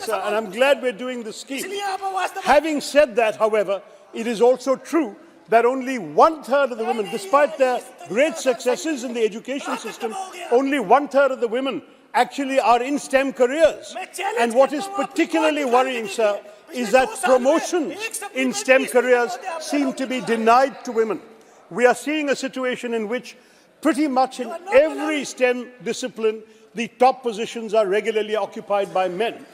and I'm glad we're doing the scheme. Having said that, however, it is also true that only 1/3 of the women, despite their great successes in the education system, only 1/3 of the women actually are in STEM careers. And what is particularly worrying, sir, is that promotions in STEM careers seem to be denied to women. We are seeing a situation in which pretty much in every STEM discipline, the top positions are regularly occupied by men.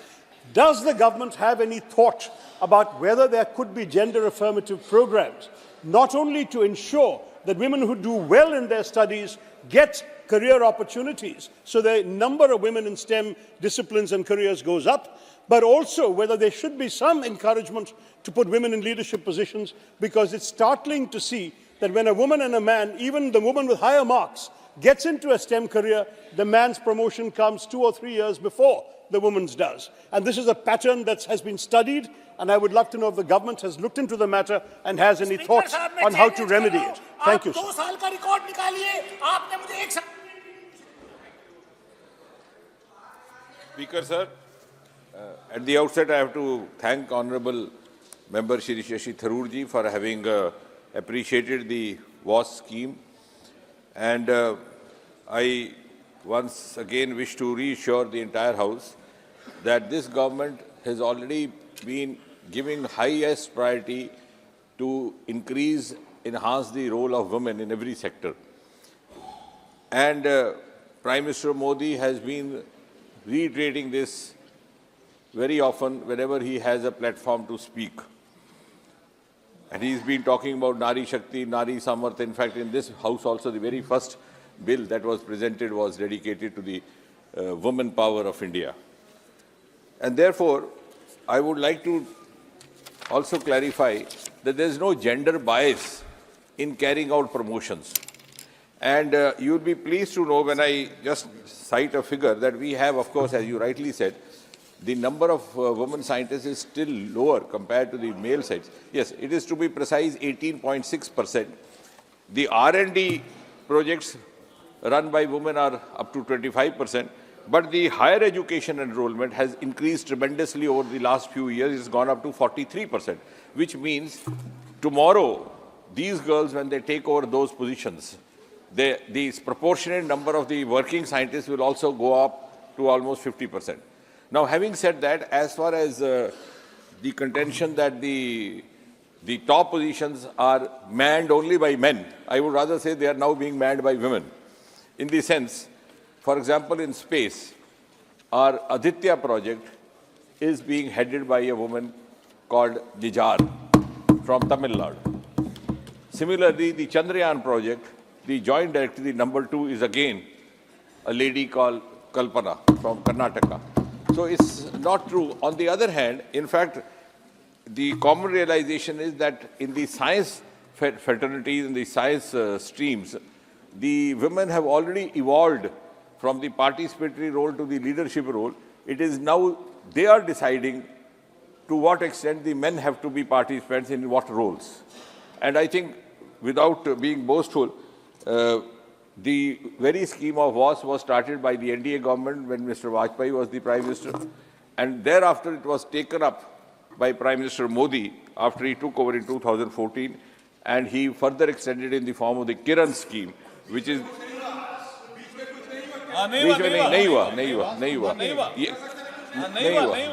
Does the government have any thought about whether there could be gender affirmative programs, not only to ensure that women who do well in their studies get career opportunities, so the number of women in STEM disciplines and careers goes up, but also whether there should be some encouragement to put women in leadership positions, because it's startling to see that when a woman and a man, even the woman with higher marks, gets into a STEM career, the man's promotion comes 2 or 3 years before the woman's does. And this is a pattern that has been studied, and I would love to know if the government has looked into the matter and has any thoughts on how to remedy it. Thank you, sir. Speaker, sir, at the outset I have to thank Honourable Member Shri Shashi Tharoor ji for having appreciated the WAS scheme, and I once again wish to reassure the entire House that this government has already been giving highest priority to enhance the role of women in every sector. And Prime Minister Modi has been reiterating this very often whenever he has a platform to speak. And he's been talking about Nari Shakti, Nari Samarth. In fact, in this House also, the very first bill that was presented was dedicated to the woman power of India. And therefore, I would like to also clarify that there is no gender bias in carrying out promotions. And you will be pleased to know, when I just cite a figure, that we have, of course, as you rightly said, the number of women scientists is still lower compared to the male sites. Yes, it is, to be precise, 18.6%. The R&D projects run by women are up to 25%, but the higher education enrollment has increased tremendously over the last few years. It's gone up to 43%, which means tomorrow, these girls, when they take over those positions, the proportionate number of the working scientists will also go up to almost 50%. Now, having said that, as far as the contention that the top positions are manned only by men, I would rather say they are now being manned by women. In the sense, for example, in space, our Aditya project is being headed by a woman called Nijar from Tamil Nadu. Similarly, the Chandrayaan project, the joint director, the number 2, is again a lady called Kalpana from Karnataka. So it's not true. On the other hand, in fact, the common realization is that in the science fraternities, in the science streams, the women have already evolved from the participatory role to the leadership role. It is now they are deciding to what extent the men have to be participants in what roles. And I think, without being boastful, the very scheme of WAS was started by the NDA government when Mr. Vajpayee was the Prime Minister, and thereafter it was taken up by Prime Minister Modi after he took over in 2014, and he further extended in the form of the Kiran scheme, which is...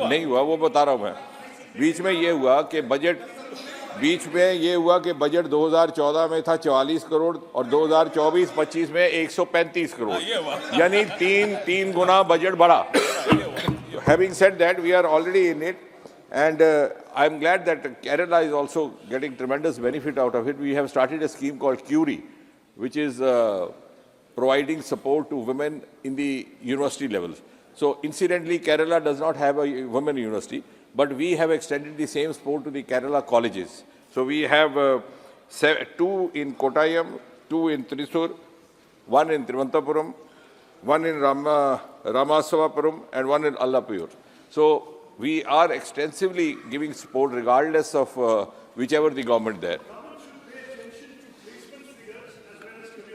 नहीं हुआ वो बता रहा हूँ मैं. बीच में ये हुआ कि बजट 2014 में था 44 करोड़ और 2024-25 में 135 करोड़, यानी तीन गुना बजट बढ़ा. Having said that, we are already in it, and I am glad that Kerala is also getting tremendous benefit out of it. We have started a scheme called Curie, which is providing support to women in the university levels. So incidentally, Kerala does not have a women university, but we have extended the same support to the Kerala colleges. So we have 2 in Kottayam, 2 in Thrissur, 1 in Thiruvananthapuram, 1 in Ramaswamapuram, and 1 in Allapur. So we are extensively giving support regardless of whichever the government there.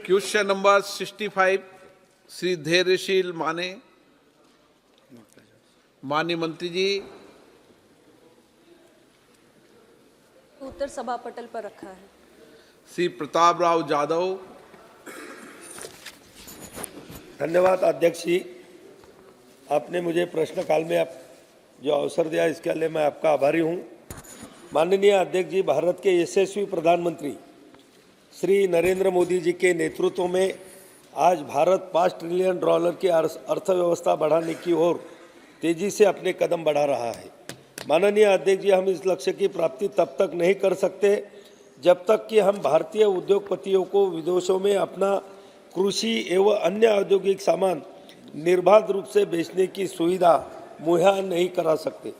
Question number 65, Sri Dhairyashil Mane. माननीय मंत्री जी। उत्तर सभा पटल पर रखा है। श्री प्रताप राव जाधव। धन्यवाद अध्यक्ष जी, आपने मुझे प्रश्नकाल में आप जो अवसर दिया इसके लिए मैं आपका आभारी हूँ। माननीय अध्यक्ष जी, भारत के यशस्वी प्रधानमंत्री श्री नरेंद्र मोदी जी के नेतृत्व में आज भारत $5 ट्रिलियन की अर्थव्यवस्था बढ़ाने की ओर तेजी से अपने कदम बढ़ा रहा है। माननीय अध्यक्ष जी, हम इस लक्ष्य की प्राप्ति तब तक नहीं कर सकते जब तक कि हम भारतीय उद्योगपतियों को विदेशों में अपना कृषि एवं अन्य औद्योगिक सामान निर्बाध रूप से बेचने की सुविधा मुहैया नहीं करा सकते।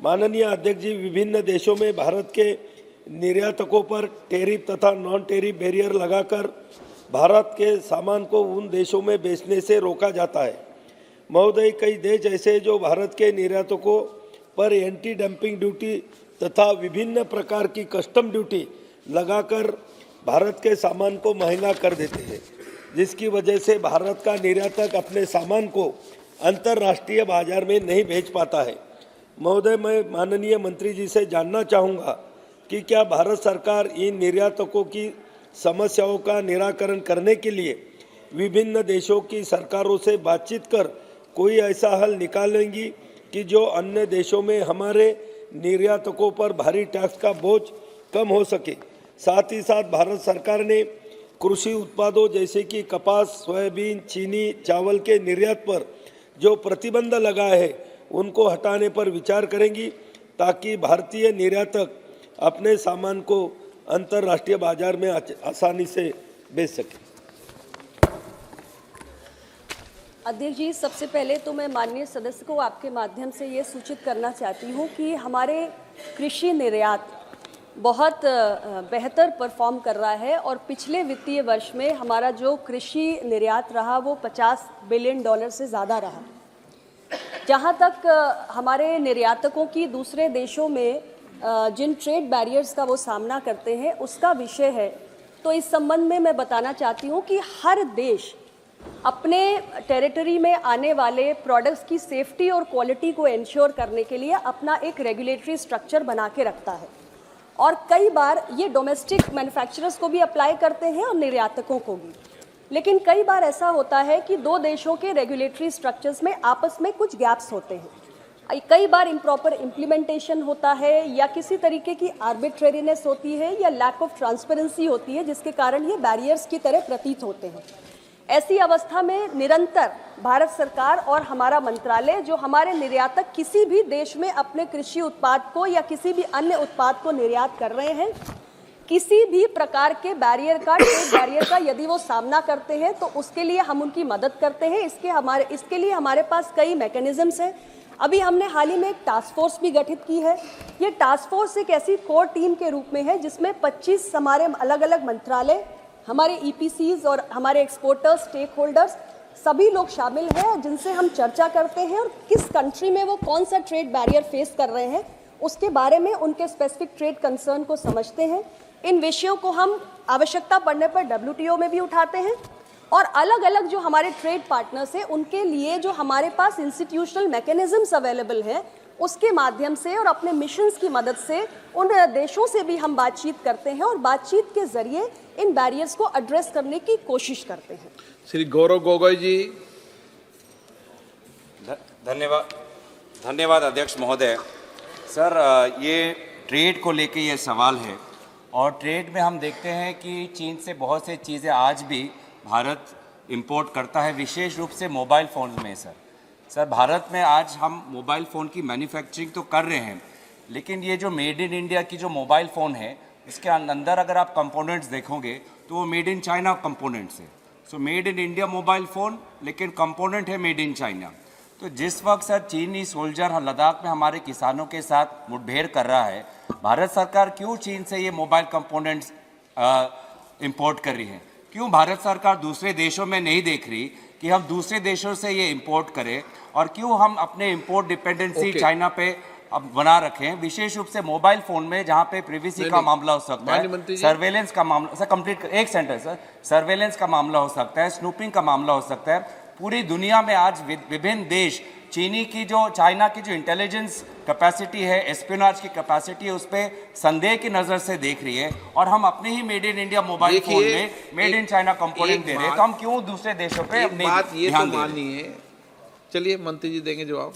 माननीय अध्यक्ष जी, विभिन्न देशों में भारत के निर्यातकों पर टैरिफ तथा नॉन टैरिफ बैरियर लगाकर भारत के सामान को उन देशों में बेचने से रोका जाता है। महोदय, कई देश ऐसे जो भारत के निर्यातकों पर एंटी डंपिंग ड्यूटी तथा विभिन्न प्रकार की कस्टम ड्यूटी लगाकर भारत के सामान को महंगा कर देते हैं, जिसकी वजह से भारत का निर्यातक अपने सामान को अंतर्राष्ट्रीय बाजार में नहीं बेच पाता है। महोदय, मैं माननीय मंत्री जी से जानना चाहूँगा कि क्या भारत सरकार इन निर्यातकों की समस्याओं का निराकरण करने के लिए विभिन्न देशों की सरकारों से बातचीत कर कोई ऐसा हल निकालेंगी कि जो अन्य देशों में हमारे निर्यातकों पर भारी टैक्स का बोझ कम हो सके। साथ ही साथ भारत सरकार ने कृषि उत्पादों जैसे कि कपास, सोयाबीन, चीनी, चावल के निर्यात पर जो प्रतिबंध लगाए हैं उनको हटाने पर विचार करेंगी ताकि भारतीय निर्यातक अपने सामान को अंतर्राष्ट्रीय बाजार में आसानी से बेच सके। अध्यक्ष जी, सबसे पहले तो मैं माननीय सदस्य को आपके माध्यम से ये सूचित करना चाहती हूँ कि हमारे कृषि निर्यात बहुत बेहतर परफॉर्म कर रहा है और पिछले वित्तीय वर्ष में हमारा जो कृषि निर्यात रहा वो $50 बिलियन से ज़्यादा रहा। जहाँ तक हमारे निर्यातकों की दूसरे देशों में जिन ट्रेड बैरियर्स का वो सामना करते हैं उसका विषय है, तो इस संबंध में मैं बताना चाहती हूँ कि हर देश अपने टेरिटरी में आने वाले प्रोडक्ट्स की सेफ्टी और क्वालिटी को इंश्योर करने के लिए अपना एक रेगुलेटरी स्ट्रक्चर बना के रखता है और कई बार ये डोमेस्टिक मैन्युफैक्चरर्स को भी अप्लाई करते हैं और निर्यातकों को भी। लेकिन कई बार ऐसा होता है कि दो देशों के रेगुलेटरी स्ट्रक्चर्स में आपस में कुछ गैप्स होते हैं, कई बार इम्प्रॉपर इम्प्लीमेंटेशन होता है या किसी तरीके की आर्बिट्रेरीनेस होती है या लैक ऑफ ट्रांसपेरेंसी होती है, जिसके कारण ये बैरियर्स की तरह प्रतीत होते हैं। ऐसी अवस्था में निरंतर भारत सरकार और हमारा मंत्रालय जो हमारे निर्यातक किसी भी देश में अपने कृषि उत्पाद को या किसी भी अन्य उत्पाद को निर्यात कर रहे हैं, किसी भी प्रकार के बैरियर का, ट्रेड बैरियर का यदि वो सामना करते हैं तो उसके लिए हम उनकी मदद करते हैं। इसके लिए हमारे पास कई मैकेनिज्म्स हैं। अभी हमने हाल ही में एक टास्क फोर्स भी गठित की है। ये टास्क फोर्स एक ऐसी कोर टीम के रूप में है जिसमें 25 हमारे अलग अलग मंत्रालय, हमारे ईपीसीज और हमारे एक्सपोर्टर्स, स्टेक होल्डर्स सभी लोग शामिल हैं, जिनसे हम चर्चा करते हैं और किस कंट्री में वो कौन सा ट्रेड बैरियर फेस कर रहे हैं उसके बारे में उनके स्पेसिफिक ट्रेड कंसर्न को समझते हैं। इन विषयों को हम आवश्यकता पड़ने पर WTO में भी उठाते हैं और अलग अलग जो हमारे ट्रेड पार्टनर्स हैं उनके लिए जो हमारे पास इंस्टीट्यूशनल मैकेनिज्म्स अवेलेबल हैं उसके माध्यम से और अपने मिशंस की मदद से उन देशों से भी हम बातचीत करते हैं और बातचीत के जरिए इन बैरियर्स को एड्रेस करने की कोशिश करते हैं। श्री गौरव गोगोई जी। धन्यवाद अध्यक्ष महोदय। सर, ये ट्रेड को लेके ये सवाल है और ट्रेड में हम देखते हैं कि चीन से बहुत से चीज़ें आज भी भारत इंपोर्ट करता है, विशेष रूप से मोबाइल फ़ोन में। सर, भारत में आज हम मोबाइल फ़ोन की मैन्युफैक्चरिंग तो कर रहे हैं, लेकिन ये जो मेड इन इंडिया की जो मोबाइल फ़ोन है इसके अंदर अगर आप कंपोनेंट्स देखोगे तो वो मेड इन चाइना कंपोनेंट्स है। So made in India mobile phone, लेकिन कंपोनेंट है मेड इन चाइना। तो जिस वक्त सर चीनी सोल्जर लद्दाख में हमारे किसानों के साथ मुठभेड़ कर रहा है, भारत सरकार क्यों चीन से ये मोबाइल कंपोनेंट्स इंपोर्ट कर रही है? क्यों भारत सरकार दूसरे देशों में नहीं देख रही कि हम दूसरे देशों से ये इंपोर्ट करें और क्यों हम अपने इंपोर्ट डिपेंडेंसी चाइना पे अब बना रखे हैं, विशेष रूप से मोबाइल फोन में जहां पे प्रिवेसी का मामला हो सकता है, सर्वेलेंस का मामला, सर कंप्लीट एक सेंटेंस सर, सर्वेलेंस का मामला हो सकता है, स्नूपिंग का मामला हो सकता है। पूरी दुनिया में आज विभिन्न देश चीनी की जो चाइना की जो इंटेलिजेंस कैपेसिटी है, एस्पियोनाज की कैपेसिटी है, उस पर संदेह की नज़र से देख रही है और हम अपने he made in India mobile phone में मेड इन चाइना कंपोनेंट दे रहे हैं, तो हम क्यों दूसरे देशों पे अपने बात ये तो ध्यान दे रहे हैं? माननी है। चलिए मंत्री जी देंगे जवाब।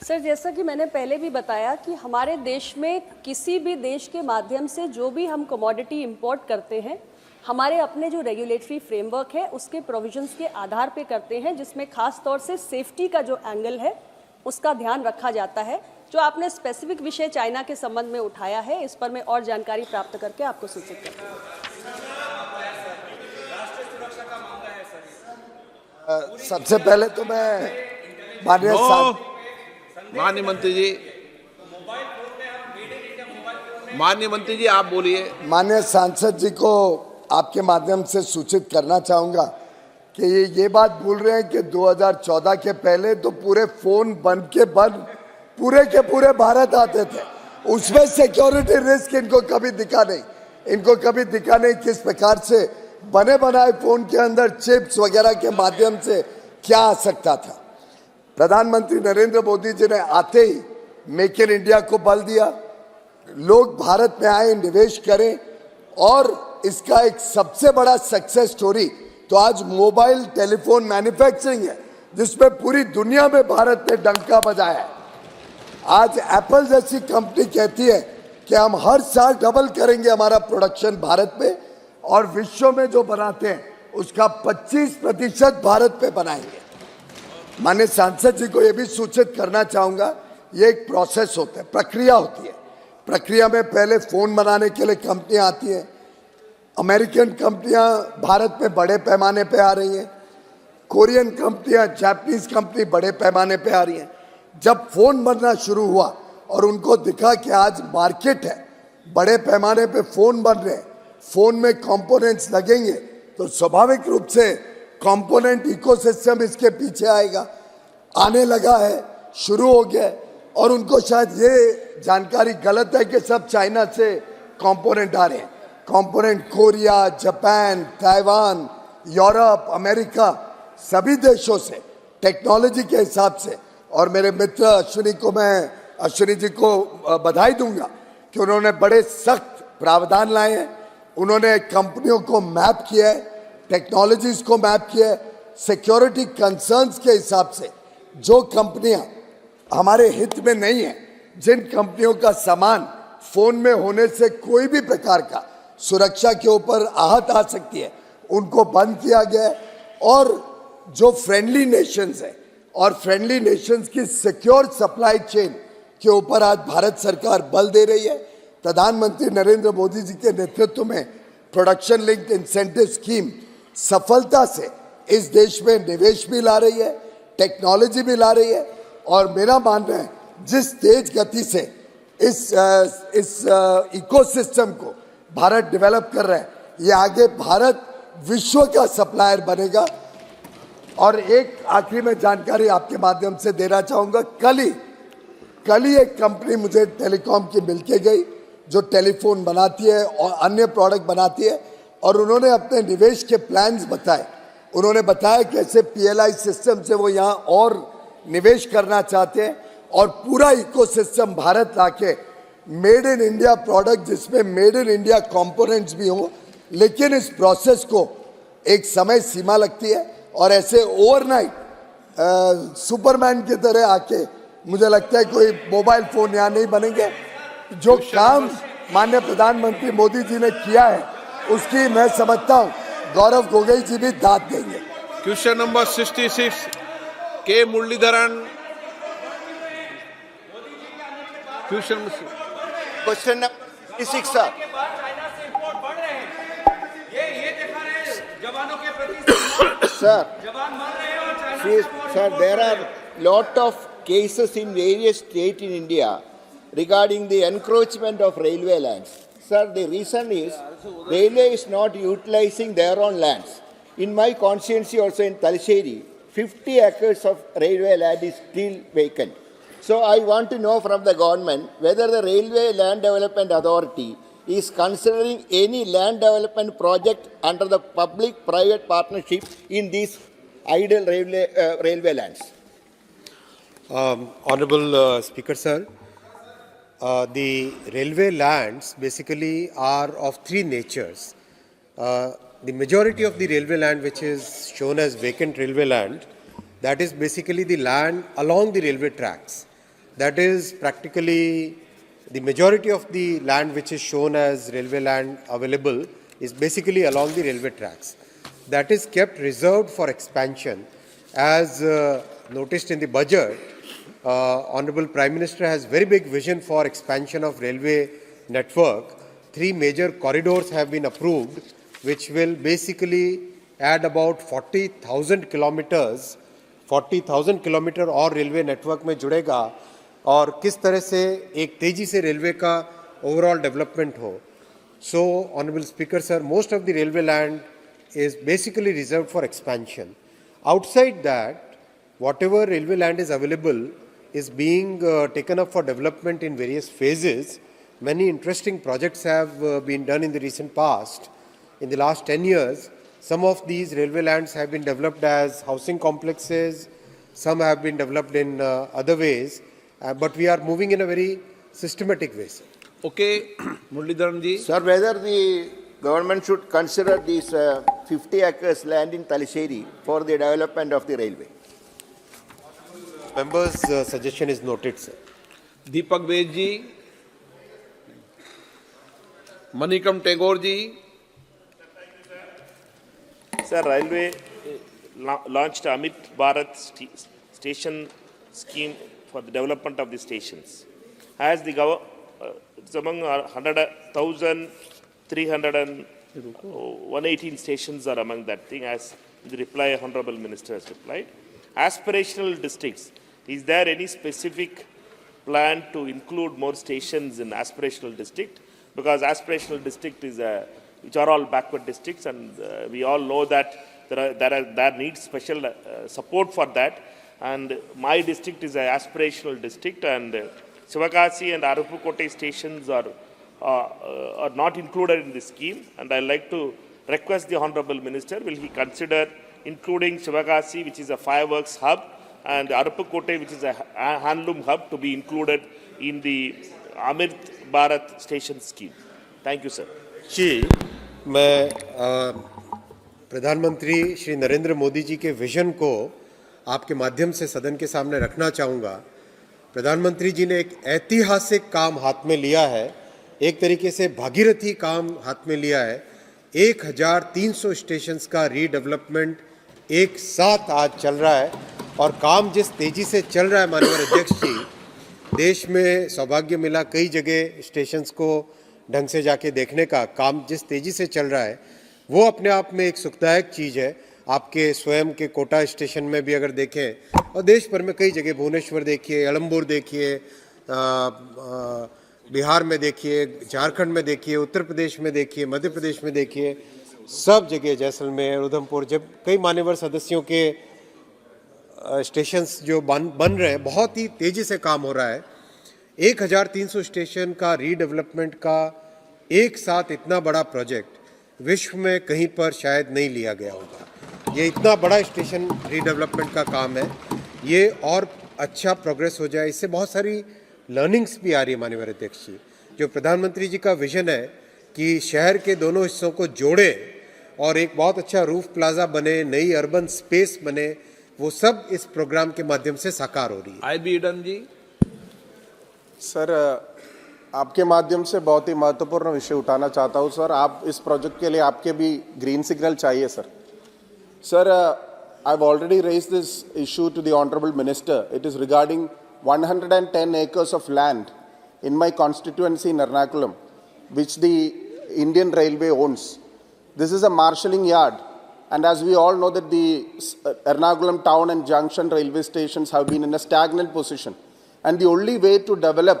सर, जैसा कि मैंने पहले भी बताया कि हमारे देश में किसी भी देश के माध्यम से जो भी हम कमोडिटी इंपोर्ट करते हैं, हमारे अपने जो रेगुलेटरी फ्रेमवर्क है उसके प्रोविजंस के आधार पे करते हैं, जिसमें खास तौर से सेफ्टी का जो एंगल है उसका ध्यान रखा जाता है। जो आपने स्पेसिफिक विषय चाइना के संबंध में उठाया है, इस पर मैं और जानकारी प्राप्त करके आपको सूचित करता हूँ। सबसे पहले तो मैं माननीय मंत्री जी आप बोलिए। माननीय सांसद जी को आपके माध्यम से सूचित करना चाहूंगा कि ये बात बोल रहे हैं कि 2014 के पहले तो पूरे फोन बंद के बंद पूरे के पूरे भारत आते थे, उसमें सिक्योरिटी रिस्क इनको कभी दिखा नहीं, किस प्रकार से बने बनाए फोन के अंदर चिप्स वगैरह के माध्यम से क्या आ सकता था। प्रधानमंत्री नरेंद्र मोदी जी ने आते ही मेक इन इंडिया को बल दिया, लोग भारत में आए, निवेश करें, और इसका एक सबसे बड़ा सक्सेस स्टोरी तो आज मोबाइल टेलीफोन मैन्युफैक्चरिंग है, जिसमें पूरी दुनिया में भारत ने डंका बजाया है। आज एप्पल जैसी कंपनी कहती है कि हम हर साल डबल करेंगे हमारा प्रोडक्शन भारत में, और विश्व में जो बनाते हैं उसका 25% भारत पे बनाएंगे। माननीय सांसद जी को यह भी सूचित करना चाहूंगा, ये एक प्रोसेस होता है, प्रक्रिया होती है। प्रक्रिया में पहले फोन बनाने के लिए कंपनियां आती हैं, अमेरिकन कंपनियां भारत में बड़े पैमाने पे आ रही हैं, कोरियन कंपनियां, जापानीज कंपनी बड़े पैमाने पे आ रही हैं। जब फोन बनना शुरू हुआ और उनको दिखा कि आज मार्केट है, बड़े पैमाने पे फोन बन रहे हैं, फोन में कंपोनेंट्स लगेंगे, तो स्वाभाविक रूप से कंपोनेंट इकोसिस्टम इसके पीछे आएगा, आने लगा है, शुरू हो गया। और उनको शायद ये जानकारी गलत है कि सब चाइना से कंपोनेंट आ रहे हैं। Component Korea, Japan, Taiwan, Europe, America, सभी देशों से टेक्नोलॉजी के हिसाब से। और मेरे मित्र अश्विनी जी को बधाई दूंगा कि उन्होंने बड़े सख्त प्रावधान लाए हैं। उन्होंने कंपनियों को मैप किया है, टेक्नोलॉजीज को मैप किया है, सिक्योरिटी कंसर्न्स के हिसाब से जो कंपनियां हमारे हित में नहीं है, जिन कंपनियों का सामान फोन में होने से कोई भी प्रकार का सुरक्षा के ऊपर आहत आ सकती है, उनको बंद किया गया है। और जो फ्रेंडली नेशंस है और फ्रेंडली नेशंस की सिक्योर सप्लाई चेन के ऊपर आज भारत सरकार बल दे रही है। प्रधानमंत्री नरेंद्र मोदी जी के नेतृत्व में प्रोडक्शन लिंक्ड इंसेंटिव स्कीम सफलता से इस देश में निवेश भी ला रही है, टेक्नोलॉजी भी ला रही है। और मेरा मानना है जिस तेज गति से इस इकोसिस्टम को भारत डेवलप कर रहा है, ये आगे भारत विश्व का सप्लायर बनेगा। और एक आखिरी में जानकारी आपके माध्यम से देना चाहूंगा, कल ही एक कंपनी मुझे टेलीकॉम की मिलके गई जो टेलीफोन बनाती है और अन्य प्रोडक्ट बनाती है, और उन्होंने अपने निवेश के प्लान्स बताए। उन्होंने बताया कैसे पीएलआई सिस्टम से वो यहाँ और निवेश करना चाहते हैं और पूरा इकोसिस्टम भारत लाके मेड इन इंडिया प्रोडक्ट, जिसमें मेड इन इंडिया कंपोनेंट्स भी हों। लेकिन इस प्रोसेस को एक समय सीमा लगती है, और ऐसे ओवरनाइट सुपरमैन की तरह आके मुझे लगता है कोई मोबाइल फोन यहाँ नहीं बनेंगे। जो काम माननीय प्रधानमंत्री मोदी जी ने किया है उसकी मैं समझता हूँ गौरव गोगोई जी भी दाद देंगे। Question number 66 K Muraleedharan. Question number 66 sir. Sir, there are lot of cases in various states in India regarding the encroachment of railway lands. Sir, the reason is railway is not utilizing their own lands. In my constituency also in Talasheri, 50 acres of railway land is still vacant. So I want to know from the government whether the Railway Land Development Authority is considering any land development project under the public-private partnership in these idle railway lands? Honorable Speaker, sir, the railway lands basically are of three natures. The majority of the railway land which is shown as vacant railway land, that is basically the land along the railway tracks. That is practically the majority of the land which is shown as railway land available is basically along the railway tracks. That is kept reserved for expansion. As noticed in the budget, Honorable Prime Minister has very big vision for expansion of railway network. 3 major corridors have been approved, which will basically add about 40,000 kilometers. 40,000 kilometre और railway network में जुड़ेगा और किस तरह से एक तेजी से रेलवे का ओवरऑल डेवलपमेंट हो. So, Honorable Speaker, sir, most of the railway land is basically reserved for expansion. Outside that, whatever railway land is available is being taken up for development in various phases. Many interesting projects have been done in the recent past. In the last 10 years, some of these railway lands have been developed as housing complexes, some have been developed in other ways, but we are moving in a very systematic way. Sir. Okay, Muralidharan ji. Sir, whether the government should consider these 50 acres land in Talisheri for the development of the railway? Members' suggestion is noted, sir. Deepak Ved ji. Manikam Tagore ji. Sir, Railway launched Amit Bharat Station Scheme for the development of the stations. As the it's among 118 stations are among that thing, as the reply Honorable Minister has replied. Aspirational districts, is there any specific plan to include more stations in aspirational district? Because aspirational district is which are all backward districts, and we all know that there needs special support for that. And my district is an aspirational district, and Sivakasi and Aruppukotte stations are not included in this scheme. And I'd like to request the Honorable Minister, will he consider including Sivakasi, which is a fireworks hub, and Aruppukotte, which is a handloom hub, to be included in the Amit Bharat station scheme? Thank you, sir. जी, मैं प्रधानमंत्री श्री नरेंद्र मोदी जी के vision को आपके माध्यम से सदन के सामने रखना चाहूँगा. प्रधानमंत्री जी ने एक ऐतिहासिक काम हाथ में लिया है, एक तरीके से भागीरथी काम हाथ में लिया है. 1300 स्टेशंस का रीडेवलपमेंट एक साथ आज चल रहा है और काम जिस तेजी से चल रहा है माननीय अध्यक्ष जी, देश में सौभाग्य मिला कई जगह स्टेशंस को ढंग से जाके देखने का. काम जिस तेजी से चल रहा है वो अपने आप में एक सुखदायक चीज़ है. आपके स्वयं के कोटा स्टेशन में भी अगर देखें और देश भर में कई जगह, भुवनेश्वर देखिए, अलमपुर देखिए, बिहार में देखिए, झारखंड में देखिए, उत्तर प्रदेश में देखिए, मध्य प्रदेश में देखिए, सब जगह जैसलमेर, उधमपुर, जब कई मान्यवर सदस्यों के स्टेशंस जो बन रहे हैं, बहुत ही तेज़ी से काम हो रहा है. 1300 स्टेशन का रीडेवलपमेंट का एक साथ इतना बड़ा प्रोजेक्ट विश्व में कहीं पर शायद नहीं लिया गया होगा. ये इतना बड़ा स्टेशन रीडेवलपमेंट का काम है, ये और अच्छा प्रोग्रेस हो जाए, इससे बहुत सारी लर्निंग्स भी आ रही है माननीय अध्यक्ष जी. जो प्रधानमंत्री जी का विजन है कि शहर के दोनों हिस्सों को जोड़े और एक बहुत अच्छा रूफ प्लाजा बने, नई अर्बन स्पेस बने, वो सब इस प्रोग्राम के माध्यम से साकार हो रही है. आई बी ईडन जी. सर, आपके माध्यम से बहुत ही महत्वपूर्ण विषय उठाना चाहता हूं. सर, आप इस प्रोजेक्ट के लिए आपके भी ग्रीन सिग्नल चाहिए. Sir, I have already raised this issue to the honourable minister. It is regarding 110 acres of land in my constituency in Ernakulam, which the Indian Railway owns. This is a marshalling yard, and as we all know that the Ernakulam town and junction railway stations have been in a stagnant position, and the only way to develop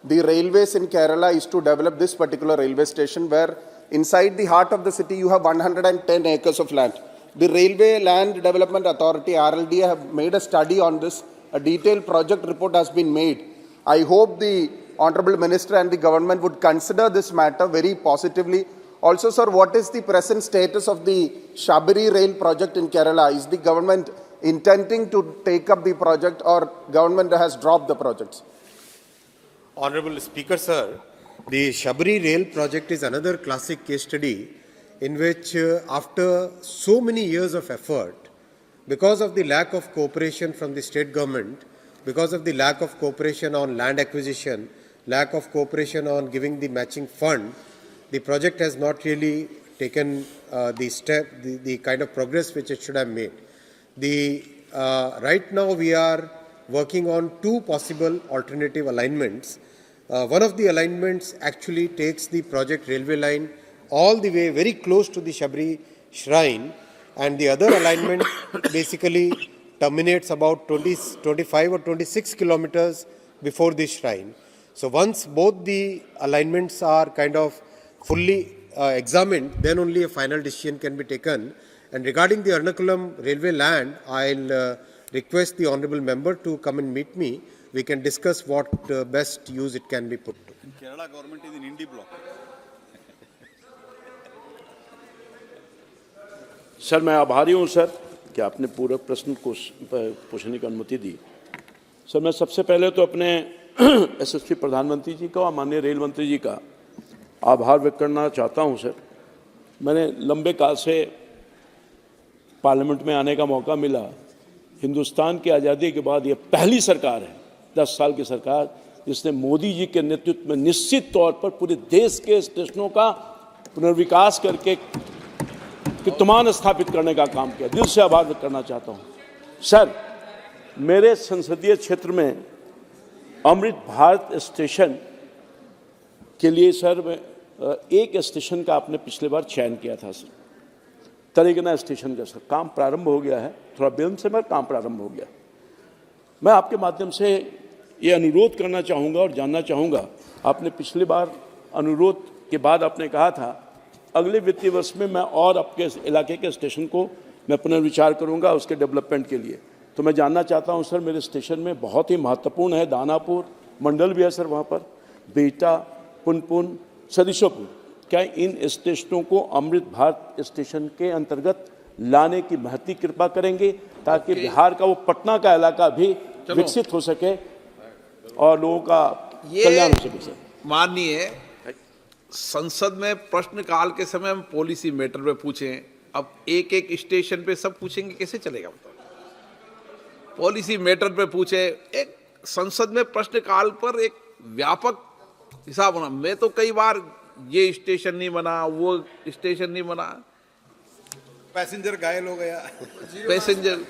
the railways in Kerala is to develop this particular railway station, where inside the heart of the city you have 110 acres of land. The Railway Land Development Authority, RLD, have made a study on this. A detailed project report has been made. I hope the Honorable Minister and the government would consider this matter very positively. Also, sir, what is the present status of the Shabari rail project in Kerala? Is the government intending to take up the project, or government has dropped the projects? Honorable Speaker, sir, the Shabari rail project is another classic case study in which after so many years of effort, because of the lack of cooperation from the state government, because of the lack of cooperation on land acquisition, lack of cooperation on giving the matching fund, the project has not really taken the kind of progress which it should have made. Right now we are working on two possible alternative alignments. One of the alignments actually takes the project railway line all the way very close to the Shabari shrine, and the other alignment basically terminates about 25 or 26 kilometers before the shrine. So once both the alignments are kind of fully examined, then only a final decision can be taken. And regarding the Ernakulam railway land, I'll request the honourable member to come and meet me. We can discuss what best use it can be put to. Kerala government is in Indie block. Sir मैं आभारी हूं sir कि आपने पूरक प्रश्न को पूछने की अनुमति दी। सर मैं सबसे पहले तो अपने एसएसपी प्रधानमंत्री जी का और माननीय रेल मंत्री जी का आभार व्यक्त करना चाहता हूं सर। मैंने लंबे काल से पार्लियामेंट में आने का मौका मिला। हिंदुस्तान की आज़ादी के बाद ये पहली सरकार है 10 साल की सरकार जिसने मोदी जी के नेतृत्व में निश्चित तौर पर पूरे देश के स्टेशनों का पुनर्विकास करके कीर्तिमान स्थापित करने का काम किया। दिल से आभार व्यक्त करना चाहता हूँ। सर मेरे संसदीय क्षेत्र में अमृत भारत स्टेशन के लिए सर एक स्टेशन का आपने पिछले बार चयन किया था सर, तरेगना स्टेशन का सर काम प्रारंभ हो गया है, थोड़ा विलंब से मगर काम प्रारंभ हो गया। मैं आपके माध्यम से ये अनुरोध करना चाहूँगा और जानना चाहूँगा, आपने पिछली बार अनुरोध के बाद आपने कहा था अगले वित्तीय वर्ष में मैं और आपके इलाके के स्टेशन को मैं पुनर्विचार करूँगा उसके डेवलपमेंट के लिए। तो मैं जानना चाहता हूँ सर मेरे स्टेशन में बहुत ही महत्वपूर्ण है दानापुर मंडल भी है सर, वहाँ पर बेटा पुनपुन सदिशोपुर, क्या इन स्टेशनों को अमृत भारत स्टेशन के अंतर्गत लाने की महती कृपा करेंगे ताकि बिहार का वो पटना का इलाका भी विकसित हो सके और लोगों का कल्याण हो सके। सर माननीय संसद में प्रश्नकाल के समय हम पॉलिसी मैटर पे पूछें, अब एक एक स्टेशन पे सब पूछेंगे कैसे चलेगा बताओ। पॉलिसी मैटर पे पूछे, एक संसद में प्रश्नकाल पर एक व्यापक हिसाब होना। मैं तो कई बार ये स्टेशन नहीं बना वो स्टेशन नहीं बना, पैसेंजर घायल हो गया, पैसेंजर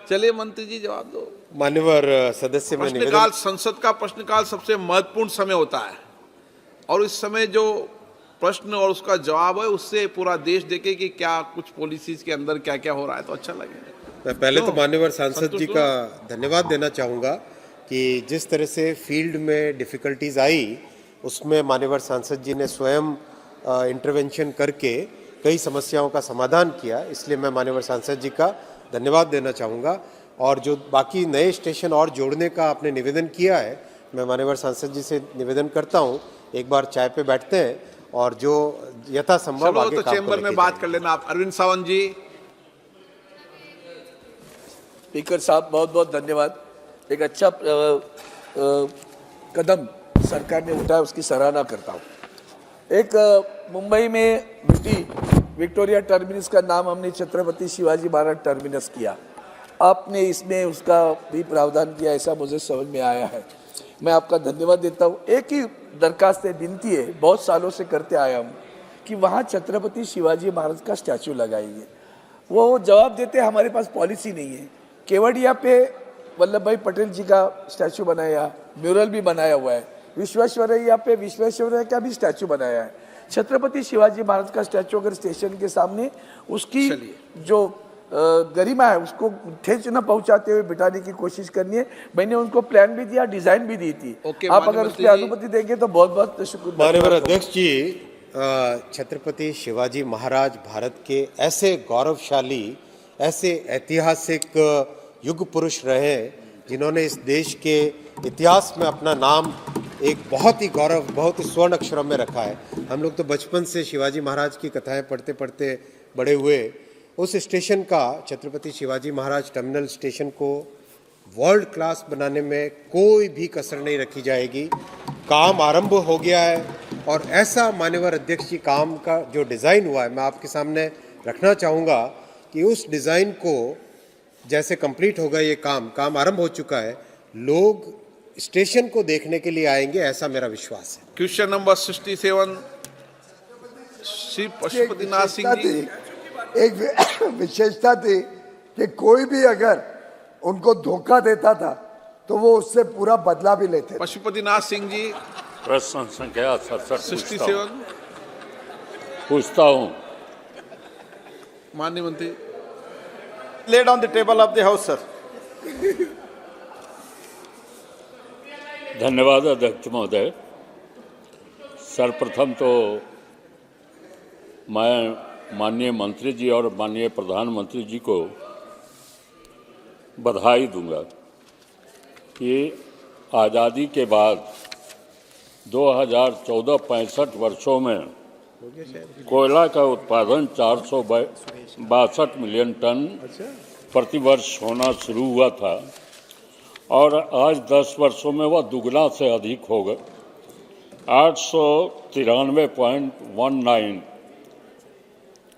चलिए मंत्री जी जवाब दो। मान्यवर सदस्य में प्रश्नकाल संसद का प्रश्नकाल सबसे महत्वपूर्ण समय होता है और इस समय जो प्रश्न और उसका जवाब है उससे पूरा देश देखे कि क्या कुछ पॉलिसीज के अंदर क्या क्या हो रहा है तो अच्छा लगेगा। मैं पहले तो मान्यवर सांसद जी का धन्यवाद देना चाहूँगा कि जिस तरह से फील्ड में डिफ़िकल्टीज आई उसमें मान्यवर सांसद जी ने स्वयं इंटरवेंशन करके कई समस्याओं का समाधान किया, इसलिए मैं मान्यवर सांसद जी का धन्यवाद देना चाहूँगा। और जो बाकी नए स्टेशन और जोड़ने का आपने निवेदन किया है, मैं मान्यवर सांसद जी से निवेदन करता हूँ एक बार चाय पे बैठते हैं और जो यथासंभव आगे तो चेंबर में बात कर लेना आप। अरविंद सावंत जी। स्पीकर साहब बहुत बहुत धन्यवाद। एक अच्छा कदम सरकार ने उठाया उसकी सराहना करता हूँ। एक मुंबई में विक्टोरिया टर्मिनस का नाम हमने छत्रपति शिवाजी महाराज टर्मिनस किया, आपने इसमें उसका भी प्रावधान किया ऐसा मुझे समझ में आया है, मैं आपका धन्यवाद देता हूँ। एक ही दरखास्त है, विनती है, बहुत सालों से करते आया हूँ कि वहाँ छत्रपति शिवाजी महाराज का स्टैचू लगाइए। वो जवाब देते हमारे पास पॉलिसी नहीं है। केवड़िया पे वल्लभ भाई पटेल जी का स्टैचू बनाया, म्यूरल भी बनाया हुआ है। विश्वेश्वरैया पे विश्वेश्वरैया का भी स्टैचू बनाया है। छत्रपति शिवाजी महाराज का स्टैचू अगर स्टेशन के सामने उसकी जो गरिमा है उसको ठेस न पहुंचाते हुए बिठाने की कोशिश करनी है। मैंने उनको प्लान भी दिया, डिजाइन भी दी थी। आप अगर उस पर अनुमति देंगे तो बहुत बहुत शुक्रिया। माननीय अध्यक्ष जी, छत्रपति शिवाजी महाराज भारत के ऐसे गौरवशाली, ऐसे ऐतिहासिक युग पुरुष रहे जिन्होंने इस देश के इतिहास में अपना नाम एक बहुत ही गौरव, बहुत ही स्वर्ण अक्षरों में रखा है। हम लोग तो बचपन से शिवाजी महाराज की कथाएं पढ़ते पढ़ते बड़े हुए। उस स्टेशन का, छत्रपति शिवाजी महाराज टर्मिनल स्टेशन को वर्ल्ड क्लास बनाने में कोई भी कसर नहीं रखी जाएगी। काम आरंभ हो गया है और ऐसा माननीय अध्यक्ष जी काम का जो डिज़ाइन हुआ है, मैं आपके सामने रखना चाहूँगा कि उस डिज़ाइन को जैसे कंप्लीट होगा ये काम आरंभ हो चुका है, लोग स्टेशन को देखने के लिए आएंगे, ऐसा मेरा विश्वास है। Question number 67 Shri Pashupatinath Singh ji. एक विशेषता थी कि कोई भी अगर उनको धोखा देता था तो वो उससे पूरा बदला भी लेते थे। पशुपतिनाथ सिंह जी प्रश्न संख्या 67 पूछता हूँ। माननीय मंत्री। Laid on the table of the house, sir. धन्यवाद अध्यक्ष महोदय। सर्वप्रथम तो मैं माननीय मंत्री जी और माननीय प्रधानमंत्री जी को बधाई दूंगा कि आज़ादी के बाद 2014-65 वर्षों में कोयला का उत्पादन 462 मिलियन टन प्रतिवर्ष होना शुरू हुआ था और आज 10 वर्षों में वह दुगना से अधिक हो गए। 893.19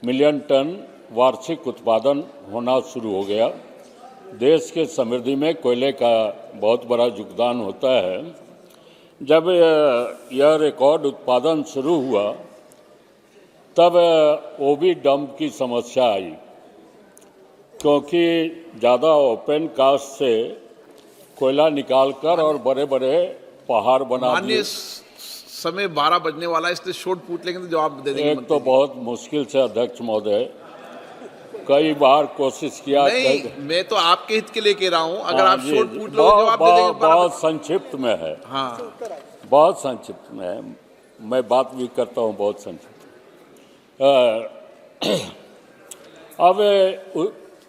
मिलियन टन वार्षिक उत्पादन होना शुरू हो गया। देश के समृद्धि में कोयले का बहुत बड़ा योगदान होता है। जब यह रिकॉर्ड उत्पादन शुरू हुआ तब ओबी डंप की समस्या आई, क्योंकि ज़्यादा ओपन कास्ट से कोयला निकालकर और बड़े बड़े पहाड़ बना दिए। समय 12 बजने वाला है, इसलिए शॉर्ट पूछ लेंगे तो जवाब दे देंगे। एक तो बहुत मुश्किल से अध्यक्ष महोदय, कई बार कोशिश किया। नहीं, मैं तो आपके हित के लिए कह रहा हूँ, अगर आप शॉर्ट पूछ लो जवाब दे देंगे। बहुत संक्षिप्त में है। हाँ, बहुत संक्षिप्त में है। मैं बात भी करता हूँ बहुत संक्षिप्त। अब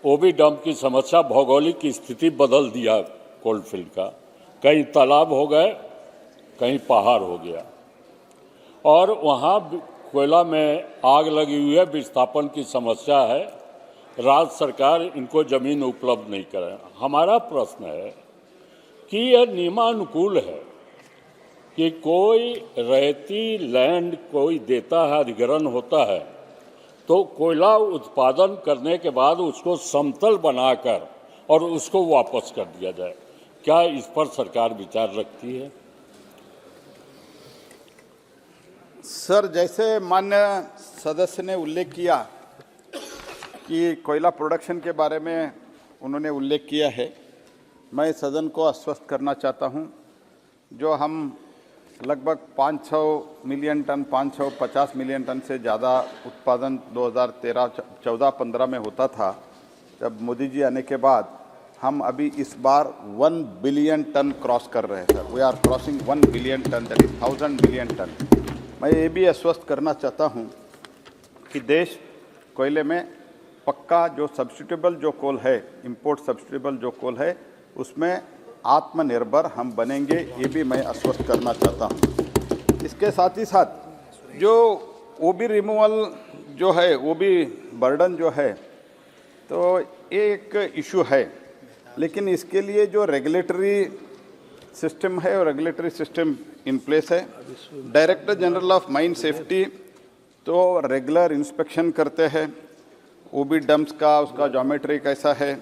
ओबी डंप की समस्या, भौगोलिक स्थिति बदल दिया कोलफील्ड का। कहीं तालाब हो गए, कहीं पहाड़ हो गया और वहाँ कोयला में आग लगी हुई है, विस्थापन की समस्या है। राज्य सरकार इनको जमीन उपलब्ध नहीं करे। हमारा प्रश्न है कि यह नियमानुकूल है कि कोई रहती लैंड कोई देता है, अधिग्रहण होता है, तो कोयला उत्पादन करने के बाद उसको समतल बनाकर और उसको वापस कर दिया जाए। क्या इस पर सरकार विचार रखती है? सर, जैसे माननीय सदस्य ने उल्लेख किया कि कोयला प्रोडक्शन के बारे में उन्होंने उल्लेख किया है, मैं सदन को आश्वस्त करना चाहता हूं, जो हम लगभग 500 मिलियन टन, 550 मिलियन टन से ज़्यादा उत्पादन 2013-14-15 में होता था, जब मोदी जी आने के बाद हम अभी इस बार 1 बिलियन टन क्रॉस कर रहे हैं। Sir, we are crossing 1 billion tonne, that is 1000 million tonne. मैं ये भी आश्वस्त करना चाहता हूँ कि देश कोयले में पक्का जो सब्स्टिट्यूएबल जो कोल है, इंपोर्ट सब्स्टिट्यूएबल जो कोल है, उसमें आत्मनिर्भर हम बनेंगे, ये भी मैं आश्वस्त करना चाहता हूँ। इसके साथ ही साथ जो ओबी रिमूवल जो है, ओबी बर्डन जो है, तो एक इशू है, लेकिन इसके लिए जो रेगुलेटरी सिस्टम है और रेगुलेटरी सिस्टम इन प्लेस है। Director general of mine safety तो रेगुलर इंस्पेक्शन करते हैं ओबी डंप्स का, उसका ज्योमेट्री कैसा है,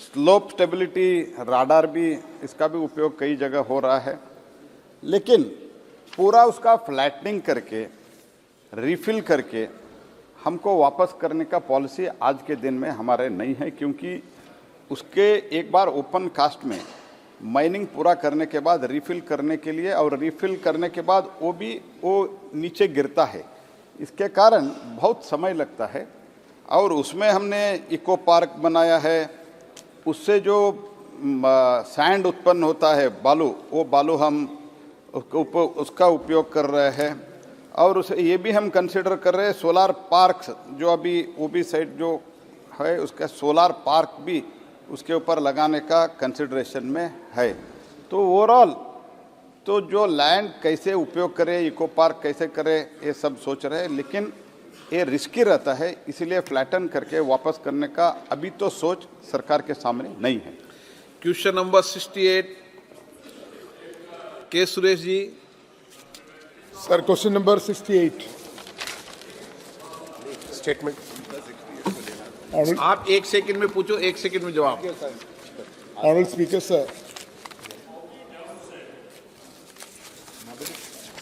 स्लोप स्टेबिलिटी राडार भी, इसका भी उपयोग कई जगह हो रहा है, लेकिन पूरा उसका फ्लैटनिंग करके रिफिल करके हमको वापस करने का पॉलिसी आज के दिन में हमारे नहीं है, क्योंकि उसके एक बार ओपन कास्ट में माइनिंग पूरा करने के बाद रिफिल करने के लिए, और रिफिल करने के बाद वो नीचे गिरता है, इसके कारण बहुत समय लगता है। और उसमें हमने इको पार्क बनाया है, उससे जो सैंड उत्पन्न होता है, बालू, वो बालू हम उसका उपयोग कर रहे हैं। और उसे ये भी हम कंसिडर कर रहे हैं सोलार पार्क, जो अभी ओबी साइड जो है उसका सोलार पार्क भी उसके ऊपर लगाने का कंसिडरेशन में है। तो ओवरऑल तो जो लैंड कैसे उपयोग करे, इको पार्क कैसे करे, ये सब सोच रहे हैं, लेकिन ये रिस्की रहता है, इसलिए फ्लैटन करके वापस करने का अभी तो सोच सरकार के सामने नहीं है। क्वेश्चन नंबर 68 के Suresh ji. Sir, question number 68 Statement. आप 1 सेकंड में पूछो, 1 सेकंड में जवाब। Honorable Speaker, sir.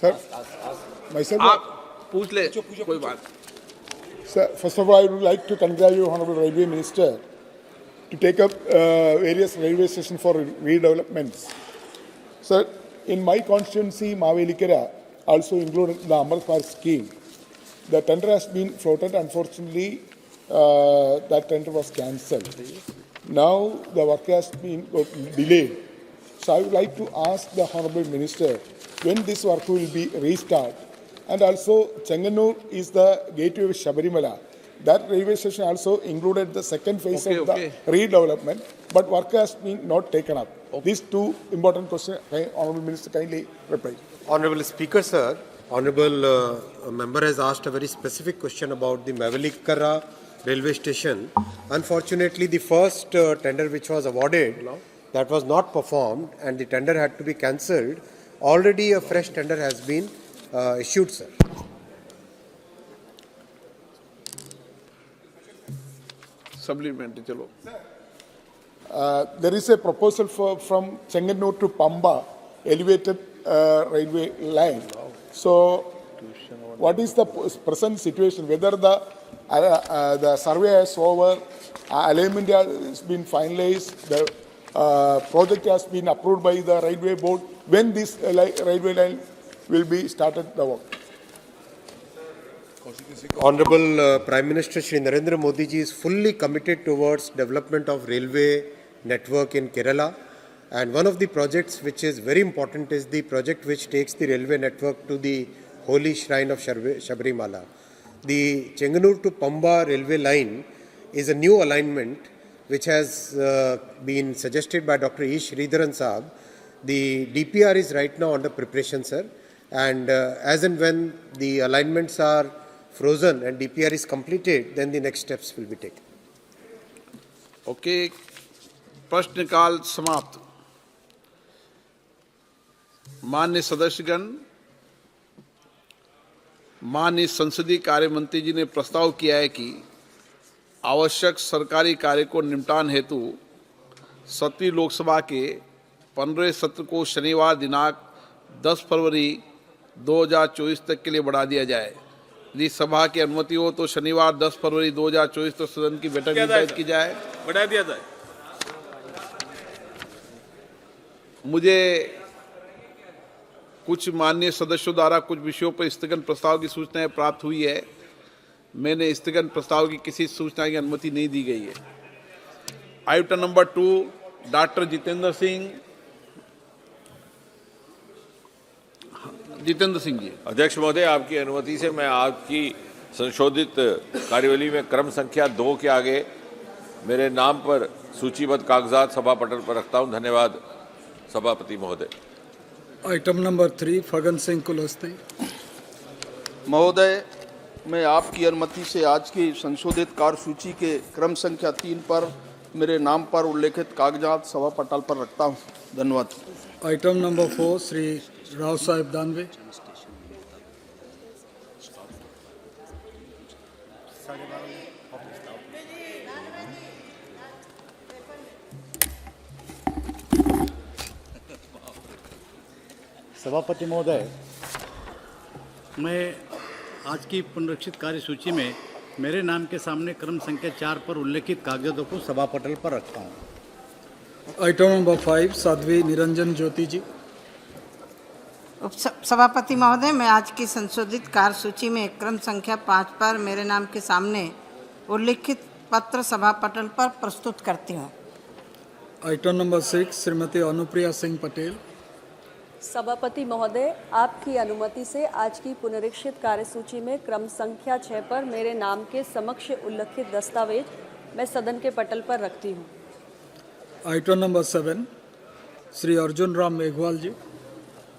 Sir, myself. आप पूछ ले, कोई बात। Sir, first of all, I would like to congratulate Honorable Railway Minister to take up various railway stations for redevelopments. Sir, in my constituency, Mavelikara also included the Amrit Bharat scheme. The tender has been floated. Unfortunately, that tender was cancelled. Now the work has been delayed. So I would like to ask the Honorable Minister when this work will be restarted. And also, Chenganur is the gateway of Shabarimala. That railway station also included the second phase of the redevelopment, but work has been not taken up. These two important questions, Honorable Minister kindly reply. Honorable Speaker, sir, Honorable member has asked a very specific question about the Mavelikara railway station. Unfortunately, the first tender which was awarded, that was not performed and the tender had to be cancelled. Already a fresh tender has been issued, sir. Supplementary, chalo. There is a proposal from Chenganur to Pamba, elevated railway line. So, what is the present situation? Whether the survey is over, alignment has been finalized, the project has been approved by the railway board. When this railway line will be started the work? Honorable Prime Minister Shri Narendra Modi ji is fully committed towards development of railway network in Kerala, and one of the projects which is very important is the project which takes the railway network to the holy shrine of Shabarimala. The Chenganur to Pamba railway line is a new alignment which has been suggested by Dr. E. Sridharan Saab. The DPR is right now under preparation, sir, and as and when the alignments are frozen and DPR is completed, then the next steps will be taken. Okay, प्रश्नकाल समाप्त। माननीय सदस्यगण, माननीय संसदीय कार्य मंत्री जी ने प्रस्ताव किया है कि आवश्यक सरकारी कार्य को निपटान हेतु 7वीं लोकसभा के 15वें सत्र को शनिवार दिनांक 10 फरवरी 2024 तक के लिए बढ़ा दिया जाए। यदि सभा की अनुमति हो तो शनिवार 10 फरवरी 2024 तक सदन की बैठक निर्धारित की जाए। बढ़ा दिया जाए। मुझे कुछ माननीय सदस्यों द्वारा कुछ विषयों पर स्थगन प्रस्ताव की सूचनाएं प्राप्त हुई है। मैंने स्थगन प्रस्ताव की किसी सूचना की अनुमति नहीं दी गई है। Item number 2, doctor Jitendra Singh ji. अध्यक्ष महोदय, आपकी अनुमति से मैं आपकी संशोधित कार्यवली में क्रम संख्या 2 के आगे मेरे नाम पर सूचीबद्ध कागजात सभा पटल पर रखता हूं। धन्यवाद सभापति महोदय। Item number 3, Phagan Singh Kulaste. महोदय, मैं आपकी अनुमति से आज की संशोधित कार्यसूची के क्रम संख्या 3 पर मेरे नाम पर उल्लेखित कागजात सभा पटल पर रखता हूं। धन्यवाद। आइटम नंबर 4, श्री राव साहेब दानवे। सभापति महोदय, मैं आज की पुनरीक्षित कार्यसूची में मेरे नाम के सामने क्रम संख्या 4 पर उल्लेखित कागजातों को सभा पटल पर रखता हूं। आइटम नंबर 5, साध्वी निरंजन ज्योति जी। सभापति महोदय, मैं आज की संशोधित कार्यसूची में क्रम संख्या 5 पर मेरे नाम के सामने उल्लेखित पत्र सभा पटल पर प्रस्तुत करती हूँ। Item number 6, Shrimati Anupriya Singh Patel. सभापति महोदय, आपकी अनुमति से आज की पुनरीक्षित कार्यसूची में क्रम संख्या 6 पर मेरे नाम के समक्ष उल्लेखित दस्तावेज मैं सदन के पटल पर रखती हूँ। Item number 7, Shri Arjun Ram Meghwal ji.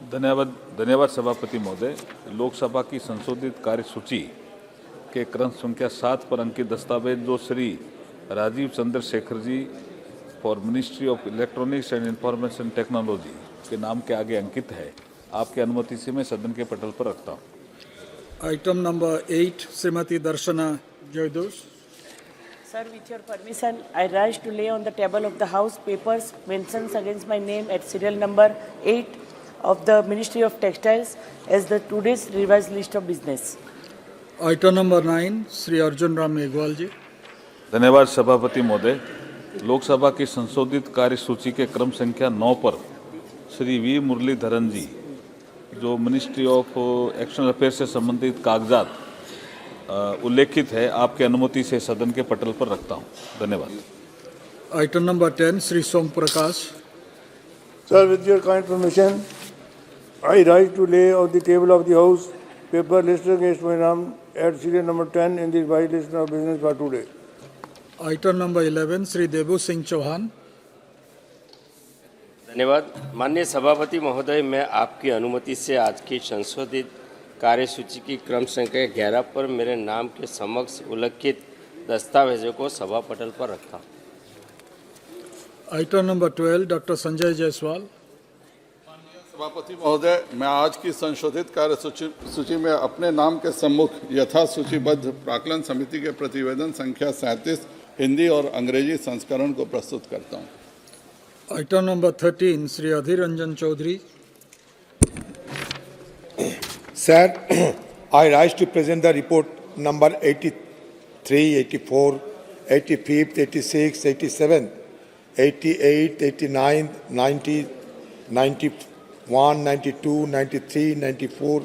धन्यवाद सभापति महोदय। लोकसभा की संशोधित कार्यसूची के क्रम संख्या 7 पर अंकित दस्तावेज जो Shri Rajeev Chandrasekhar ji for ministry of electronics and information technology के नाम के आगे अंकित है, आपकी अनुमति से मैं सदन के पटल पर रखता हूँ। Item number 8 Shrimati Darshana Jardosh. Sir, with your permission, I rise to lay on the table of the House papers mentions against my name at serial number 8 of the Ministry of Textiles as the today's revised list of business. Item number 9 Shri Arjun Ram Meghwal ji. धन्यवाद सभापति महोदय। लोकसभा की संशोधित कार्यसूची के क्रम संख्या 9 पर श्री वी मुरलीधरन जी जो मिनिस्ट्री ऑफ एक्सटर्नल अफेयर्स से संबंधित कागजात उल्लेखित है, आपके अनुमति से सदन के पटल पर रखता हूं। धन्यवाद। Item number 10 Shri Som Prakash. Sir, with your kind permission, I rise to lay on the table of the House paper listed against my name at serial number 10 in the revised list of business for today. Item number 11 Shri Debu Singh Chauhan. धन्यवाद। माननीय सभापति महोदय, मैं आपकी अनुमति से आज की संशोधित कार्यसूची की क्रम संख्या 11 पर मेरे नाम के समक्ष उल्लेखित दस्तावेजों को सभा पटल पर रखता हूँ। Item number 12 doctor Sanjay Jaiswal. सभापति महोदय, मैं आज की संशोधित कार्यसूची में अपने नाम के सम्मुख यथा सूचीबद्ध प्राक्कलन समिति के प्रतिवेदन संख्या 37 हिंदी और अंग्रेजी संस्करण को प्रस्तुत करता हूँ। Item number 13 Shri Adhir Ranjan Chowdhury. Sir, I rise to present the report number 83, 84, 85, 86, 87, 88, 89, 90, 91, 92, 93, 94,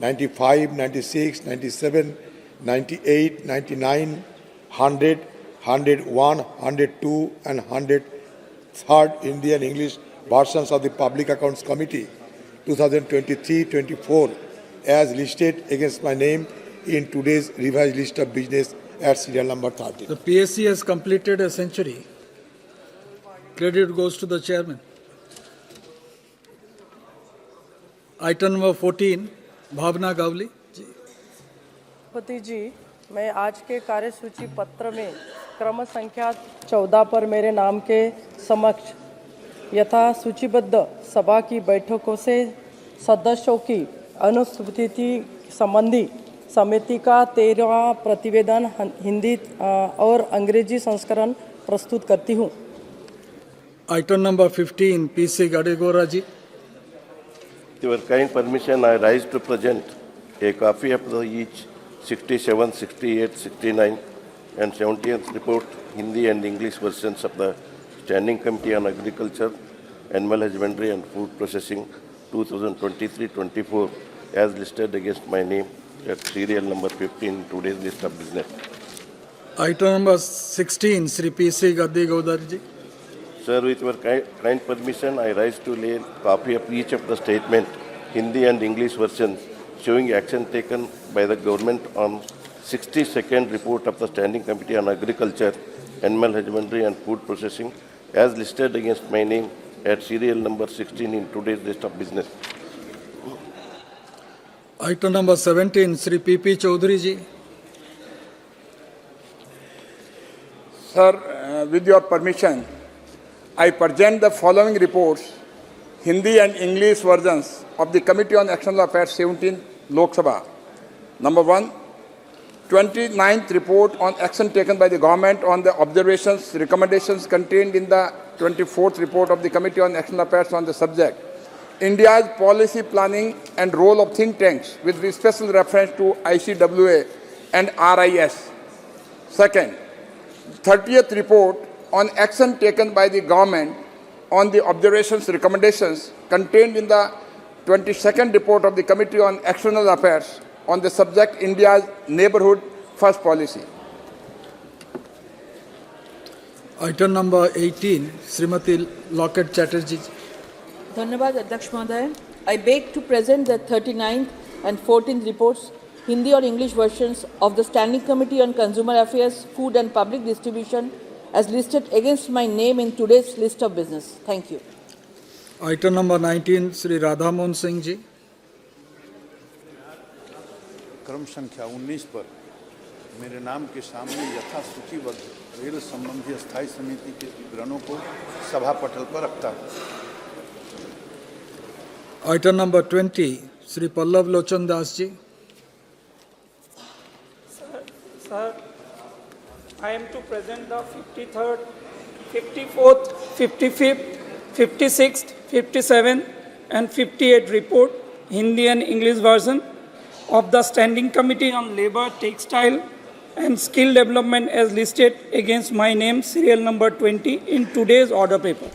95, 96, 97, 98, 99, 100, 101, 102 and 103rd Indian English versions of the Public Accounts Committee 2023-24 as listed against my name in today's revised list of business at serial number 30. The PSC has completed a century. Credit goes to the chairman. Item number 14, भावना गावली जी। पति जी, मैं आज के कार्यसूची पत्र में क्रम संख्या 14 पर मेरे नाम के समक्ष यथा सूचीबद्ध सभा की बैठकों से सदस्यों की अनुपस्थिति संबंधी समिति का 13वां प्रतिवेदन हिंदी और अंग्रेजी संस्करण प्रस्तुत करती हूँ। Item number 15, PC Gadegora ji. With your kind permission, I rise to present a copy of the each 67, 68, 69 and 70th report, Hindi and English versions of the Standing Committee on Agriculture, Animal Husbandry and Food Processing 2023-24 as listed against my name at serial number 15 in today's list of business. Item number 16, Sri PC Gadegowdar ji. Sir, with your kind permission, I rise to lay a copy of each of the statement, Hindi and English versions, showing action taken by the government on 62nd report of the Standing Committee on Agriculture, Animal Husbandry and Food Processing, as listed against my name at serial number 16 in today's list of business. Item number 17, Sri PP Chaudhary ji. Sir, with your permission, I present the following reports, Hindi and English versions of the Committee on External Affairs 17 Lok Sabha. Number 1, 29th report on action taken by the government on the observations, recommendations contained in the 24th report of the Committee on External Affairs on the subject, India's policy planning and role of think tanks with special reference to ICWA and RIS. Second, 30th report on action taken by the government on the observations, recommendations contained in the 22nd report of the Committee on External Affairs on the subject India's neighborhood first policy. Item number 18, Srimati Lockett Chatterjee. धन्यवाद अध्यक्ष महोदय। I beg to present the 39th and 14th reports, Hindi or English versions of the Standing Committee on Consumer Affairs, Food and Public Distribution as listed against my name in today's list of business. Thank you. Item number 19, Sri Radha Mohan Singh ji. क्रम संख्या 19 पर मेरे नाम के सामने यथा सूचीबद्ध rail संबंधी स्थायी समिति के विवरणों को सभा पटल पर रखता हूँ। Item number 20, Sri Pallav Lochan Das ji. Sir, I am to present the 53rd, 54th, 55th, 56th, 57th and 58th report, Hindi and English version of the Standing Committee on Labour, Textile and Skill Development as listed against my name, serial number 20 in today's order paper.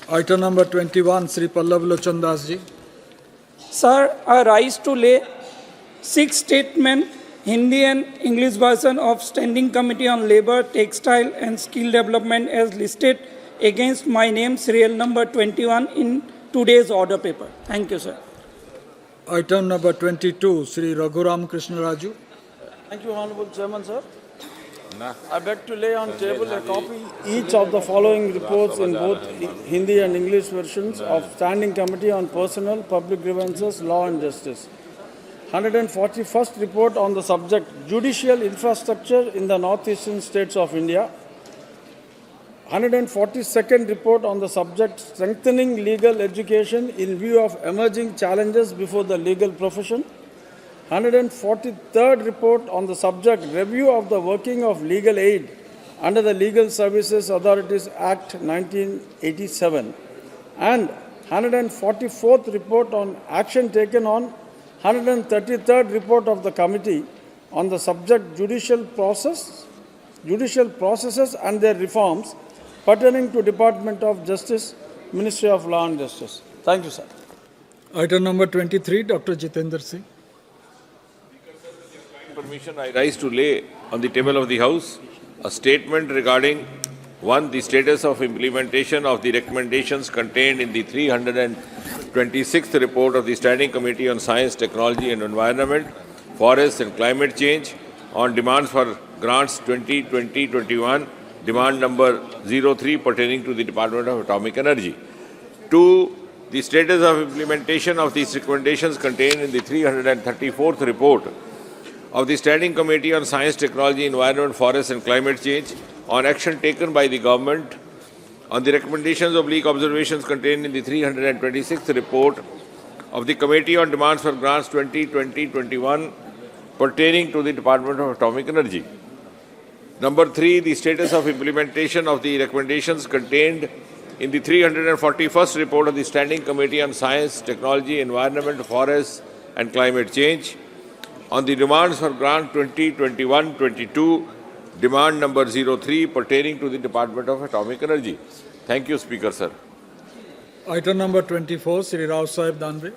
Item number 21, Sri Pallav Lochan Das ji. Sir, I rise to lay 6 statement Hindi and English version of Standing Committee on Labour, Textile and Skill Development as listed against my name, serial number 21 in today's order paper. Thank you, sir. Item number 22, Sri Raghuram Krishna Raju. Thank you, Honorable Chairman, sir. I beg to lay on table a copy each of the following reports in both Hindi and English versions of Standing Committee on Personnel, Public Grievances, Law and Justice. 141st report on the subject Judicial Infrastructure in the Northeastern States of India. 142nd report on the subject Strengthening Legal Education in View of Emerging Challenges Before the Legal Profession. 143rd report on the subject Review of the Working of Legal Aid under the Legal Services Authorities Act 1987. And 144th report on action taken on 133rd report of the committee on the subject judicial processes and their reforms pertaining to Department of Justice, Ministry of Law and Justice. Thank you, sir. Item number 23, Dr. Jitendra Singh. Permission, I rise to lay on the table of the House a statement regarding 1. The status of implementation of the recommendations contained in the 326th report of the Standing Committee on Science, Technology and Environment, Forests and Climate Change on demands for grants 2020-21, demand number 03 pertaining to the Department of Atomic Energy. 2. The status of implementation of these recommendations contained in the 334th report of the Standing Committee on Science, Technology, Environment, Forests and Climate Change on action taken by the government on the recommendations oblique observations contained in the 326th report of the Committee on Demands for Grants 2020-21 pertaining to the Department of Atomic Energy. Number 3, the status of implementation of the recommendations contained in the 341st report of the Standing Committee on Science, Technology, Environment, Forests and Climate Change on the demands for grant 2021-22, demand number 03 pertaining to the Department of Atomic Energy. Thank you, Speaker, sir. Item number 24, Sri Rao Sahib Danve.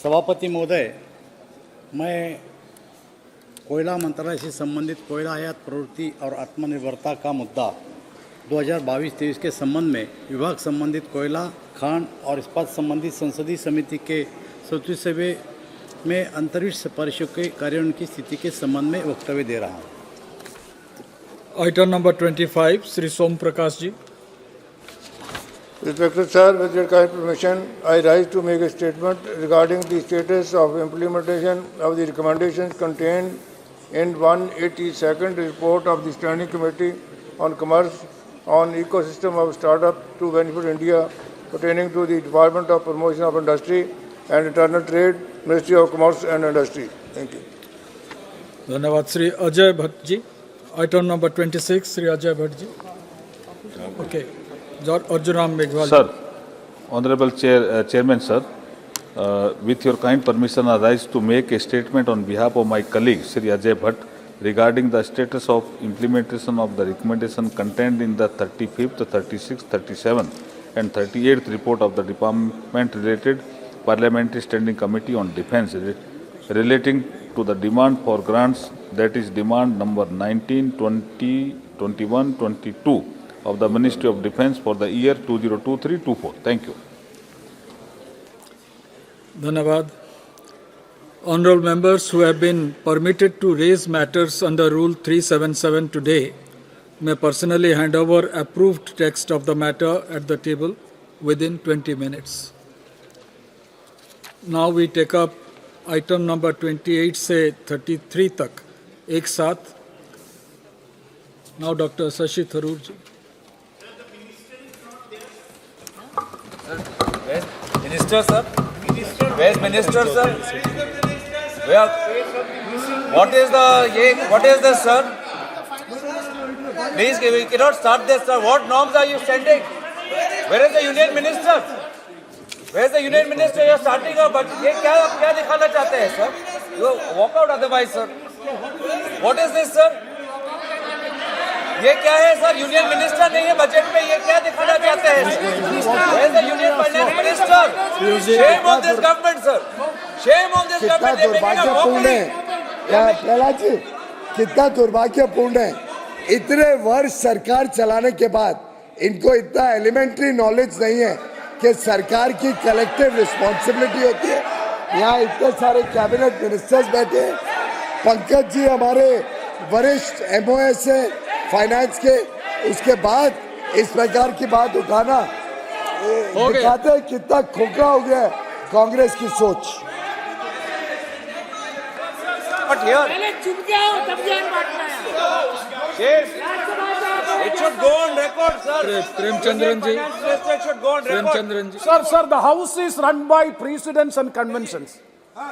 सभापति महोदय, मैं कोयला मंत्रालय से संबंधित कोयला आयात प्रवृत्ति और आत्मनिर्भरता का मुद्दा 2022-23 के संबंध में विभाग संबंधित कोयला, खान और इस्पात संबंधित संसदीय समिति के 37वें में अंतरिक्ष परिषद के कार्यान्वयन की स्थिति के संबंध में वक्तव्य दे रहा हूँ। Item number 25, Sri Som Prakash ji. Respected Sir, with your kind permission, I rise to make a statement regarding the status of implementation of the recommendations contained in 182nd report of the Standing Committee on Commerce on Ecosystem of Startup to Benefit India pertaining to the Department of Promotion of Industry and Internal Trade, Ministry of Commerce and Industry. Thank you. धन्यवाद Shri Ajay Bhatt ji. Item number 26, Sri Ajay Bhatt ji. Okay. Arjun Ram Meghwal. Sir, Honorable Chairman, sir, with your kind permission, I rise to make a statement on behalf of my colleague, Sri Ajay Bhatt, regarding the status of implementation of the recommendation contained in the 35th, 36th, 37th and 38th report of the Department-related Parliamentary Standing Committee on Defence relating to the demand for grants, that is demand number 19, 20, 21, 22 of the Ministry of Defence for the year 2023-24. Thank you. Dhanyavad. Honorable members who have been permitted to raise matters under Rule 377 today may personally hand over approved text of the matter at the table within 20 minutes. Now we take up item number 28 से 33 तक एक साथ. Now Dr. Shashi Tharoor ji. Minister, sir? Where's Minister, sir? Where? What is this, sir? Please, we cannot start this, sir. What norms are you sending? Where is the Union Minister? Where is the Union Minister? You are starting a budget. ये क्या दिखाना चाहते हैं, sir? You walk out otherwise, sir. What is this, sir? ये क्या है, sir? Union Minister नहीं है बजट में. ये क्या दिखाना चाहते हैं? Where is the Union Finance Minister? Shame on this government, sir. Shame on this government. They making a mockery. Prahlad ji, कितना दुर्भाग्यपूर्ण है, इतने वर्ष सरकार चलाने के बाद इनको इतना एलिमेंट्री नॉलेज नहीं है कि सरकार की कलेक्टिव रिस्पॉन्सिबिलिटी होती है. यहाँ इतने सारे कैबिनेट मिनिस्टर्स बैठे हैं. पंकज जी हमारे वरिष्ठ MOS है फाइनेंस के, उसके बाद इस प्रकार की बात उठाना दिखाते हैं कितना खोखला हो गया है कांग्रेस की सोच. But here, it should go on record, sir. Premchandran ji. It should go on record. Premchandran ji. Sir, the House is run by precedents and conventions.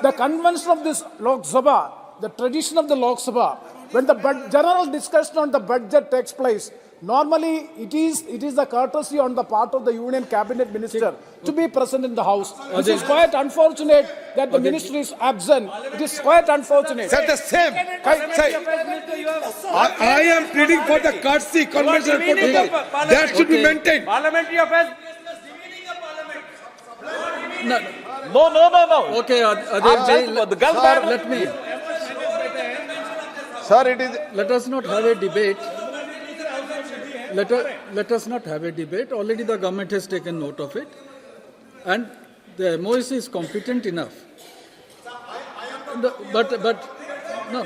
The convention of this Lok Sabha, the tradition of the Lok Sabha, when the general discussion on the budget takes place, normally it is the courtesy on the part of the Union Cabinet Minister to be present in the House. It is quite unfortunate that the ministry is absent. It is quite unfortunate. Sir, the same. I am pleading for the courtesy convention protocol. That should be maintained. Parliamentary affairs. No. Okay, Adev ji, let me. Sir, it is. Let us not have a debate. Let us not have a debate. Already the government has taken note of it, and the MOS is competent enough. But no,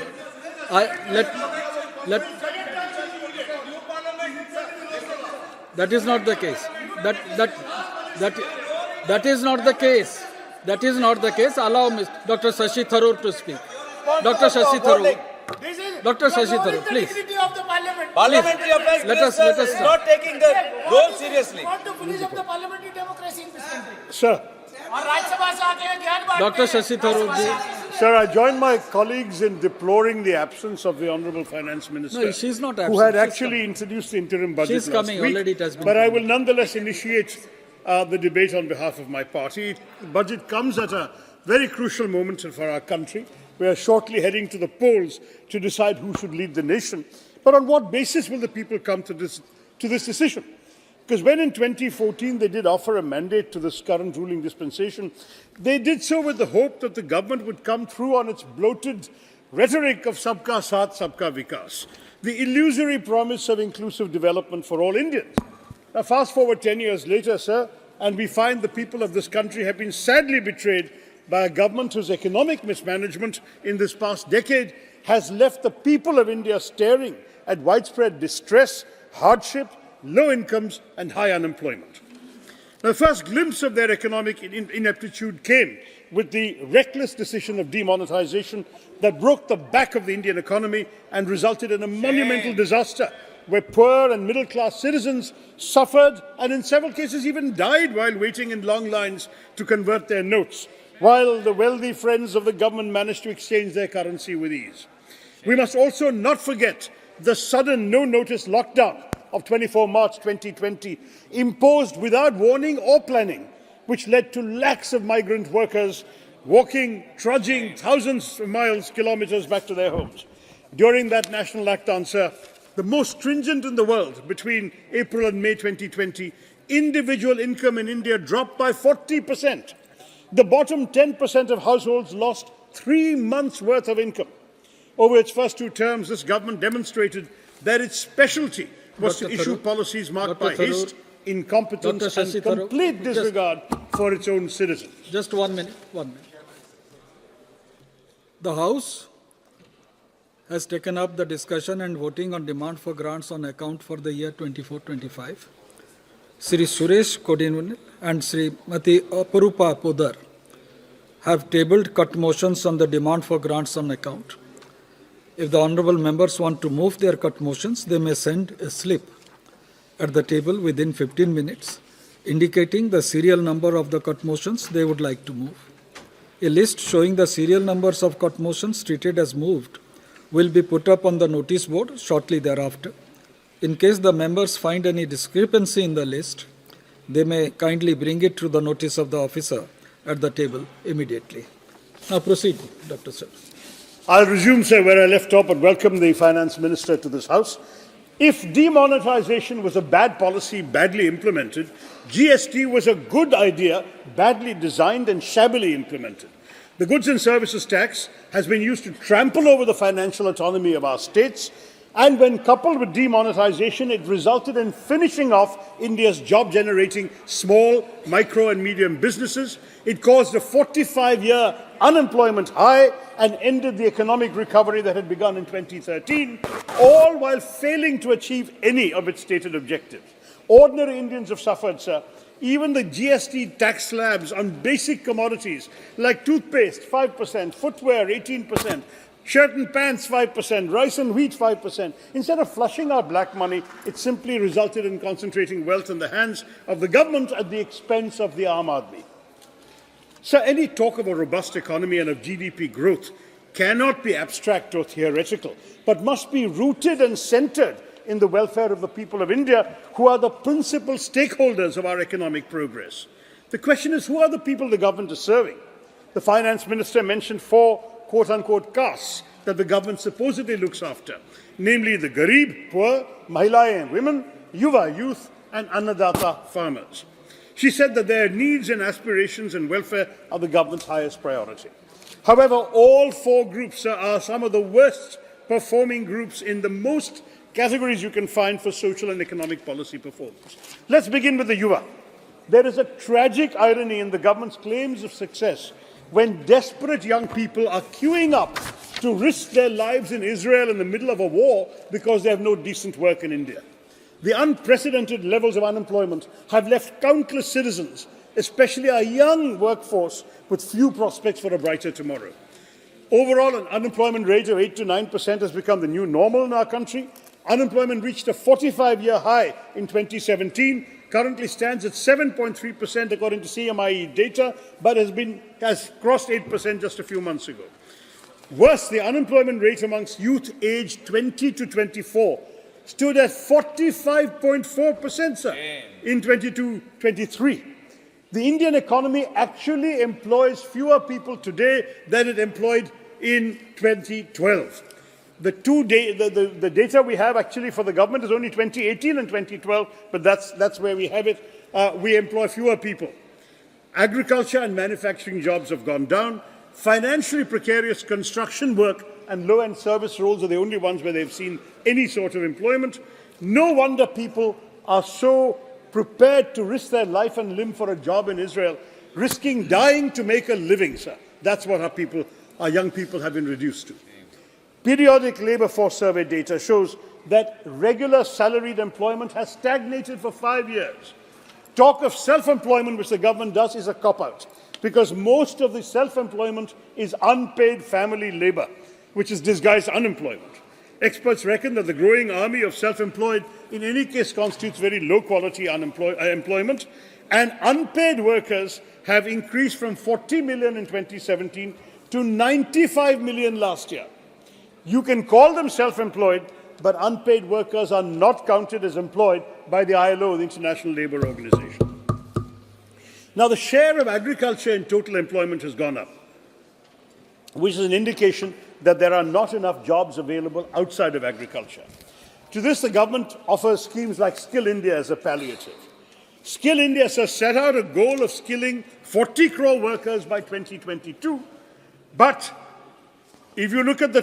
that is not the case. That is not the case. That is not the case. Allow Dr. Shashi Tharoor to speak. Dr. Shashi Tharoor. Dr. Shashi Tharoor, please. Parliamentary affairs minister is not taking the role seriously. Sir. Dr. Shashi Tharoor ji. Sir, I join my colleagues in deploring the absence of the Honourable Finance Minister. No, she's not absent. Who had actually introduced the interim budget She's coming. last week. Already it has been But I coming. will nonetheless initiate the debate on behalf of my party. The budget comes at a very crucial moment for our country. We are shortly heading to the polls to decide who should lead the nation. But on what basis will the people come to this decision? Because when in 2014 they did offer a mandate to this current ruling dispensation, they did so with the hope that the government would come through on its bloated rhetoric of Sabka Saath, Sabka Vikas, the illusory promise of inclusive development for all Indians. Now, fast forward 10 years later, sir, and we find the people of this country have been sadly betrayed by a government whose economic mismanagement in this past decade has left the people of India staring at widespread distress, hardship, low incomes and high unemployment. Now, the first glimpse of their economic ineptitude came with the reckless decision of demonetization that broke the back of the Indian economy and resulted in a monumental disaster where poor and middle-class citizens suffered and in several cases even died while waiting in long lines to convert their notes, while the wealthy friends of the government managed to exchange their currency with ease. We must also not forget the sudden no-notice lockdown of 24 March 2020, imposed without warning or planning, which led to lakhs of migrant workers walking, trudging thousands of miles, kilometers back to their homes. During that national lockdown, sir, the most stringent in the world, between April and May 2020, individual income in India dropped by 40%. The bottom 10% of households lost 3 months' worth of income. Over its first 2 terms, this government demonstrated that its specialty was to issue policies marked by haste, incompetence and complete disregard for its own citizens. Just 1 minute. The House has taken up the discussion and voting on demand for grants on account for the year 24-25. Sri Suresh Kodinunil and Srimati Aparupa Podar have tabled cut motions on the demand for grants on account. If the honourable members want to move their cut motions, they may send a slip at the table within 15 minutes, indicating the serial number of the cut motions they would like to move. A list showing the serial numbers of cut motions treated as moved will be put up on the notice board shortly thereafter. In case the members find any discrepancy in the list, they may kindly bring it to the notice of the officer at the table immediately. Now proceed, Dr. Sir. I'll resume, sir, where I left off and welcome the Finance Minister to this House. If demonetization was a bad policy, badly implemented, GST was a good idea, badly designed and shabbily implemented. The goods and services tax has been used to trample over the financial autonomy of our states, and when coupled with demonetization, it resulted in finishing off India's job-generating small, micro and medium businesses. It caused a 45-year unemployment high and ended the economic recovery that had begun in 2013, all while failing to achieve any of its stated objectives. Ordinary Indians have suffered, sir. Even the GST tax slabs on basic commodities like toothpaste, 5%, footwear, 18%, shirt and pants, 5%, rice and wheat, 5%. Instead of flushing out black money, it simply resulted in concentrating wealth in the hands of the government at the expense of the Aam Aadmi. So any talk of a robust economy and of GDP growth cannot be abstract or theoretical, but must be rooted and centered in the welfare of the people of India, who are the principal stakeholders of our economic progress. The question is, who are the people the government is serving? The Finance Minister mentioned 4 quote-unquote castes that the government supposedly looks after, namely the Garib, poor, Mahilayen, women, Yuva, youth, and Annadata, farmers. She said that their needs and aspirations and welfare are the government's highest priority. However, all 4 groups are some of the worst performing groups in the most categories you can find for social and economic policy performance. Let's begin with the Yuva. There is a tragic irony in the government's claims of success when desperate young people are queuing up to risk their lives in Israel in the middle of a war because they have no decent work in India. The unprecedented levels of unemployment have left countless citizens, especially our young workforce, with few prospects for a brighter tomorrow. Overall, an unemployment rate of 8 to 9% has become the new normal in our country. Unemployment reached a 45-year high in 2017, currently stands at 7.3% according to CMIE data, but has crossed 8% just a few months ago. Worse, the unemployment rate amongst youth aged 20 to 24 stood at 45.4%, sir, in 22-23. The Indian economy actually employs fewer people today than it employed in 2012. The data we have actually for the government is only 2018 and 2012, but that's where we have it. We employ fewer people. Agriculture and manufacturing jobs have gone down. Financially precarious construction work and low-end service roles are the only ones where they've seen any sort of employment. No wonder people are so prepared to risk their life and limb for a job in Israel, risking dying to make a living, sir. That's what our young people have been reduced to. Periodic labour force survey data shows that regular salaried employment has stagnated for 5 years. Talk of self-employment, which the government does, is a cop-out, because most of the self-employment is unpaid family labour, which is disguised unemployment. Experts reckon that the growing army of self-employed in any case constitutes very low-quality employment, and unpaid workers have increased from 40 million in 2017 to 95 million last year. You can call them self-employed, but unpaid workers are not counted as employed by the ILO, the International Labour Organization. Now, the share of agriculture in total employment has gone up, which is an indication that there are not enough jobs available outside of agriculture. To this, the government offers schemes like Skill India as a palliative. Skill India has set out a goal of skilling 40 crore workers by 2022, but if you look at the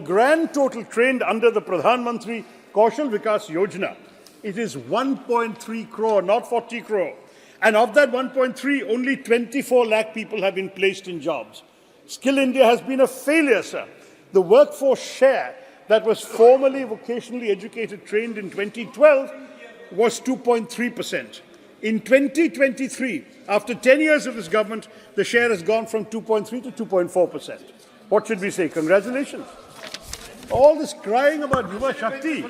grand total trained under the Pradhan Mantri Kaushal Vikas Yojana, it is 1.3 crore, not 40 crore. And of that 1.3, only 24 lakh people have been placed in jobs. Skill India has been a failure, sir. The workforce share that was formerly vocationally educated trained in 2012 was 2.3%. In 2023, after 10 years of this government, the share has gone from 2.3 to 2.4%. What should we say? Congratulations. All this crying about Yuva Shakti.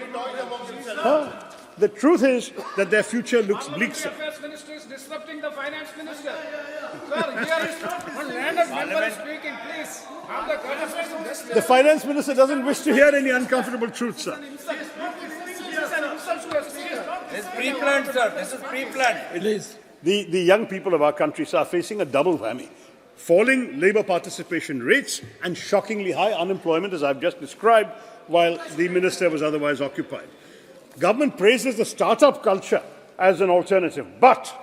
The truth is that their future looks bleak, sir. The Minister is disrupting the Finance Minister. Sir, here is one landed member is speaking, please. Have the courtesy to listen. The Finance Minister doesn't wish to hear any uncomfortable truth, sir. This is pre-planned, sir. This is pre-planned. The young people of our country are facing a double whammy. Falling labour participation rates and shockingly high unemployment, as I've just described, while the minister was otherwise occupied. Government praises the startup culture as an alternative, but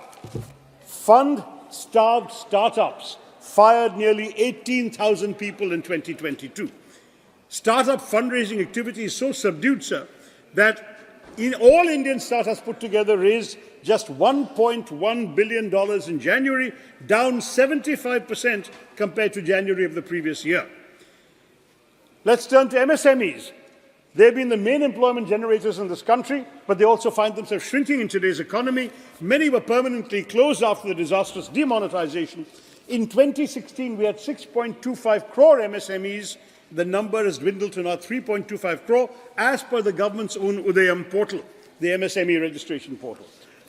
fund-starved startups fired nearly 18,000 people in 2022. Startup fundraising activity is so subdued, sir, that in all Indian startups put together raised just $1.1 billion in January, down 75% compared to January of the previous year. Let's turn to MSMEs. They've been the main employment generators in this country, but they also find themselves shrinking in today's economy. Many were permanently closed after the disastrous demonetization. In 2016, we had 6.25 crore MSMEs. The number has dwindled to now 3.25 crore, as per the government's own Udayam portal, the MSME registration portal.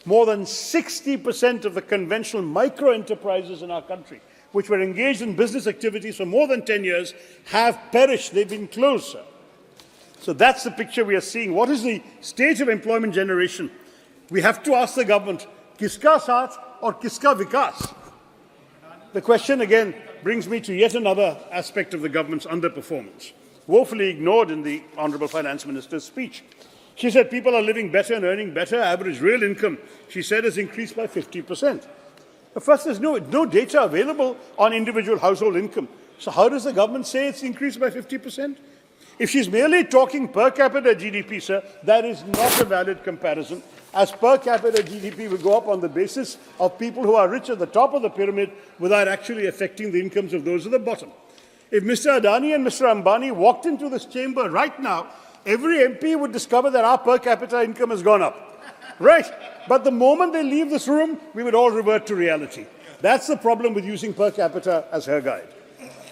More than 60% of the conventional micro-enterprises in our country, which were engaged in business activities for more than 10 years, have perished. They've been closed, sir. So that's the picture we are seeing. What is the stage of employment generation? We have to ask the government, kiska saath or kiska vikas? The question again brings me to yet another aspect of the government's underperformance, woefully ignored in the Honourable Finance Minister's speech. She said people are living better and earning better. Average real income, she said, has increased by 50%. But first, there's no data available on individual household income. So how does the government say it's increased by 50%? If she's merely talking per capita GDP, sir, that is not a valid comparison, as per capita GDP will go up on the basis of people who are rich at the top of the pyramid without actually affecting the incomes of those at the bottom. If Mr. Adani and Mr. Ambani walked into this chamber right now, every MP would discover that our per capita income has gone up. Right? But the moment they leave this room, we would all revert to reality. That's the problem with using per capita as her guide.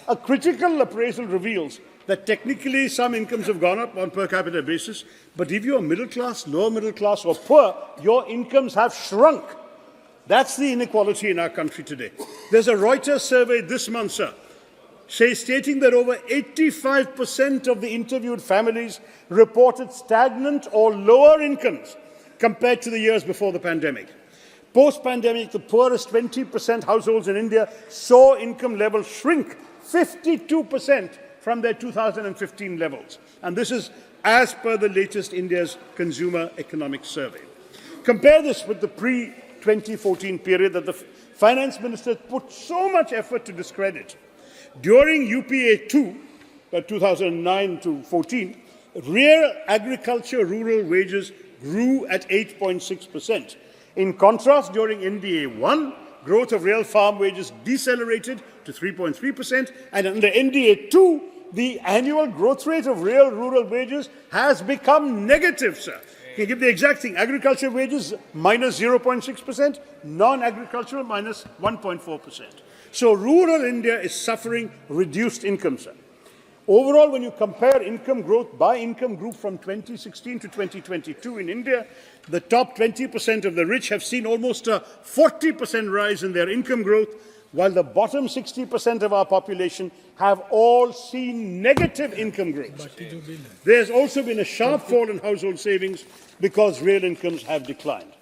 A critical appraisal reveals that technically some incomes have gone up on per capita basis, but if you're middle class, lower middle class or poor, your incomes have shrunk. That's the inequality in our country today. There's a Reuters survey this month, sir, stating that over 85% of the interviewed families reported stagnant or lower incomes compared to the years before the pandemic. Post-pandemic, the poorest 20% households in India saw income levels shrink 52% from their 2015 levels. And this is as per the latest India's Consumer Economic Survey. Compare this with the pre-2014 period that the Finance Minister put so much effort to discredit. During UPA 2, 2009 to 14, real agriculture rural wages grew at 8.6%. In contrast, during NDA 1, growth of real farm wages decelerated to 3.3%, and under NDA 2, the annual growth rate of real rural wages has become negative, sir. Can you give the exact thing? Agriculture wages minus 0.6%, non-agricultural minus 1.4%. So rural India is suffering reduced income, sir. Overall, when you compare income growth by income group from 2016 to 2022 in India, the top 20% of the rich have seen almost a 40% rise in their income growth, while the bottom 60% of our population have all seen negative income growth. There's also been a sharp fall in household savings because real incomes have declined.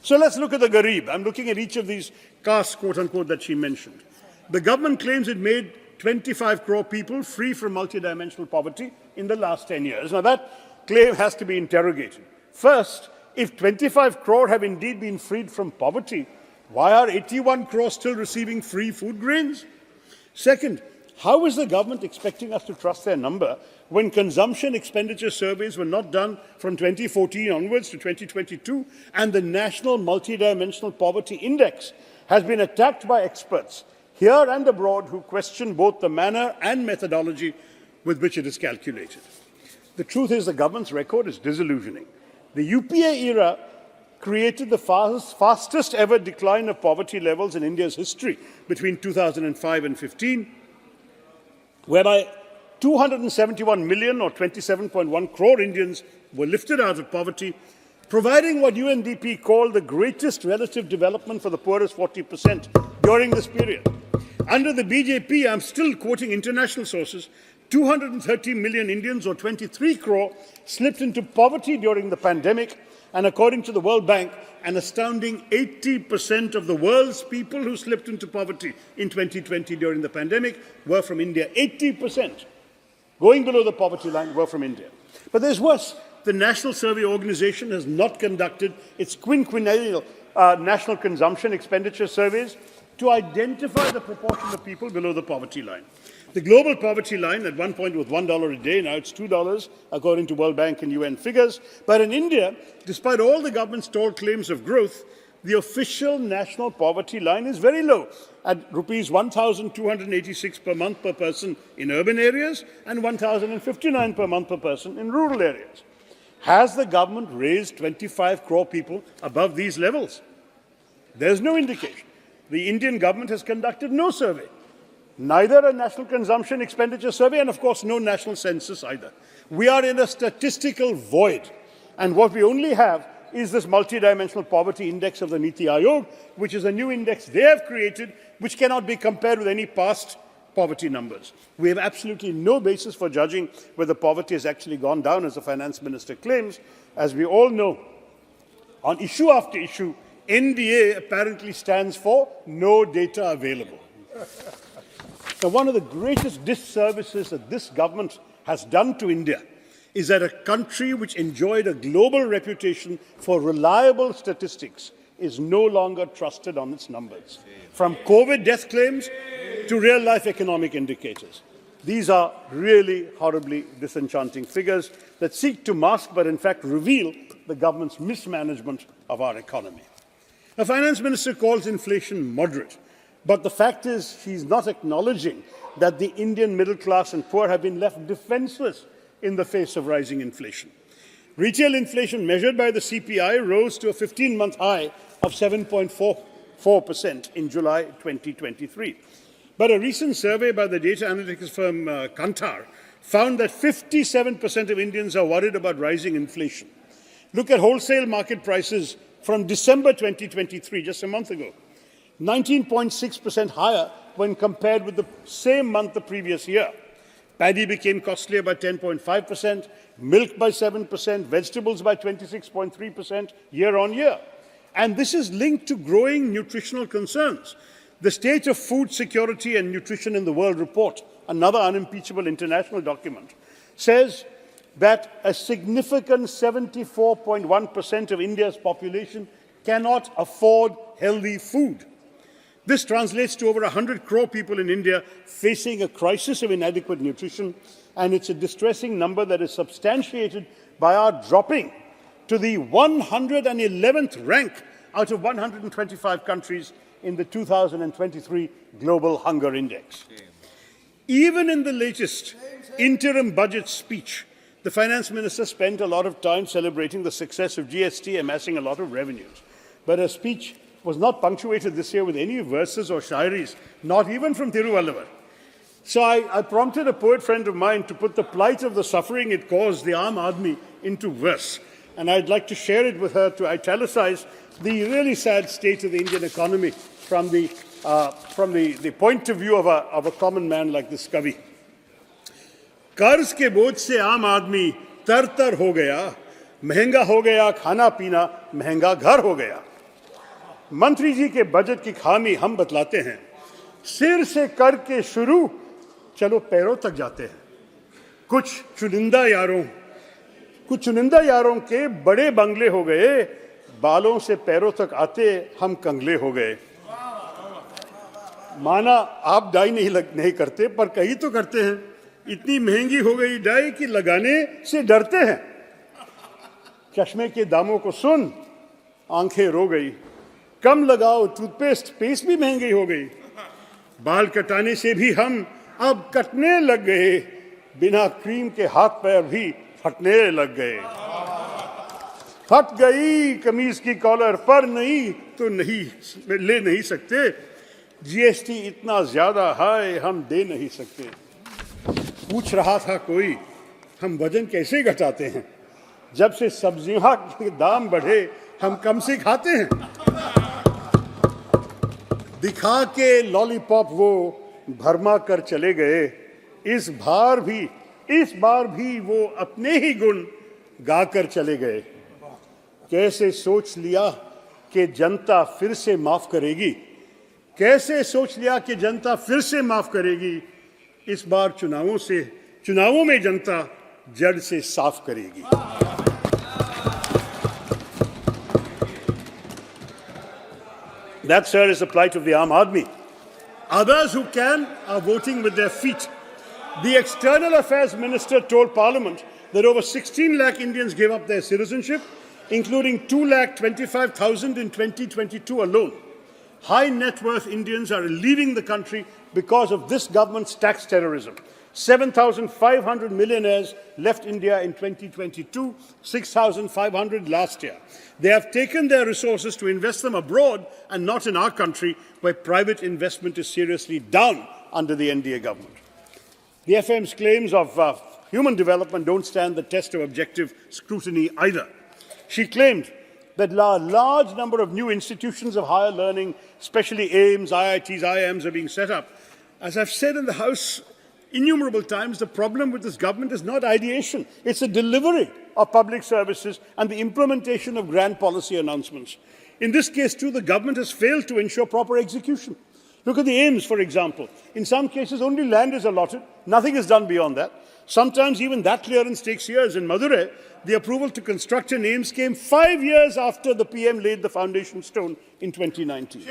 So let's look at the Garib. I'm looking at each of these castes, quote-unquote, that she mentioned. The government claims it made 25 crore people free from multidimensional poverty in the last 10 years. Now, that claim has to be interrogated. First, if 25 crore have indeed been freed from poverty, why are 81 crore still receiving free food grains? Second, how is the government expecting us to trust their number when consumption expenditure surveys were not done from 2014 onwards to 2022, and the National Multidimensional Poverty Index has been attacked by experts here and abroad who question both the manner and methodology with which it is calculated. The truth is the government's record is disillusioning. The UPA era created the fastest ever decline of poverty levels in India's history between 2005 and 15, whereby 271 million or 27.1 crore Indians were lifted out of poverty, providing what UNDP called the greatest relative development for the poorest 40% during this period. Under the BJP, I'm still quoting international sources, 230 million Indians or 23 crore slipped into poverty during the pandemic, and according to the World Bank, an astounding 80% of the world's people who slipped into poverty in 2020 during the pandemic were from India. 80% going below the poverty line were from India. But there's worse. The National Survey Organization has not conducted its quinquennial national consumption expenditure surveys to identify the proportion of people below the poverty line. The global poverty line at one point was $1 a day, now it's $2, according to World Bank and UN figures. But in India, despite all the government's tall claims of growth, the official national poverty line is very low, at rupees 1,286 per month per person in urban areas and 1,059 per month per person in rural areas. Has the government raised 25 crore people above these levels? There's no indication. The Indian government has conducted no survey, neither a national consumption expenditure survey, and of course no national census either. We are in a statistical void, and what we only have is this multidimensional poverty index of the Niti Aayog, which is a new index they have created, which cannot be compared with any past poverty numbers. We have absolutely no basis for judging whether poverty has actually gone down, as the finance minister claims. As we all know, on issue after issue, NDA apparently stands for no data available. Now, one of the greatest disservices that this government has done to India is that a country which enjoyed a global reputation for reliable statistics is no longer trusted on its numbers, from COVID death claims to real-life economic indicators. These are really horribly disenchanting figures that seek to mask but in fact reveal the government's mismanagement of our economy. The finance minister calls inflation moderate, but the fact is he's not acknowledging that the Indian middle class and poor have been left defenseless in the face of rising inflation. Retail inflation measured by the CPI rose to a 15-month high of 7.44% in July 2023. But a recent survey by the data analytics firm Kantar found that 57% of Indians are worried about rising inflation. Look at wholesale market prices from December 2023, just a month ago, 19.6% higher when compared with the same month the previous year. Paddy became costlier by 10.5%, milk by 7%, vegetables by 26.3% year on year. And this is linked to growing nutritional concerns. The State of Food Security and Nutrition in the World report, another unimpeachable international document, says that a significant 74.1% of India's population cannot afford healthy food. This translates to over 100 crore people in India facing a crisis of inadequate nutrition, and it's a distressing number that is substantiated by our dropping to the 111th rank out of 125 countries in the 2023 Global Hunger Index. Even in the latest interim budget speech, the finance minister spent a lot of time celebrating the success of GST amassing a lot of revenues. But her speech was not punctuated this year with any verses or shairis, not even from Tiruvalluvar. So I prompted a poet friend of mine to put the plight of the suffering it caused the Aam Aadmi into verse. And I'd like to share it with her to italicize the really sad state of the Indian economy from the point of view of a common man like this Kavi. कर्ज के बोझ से आम आदमी तर-तर हो गया, महंगा हो गया खाना पीना, महंगा घर हो गया. मंत्री जी के बजट की खामी हम बतलाते हैं. सिर से करके शुरू, चलो पैरों तक जाते हैं. कुछ चुनिंदा यारों के बड़े बंगले हो गए, बालों से पैरों तक आते हम कंगले हो गए. माना आप डाई नहीं करते, पर कहीं तो करते हैं. इतनी महंगी हो गई डाई कि लगाने से डरते हैं. चश्मे के दामों को सुन, आंखें रो गई. कम लगाओ टूथपेस्ट, पेस्ट भी महंगी हो गई. बाल कटाने से भी हम अब कटने लग गए. बिना क्रीम के हाथ पैर भी फटने लग गए। फट गई कमीज की कॉलर, पर नहीं तो नहीं ले नहीं सकते। जीएसटी इतना ज्यादा है हम दे नहीं सकते। पूछ रहा था कोई, हम वजन कैसे घटाते हैं? जब से सब्जियां के दाम बढ़े हम कम से खाते हैं। दिखा के लॉलीपॉप वो भरमा कर चले गए। इस बार भी वो अपने ही गुण गाकर चले गए। कैसे सोच लिया कि जनता फिर से माफ करेगी? कैसे सोच लिया कि जनता फिर से माफ करेगी? इस बार चुनावों में जनता जड़ से साफ करेगी। That, sir, is the plight of the Aam Aadmi. Others who can are voting with their feet. The External Affairs Minister told Parliament that over 16 lakh Indians gave up their citizenship, including 2,25,000 in 2022 alone. High net worth Indians are leaving the country because of this government's tax terrorism. 7,500 millionaires left India in 2022, 6,500 last year. They have taken their resources to invest them abroad and not in our country, where private investment is seriously down under the NDA government. The FM's claims of human development don't stand the test of objective scrutiny either. She claimed that a large number of new institutions of higher learning, especially AIIMS, IITs, IIMs, are being set up. As I've said in the House innumerable times, the problem with this government is not ideation. It's the delivery of public services and the implementation of grand policy announcements. In this case, too, the government has failed to ensure proper execution. Look at the AIIMS, for example. In some cases, only land is allotted. Nothing is done beyond that. Sometimes even that clearance takes years. In Madurai, the approval to construct an AIIMS came 5 years after the PM laid the foundation stone in 2019.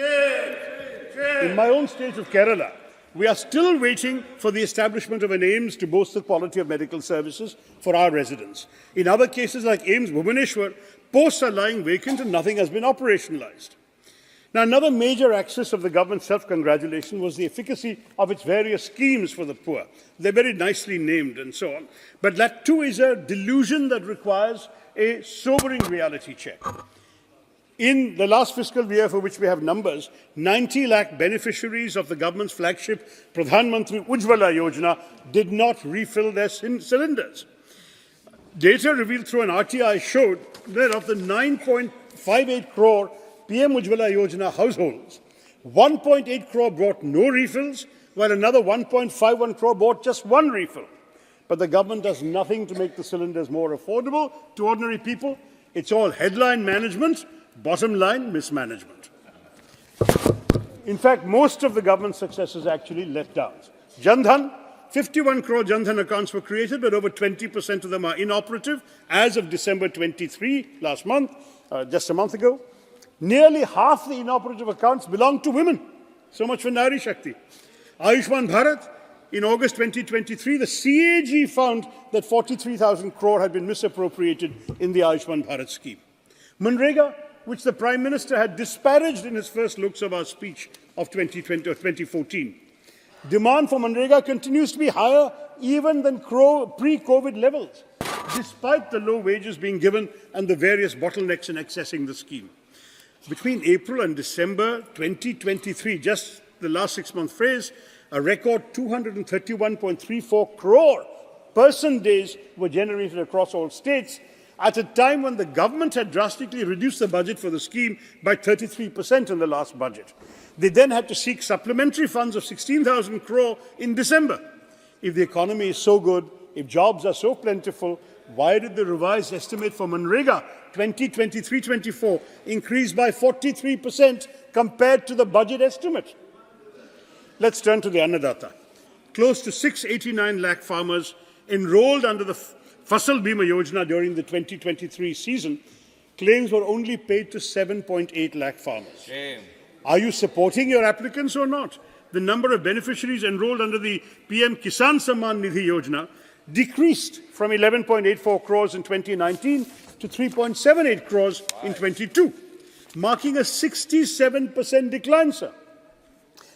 In my own state of Kerala, we are still waiting for the establishment of an AIIMS to boast the quality of medical services for our residents. In other cases like AIIMS Bhubaneswar, posts are lying vacant and nothing has been operationalized. Now, another major axis of the government's self-congratulation was the efficacy of its various schemes for the poor. They're very nicely named and so on. But that too is a delusion that requires a sobering reality check. In the last fiscal year for which we have numbers, 90 lakh beneficiaries of the government's flagship Pradhan Mantri Ujjwala Yojana did not refill their cylinders. Data revealed through an RTI showed that of the 9.58 crore PM Ujjwala Yojana households, 1.8 crore brought no refills, while another 1.51 crore bought just one refill. But the government does nothing to make the cylinders more affordable to ordinary people. It's all headline management, bottom line mismanagement. In fact, most of the government's successes actually let down. Jan Dhan, 51 crore Jan Dhan accounts were created, but over 20% of them are inoperative as of December 23, last month, just a month ago. Nearly half the inoperative accounts belong to women. So much for Nari Shakti. Ayushman Bharat, in August 2023, the CAG found that 43,000 crore had been misappropriated in the Ayushman Bharat scheme. Manrega, which the Prime Minister had disparaged in his first Lok Sabha speech of 2014. Demand for Manrega continues to be higher even than pre-COVID levels, despite the low wages being given and the various bottlenecks in accessing the scheme. Between April and December 2023, just the last 6-month phase, a record 231.34 crore person days were generated across all states, at a time when the government had drastically reduced the budget for the scheme by 33% in the last budget. They then had to seek supplementary funds of 16,000 crore in December. If the economy is so good, if jobs are so plentiful, why did the revised estimate for Manrega 2023-24 increase by 43% compared to the budget estimate? Let's turn to the Annadata. Close to 689 lakh farmers enrolled under the Fasal Bima Yojana during the 2023 season. Claims were only paid to 7.8 lakh farmers. Shame. Are you supporting your applicants or not? The number of beneficiaries enrolled under the PM Kisan Samman Nidhi Yojana decreased from 11.84 crores in 2019 to 3.78 crores in 22, marking a 67% decline, sir.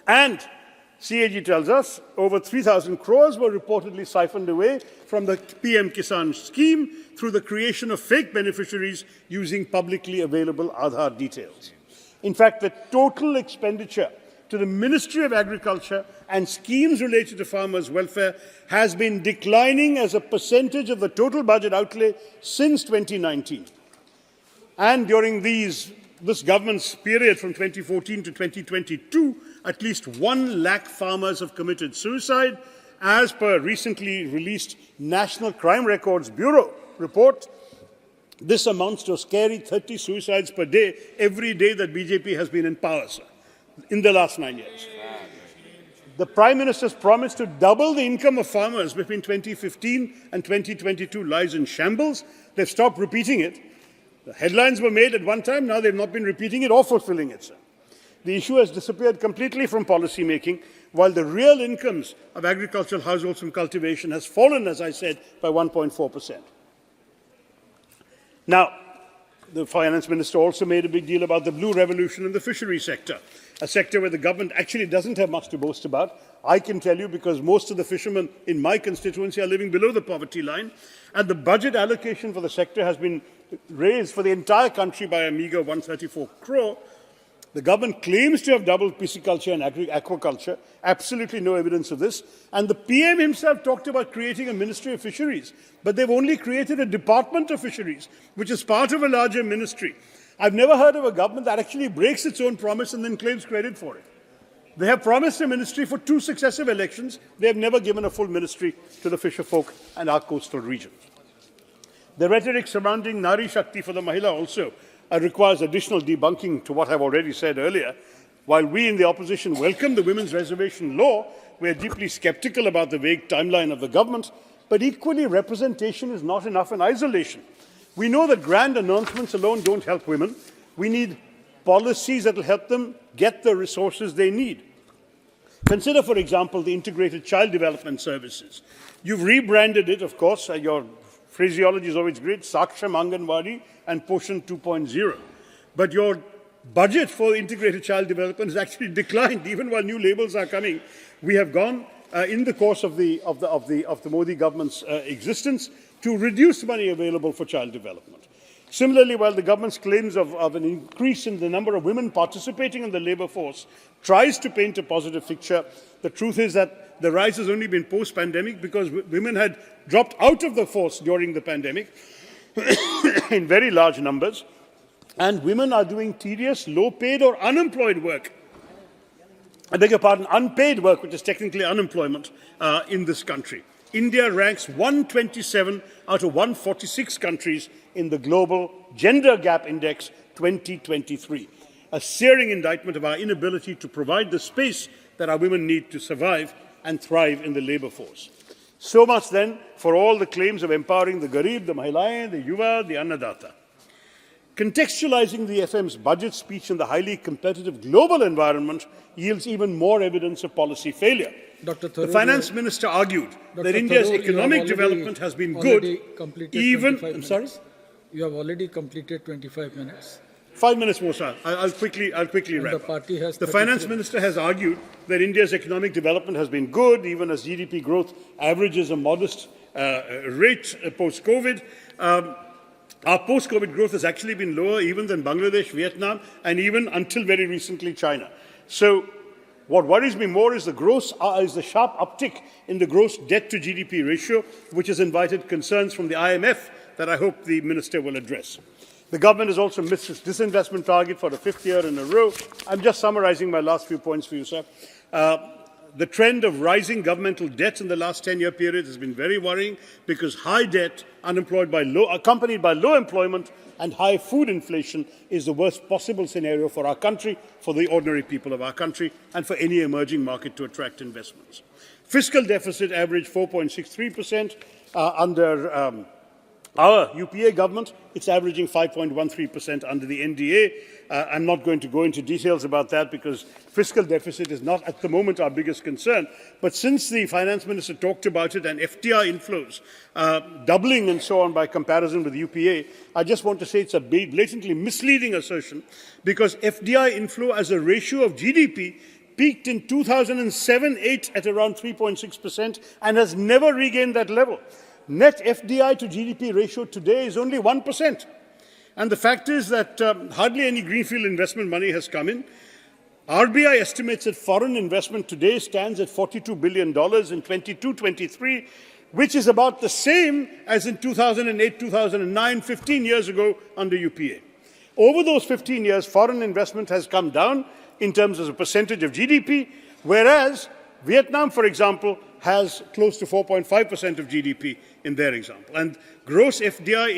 And CAG tells us over 3,000 crores were reportedly siphoned away from the PM Kisan scheme through the creation of fake beneficiaries using publicly available Aadhaar details. In fact, the total expenditure to the Ministry of Agriculture and schemes related to farmers' welfare has been declining as a percentage of the total budget outlay since 2019. And during this government's period from 2014 to 2022, at least 1 lakh farmers have committed suicide, as per recently released National Crime Records Bureau report. This amounts to a scary 30 suicides per day, every day that BJP has been in power, sir, in the last 9 years. The Prime Minister's promise to double the income of farmers between 2015 and 2022 lies in shambles. They've stopped repeating it. The headlines were made at one time, now they've not been repeating it or fulfilling it, sir. The issue has disappeared completely from policy making, while the real incomes of agricultural households from cultivation has fallen, as I said, by 1.4%. Now, the Finance Minister also made a big deal about the blue revolution in the fishery sector, a sector where the government actually doesn't have much to boast about. I can tell you because most of the fishermen in my constituency are living below the poverty line, and the budget allocation for the sector has been raised for the entire country by a meager 134 crore. The government claims to have doubled pisciculture and aquaculture. Absolutely no evidence of this. And the PM himself talked about creating a Ministry of Fisheries, but they've only created a Department of Fisheries, which is part of a larger ministry. I've never heard of a government that actually breaks its own promise and then claims credit for it. They have promised a ministry for 2 successive elections. They have never given a full ministry to the fisher folk and our coastal regions. The rhetoric surrounding Nari Shakti for the Mahila also requires additional debunking to what I've already said earlier. While we in the opposition welcome the women's reservation law, we are deeply skeptical about the vague timeline of the government, but equally representation is not enough in isolation. We know that grand announcements alone don't help women. We need policies that will help them get the resources they need. Consider, for example, the Integrated Child Development Services. You've rebranded it, of course, your phraseology is always great, Saksham Anganwadi and Poshan 2.0. But your budget for integrated child development has actually declined, even while new labels are coming. We have gone in the course of the Modi government's existence to reduce money available for child development. Similarly, while the government's claims of an increase in the number of women participating in the labour force tries to paint a positive picture, the truth is that the rise has only been post-pandemic because women had dropped out of the force during the pandemic in very large numbers, and women are doing tedious, low-paid or unemployed work. I beg your pardon, unpaid work, which is technically unemployment in this country. India ranks 127 out of 146 countries in the Global Gender Gap Index 2023, a searing indictment of our inability to provide the space that our women need to survive and thrive in the labour force. So much then for all the claims of empowering the Garib, the Mahilayen, the Yuva, the Annadata. Contextualizing the FM's budget speech in the highly competitive global environment yields even more evidence of policy failure. Dr. Tharoor, the Finance Minister argued that India's economic development has been good, even... I'm sorry? You have already completed 25 minutes. 5 minutes more, sir. I'll quickly wrap up. The Finance Minister has argued that India's economic development has been good, even as GDP growth averages a modest rate post-COVID. Our post-COVID growth has actually been lower even than Bangladesh, Vietnam, and even until very recently China. So what worries me more is the sharp uptick in the gross debt to GDP ratio, which has invited concerns from the IMF that I hope the Minister will address. The government has also missed its disinvestment target for the 5th year in a row. I'm just summarizing my last few points for you, sir. The trend of rising governmental debt in the last 10-year period has been very worrying because high debt, accompanied by low employment and high food inflation, is the worst possible scenario for our country, for the ordinary people of our country, and for any emerging market to attract investments. Fiscal deficit averaged 4.63% under our UPA government. It's averaging 5.13% under the NDA. I'm not going to go into details about that because fiscal deficit is not at the moment our biggest concern. But since the Finance Minister talked about it and FDI inflows doubling and so on by comparison with UPA, I just want to say it's a blatantly misleading assertion because FDI inflow as a ratio of GDP peaked in 2007-8 at around 3.6% and has never regained that level. Net FDI to GDP ratio today is only 1%. And the fact is that hardly any greenfield investment money has come in. RBI estimates that foreign investment today stands at $42 billion in 22-23, which is about the same as in 2008, 2009, 15 years ago under UPA. Over those 15 years, foreign investment has come down in terms of a percentage of GDP, whereas Vietnam, for example, has close to 4.5% of GDP in their example. And gross FDI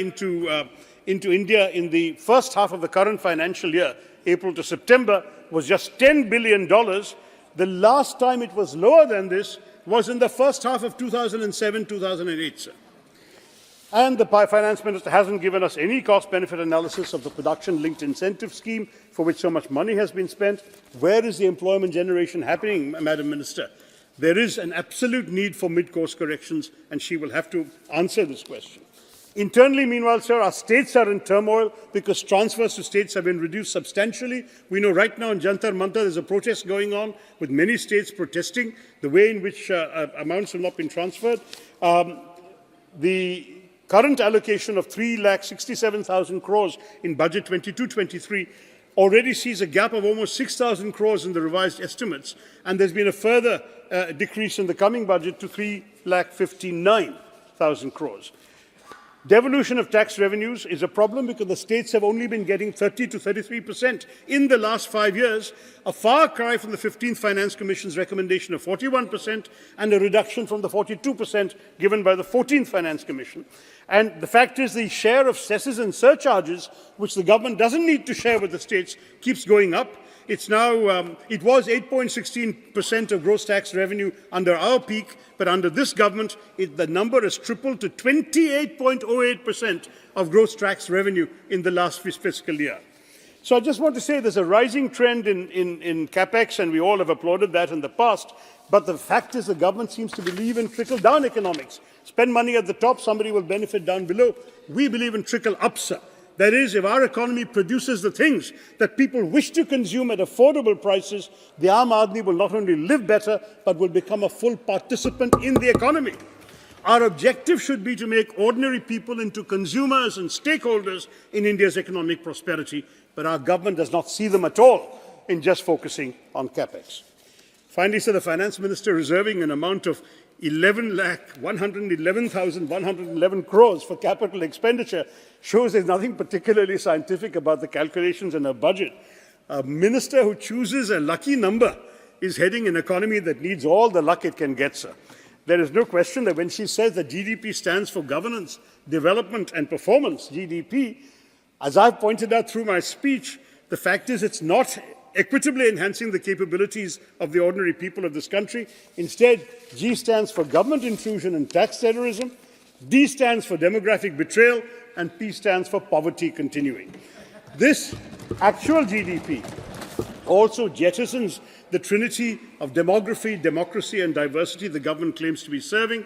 into India in the first half of the current financial year, April to September, was just $10 billion. The last time it was lower than this was in the first half of 2007-2008, sir. And the finance minister hasn't given us any cost-benefit analysis of the production-linked incentive scheme for which so much money has been spent. Where is the employment generation happening, Madam Minister? There is an absolute need for mid-course corrections, and she will have to answer this question. Internally, meanwhile, sir, our states are in turmoil because transfers to states have been reduced substantially. We know right now in Jantar Mantar there's a protest going on with many states protesting the way in which amounts have not been transferred. The current allocation of 3,67,000 crores in budget 22-23 already sees a gap of almost 6,000 crores in the revised estimates, and there's been a further decrease in the coming budget to 3,59,000 crores. Devolution of tax revenues is a problem because the states have only been getting 30 to 33% in the last 5 years, a far cry from the 15th Finance Commission's recommendation of 41% and a reduction from the 42% given by the 14th Finance Commission. And the fact is the share of cesses and surcharges, which the government doesn't need to share with the states, keeps going up. It's now, it was 8.16% of gross tax revenue under our peak, but under this government, the number has tripled to 28.08% of gross tax revenue in the last fiscal year. So I just want to say there's a rising trend in capex, and we all have applauded that in the past, but the fact is the government seems to believe in trickle-down economics. Spend money at the top, somebody will benefit down below. We believe in trickle-up, sir. That is, if our economy produces the things that people wish to consume at affordable prices, the Aam Aadmi will not only live better, but will become a full participant in the economy. Our objective should be to make ordinary people into consumers and stakeholders in India's economic prosperity, but our government does not see them at all in just focusing on capex. Finally, sir, the finance minister reserving an amount of 11,111,111 crores for capital expenditure shows there's nothing particularly scientific about the calculations in her budget. A minister who chooses a lucky number is heading an economy that needs all the luck it can get, sir. There is no question that when she says that GDP stands for governance, development and performance, GDP, as I've pointed out through my speech, the fact is it's not equitably enhancing the capabilities of the ordinary people of this country. Instead, G stands for government intrusion and tax terrorism, D stands for demographic betrayal, and P stands for poverty continuing. This actual GDP also jettisons the trinity of demography, democracy, and diversity the government claims to be serving.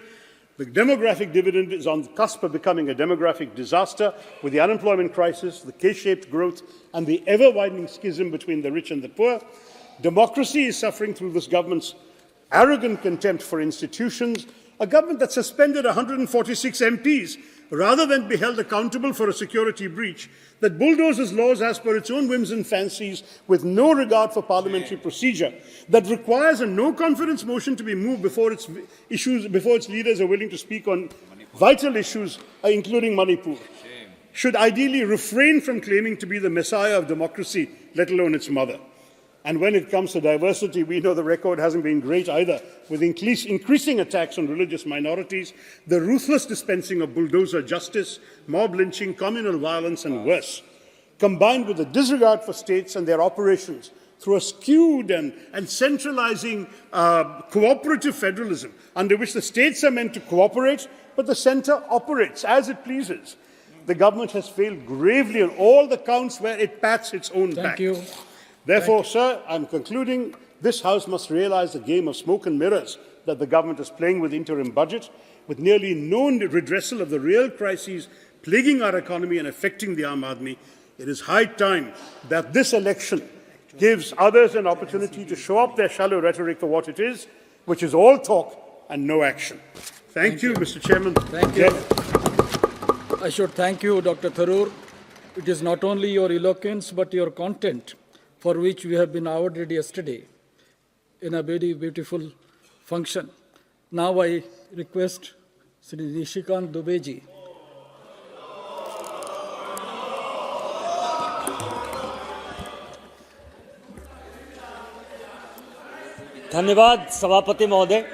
The demographic dividend is on the cusp of becoming a demographic disaster with the unemployment crisis, the K-shaped growth, and the ever-widening schism between the rich and the poor. Democracy is suffering through this government's arrogant contempt for institutions, a government that suspended 146 MPs rather than be held accountable for a security breach, that bulldozes laws as per its own whims and fancies with no regard for parliamentary procedure, that requires a no-confidence motion to be moved before its leaders are willing to speak on vital issues, including Manipur, should ideally refrain from claiming to be the messiah of democracy, let alone its mother. And when it comes to diversity, we know the record hasn't been great either, with increasing attacks on religious minorities, the ruthless dispensing of bulldozer justice, mob lynching, communal violence, and worse, combined with the disregard for states and their operations through a skewed and centralizing cooperative federalism, under which the states are meant to cooperate, but the centre operates as it pleases. The government has failed gravely on all the counts where it pats its own back. Thank you. Therefore, sir, I'm concluding, this House must realize the game of smoke and mirrors that the government is playing with the interim budget, with nearly no redressal of the real crises plaguing our economy and affecting the Aam Aadmi. It is high time that this election gives others an opportunity to show up their shallow rhetoric for what it is, which is all talk and no action. Thank you, Mr. Chairman. Thank you. I should thank you, Dr. Tharoor. It is not only your eloquence, but your content, for which we have been awarded yesterday in a very beautiful function. Now I request Sri Nishikant Dubey ji. धन्यवाद सभापति महोदय।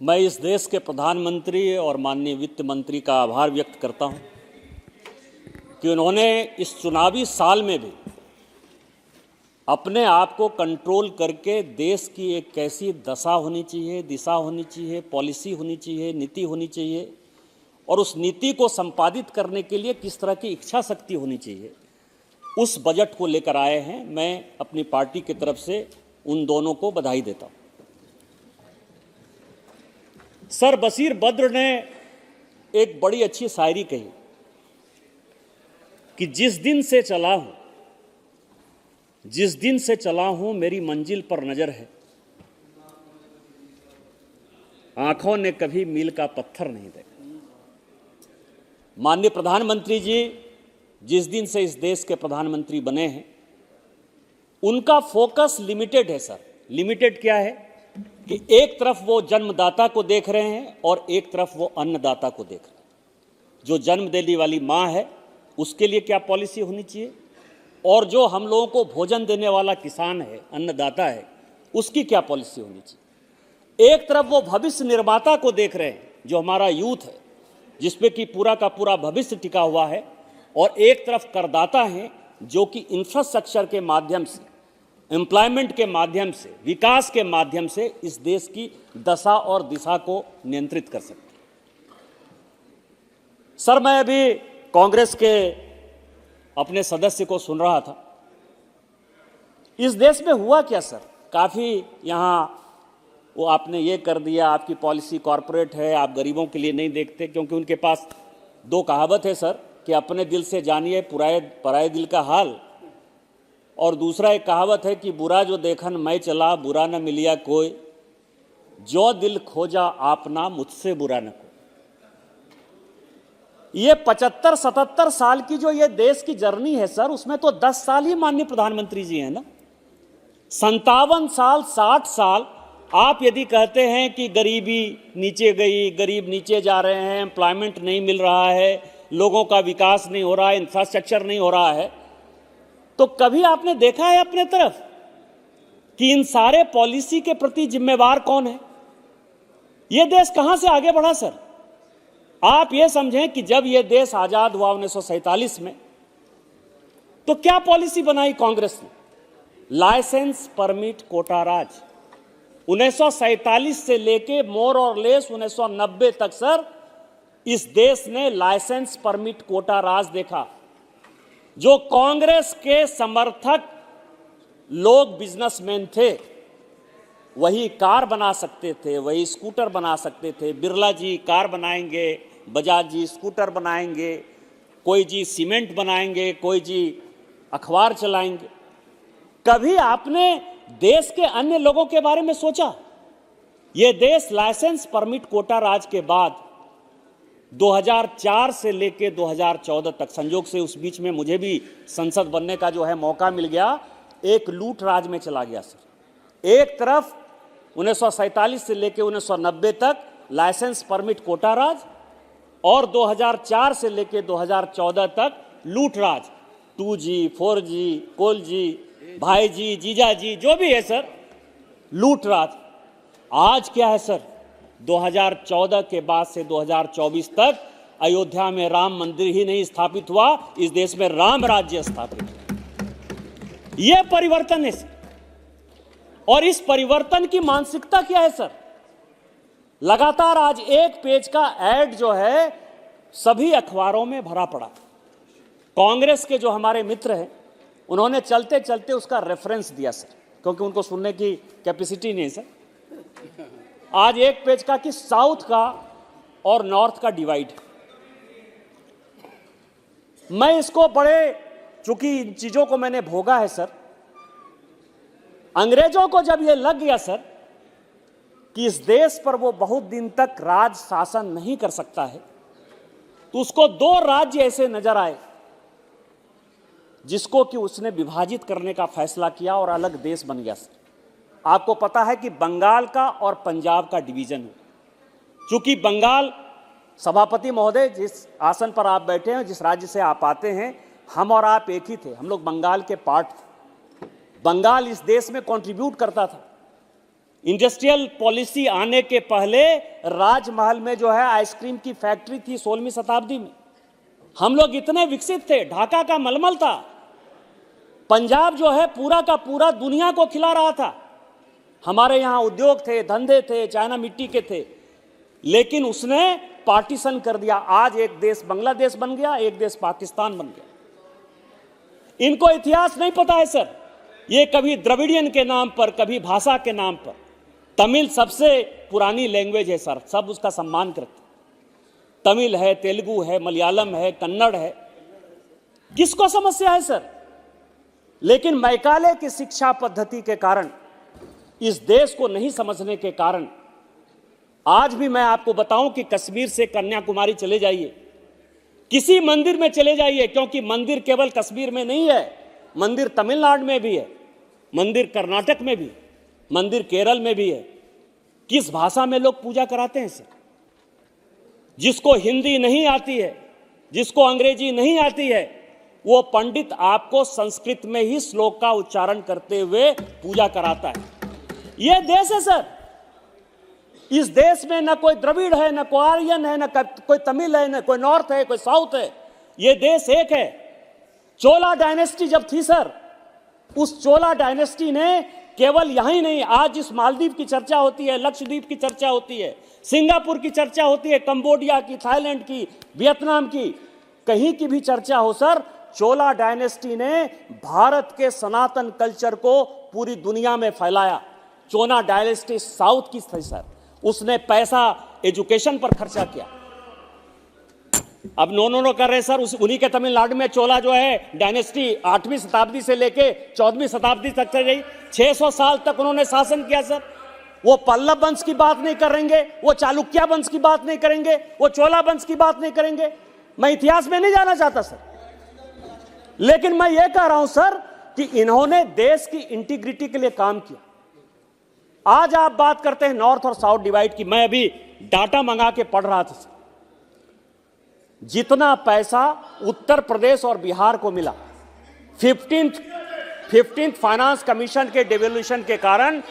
मैं इस देश के प्रधानमंत्री और माननीय वित्त मंत्री का आभार व्यक्त करता हूं कि उन्होंने इस चुनावी साल में भी अपने आप को कंट्रोल करके देश की एक कैसी दशा होनी चाहिए, दिशा होनी चाहिए, पॉलिसी होनी चाहिए, नीति होनी चाहिए और उस नीति को संपादित करने के लिए किस तरह की इच्छा शक्ति होनी चाहिए, उस बजट को लेकर आए हैं। मैं अपनी पार्टी की तरफ से उन दोनों को बधाई देता हूं। सर बशीर बद्र ने एक बड़ी अच्छी शायरी कही कि जिस दिन से चला हूं मेरी मंजिल पर नजर है, आंखों ने कभी मील का पत्थर नहीं देखा। माननीय प्रधानमंत्री जी जिस दिन से इस देश के प्रधानमंत्री बने हैं, उनका फोकस लिमिटेड है सर। लिमिटेड क्या है कि एक तरफ वो जन्मदाता को देख रहे हैं और एक तरफ वो अन्नदाता को देख रहे हैं। जो जन्म देने वाली माँ है उसके लिए क्या पॉलिसी होनी चाहिए और जो हम लोगों को भोजन देने वाला किसान है, अन्नदाता है, उसकी क्या पॉलिसी होनी चाहिए। एक तरफ वो भविष्य निर्माता को देख रहे हैं जो हमारा यूथ है, जिसपे कि पूरा का पूरा भविष्य टिका हुआ है, और एक तरफ करदाता हैं जो कि इंफ्रास्ट्रक्चर के माध्यम से, एम्प्लॉयमेंट के माध्यम से, विकास के माध्यम से इस देश की दशा और दिशा को नियंत्रित कर सकते हैं। सर मैं अभी कांग्रेस के अपने सदस्य को सुन रहा था। इस देश में हुआ क्या सर, काफ़ी यहाँ वो आपने ये कर दिया, आपकी पॉलिसी कॉरपोरेट है, आप गरीबों के लिए नहीं देखते, क्योंकि उनके पास दो कहावत है सर कि अपने दिल से जानिए पराए दिल का हाल, और दूसरा एक कहावत है कि बुरा जो देखन मैं चला बुरा न मिलिया कोई, जो दिल खोजा आपना मुझसे बुरा न कोई। ये 75-77 साल की जो ये देश की जर्नी है सर, उसमें तो 10 साल ही माननीय प्रधानमंत्री जी हैं ना। 57 साल 60 साल आप यदि कहते हैं कि गरीबी नीचे गई, गरीब नीचे जा रहे हैं, एम्प्लॉयमेंट नहीं मिल रहा है, लोगों का विकास नहीं हो रहा है, इंफ्रास्ट्रक्चर नहीं हो रहा है, तो कभी आपने देखा है अपने तरफ कि इन सारे पॉलिसी के प्रति जिम्मेवार कौन है? यह देश कहां से आगे बढ़ा सर? आप यह समझें कि जब यह देश आजाद हुआ 1947 में, तो क्या पॉलिसी बनाई कांग्रेस ने? लाइसेंस परमिट कोटा राज। 1947 से लेके मोर और लेस 1990 तक सर इस देश ने लाइसेंस परमिट कोटा राज देखा। जो कांग्रेस के समर्थक लोग बिजनेसमैन थे, वही कार बना सकते थे, वही स्कूटर बना सकते थे। बिरला जी कार बनाएंगे, बजाज जी स्कूटर बनाएंगे, कोई जी सीमेंट बनाएंगे, कोई जी अखबार चलाएंगे। कभी आपने देश के अन्य लोगों के बारे में सोचा? यह देश लाइसेंस परमिट कोटा राज के बाद 2004 से लेकर 2014 तक, संजोग से उस बीच में मुझे भी संसद बनने का जो है मौका मिल गया, एक लूट राज में चला गया सर। एक तरफ 1947 से लेकर 1990 तक लाइसेंस परमिट कोटा राज, और 2004 से लेकर 2014 तक लूट राज। 2G, 4G, कोल जी, भाई जी, जीजा जी, जो भी है सर, लूट राज। आज क्या है सर? 2014 के बाद से 2024 तक अयोध्या में राम मंदिर ही नहीं स्थापित हुआ, इस देश में राम राज्य स्थापित हुआ। यह परिवर्तन है सर। और इस परिवर्तन की मानसिकता क्या है सर? लगातार आज एक पेज का ऐड जो है सभी अखबारों में भरा पड़ा। कांग्रेस के जो हमारे मित्र हैं, उन्होंने चलते चलते उसका रेफरेंस दिया सर, क्योंकि उनको सुनने की कैपेसिटी नहीं सर। आज एक पेज का कि साउथ का और नॉर्थ का डिवाइड। मैं इसको चूंकि इन चीजों को मैंने भोगा है सर, अंग्रेजों को जब यह लग गया सर कि इस देश पर वो बहुत दिन तक राज शासन नहीं कर सकता है, तो उसको दो राज्य ऐसे नजर आए जिसको कि उसने विभाजित करने का फैसला किया और अलग देश बन गया सर। आपको पता है कि बंगाल का और पंजाब का डिवीजन हुआ। चूंकि बंगाल, सभापति महोदय जिस आसन पर आप बैठे हैं, जिस राज्य से आप आते हैं, हम और आप एक ही थे, हम लोग बंगाल के पार्ट थे। बंगाल इस देश में कंट्रीब्यूट करता था। इंडस्ट्रियल पॉलिसी आने के पहले राजमहल में जो है आइसक्रीम की फैक्ट्री थी 16वीं शताब्दी में। हम लोग इतने विकसित थे, ढाका का मलमल था। पंजाब जो है पूरा का पूरा दुनिया को खिला रहा था। हमारे यहां उद्योग थे, धंधे थे, चाइना मिट्टी के थे, लेकिन उसने पार्टीशन कर दिया। आज एक देश बांग्लादेश बन गया, एक देश पाकिस्तान बन गया। इनको इतिहास नहीं पता है सर। ये कभी द्रविडियन के नाम पर, कभी भाषा के नाम पर। तमिल सबसे पुरानी लैंग्वेज है सर, सब उसका सम्मान करते। तमिल है, तेलुगु है, मलयालम है, कन्नड़ है, किसको समस्या है सर? लेकिन मैकाले की शिक्षा पद्धति के कारण, इस देश को नहीं समझने के कारण, आज भी मैं आपको बताऊं कि कश्मीर से कन्याकुमारी चले जाइए, किसी मंदिर में चले जाइए, क्योंकि मंदिर केवल कश्मीर में नहीं है, मंदिर तमिलनाडु में भी है, मंदिर कर्नाटक में भी, मंदिर केरल में भी है। किस भाषा में लोग पूजा कराते हैं सर? जिसको हिंदी नहीं आती है, जिसको अंग्रेजी नहीं आती है, वो पंडित आपको संस्कृत में ही श्लोक का उच्चारण करते हुए पूजा कराता है। यह देश है सर। इस देश में न कोई द्रविड़ है, न कोई आर्यन है, न कोई तमिल है, न कोई नॉर्थ है, कोई साउथ है। यह देश एक है। चोला डायनेस्टी जब थी सर, उस चोला डायनेस्टी ने केवल यहीं नहीं, आज इस मालदीव की चर्चा होती है, लक्षद्वीप की चर्चा होती है, सिंगापुर की चर्चा होती है, कंबोडिया की, थाईलैंड की, वियतनाम की, कहीं की भी चर्चा हो सर, चोला डायनेस्टी ने भारत के सनातन कल्चर को पूरी दुनिया में फैलाया। चोला डायनेस्टी साउथ की थी सर, उसने पैसा एजुकेशन पर खर्चा किया। अब नो कर रहे सर, उन्हीं के तमिलनाडु में चोला जो है डायनेस्टी 8वीं शताब्दी से लेके 14वीं शताब्दी तक चल रही, 600 साल तक उन्होंने शासन किया सर। वो पल्लव वंश की बात नहीं करेंगे, वो चालुक्य वंश की बात नहीं करेंगे, वो चोला वंश की बात नहीं करेंगे। मैं इतिहास में नहीं जाना चाहता सर, लेकिन मैं ये कह रहा हूं सर कि इन्होंने देश की इंटीग्रिटी के लिए काम किया। आज आप बात करते हैं नॉर्थ और साउथ डिवाइड की, मैं अभी डाटा मंगा के पढ़ रहा था सर। जितना पैसा उत्तर प्रदेश और बिहार को मिला 15th फाइनेंस कमीशन के डेवल्यूशन के कारण,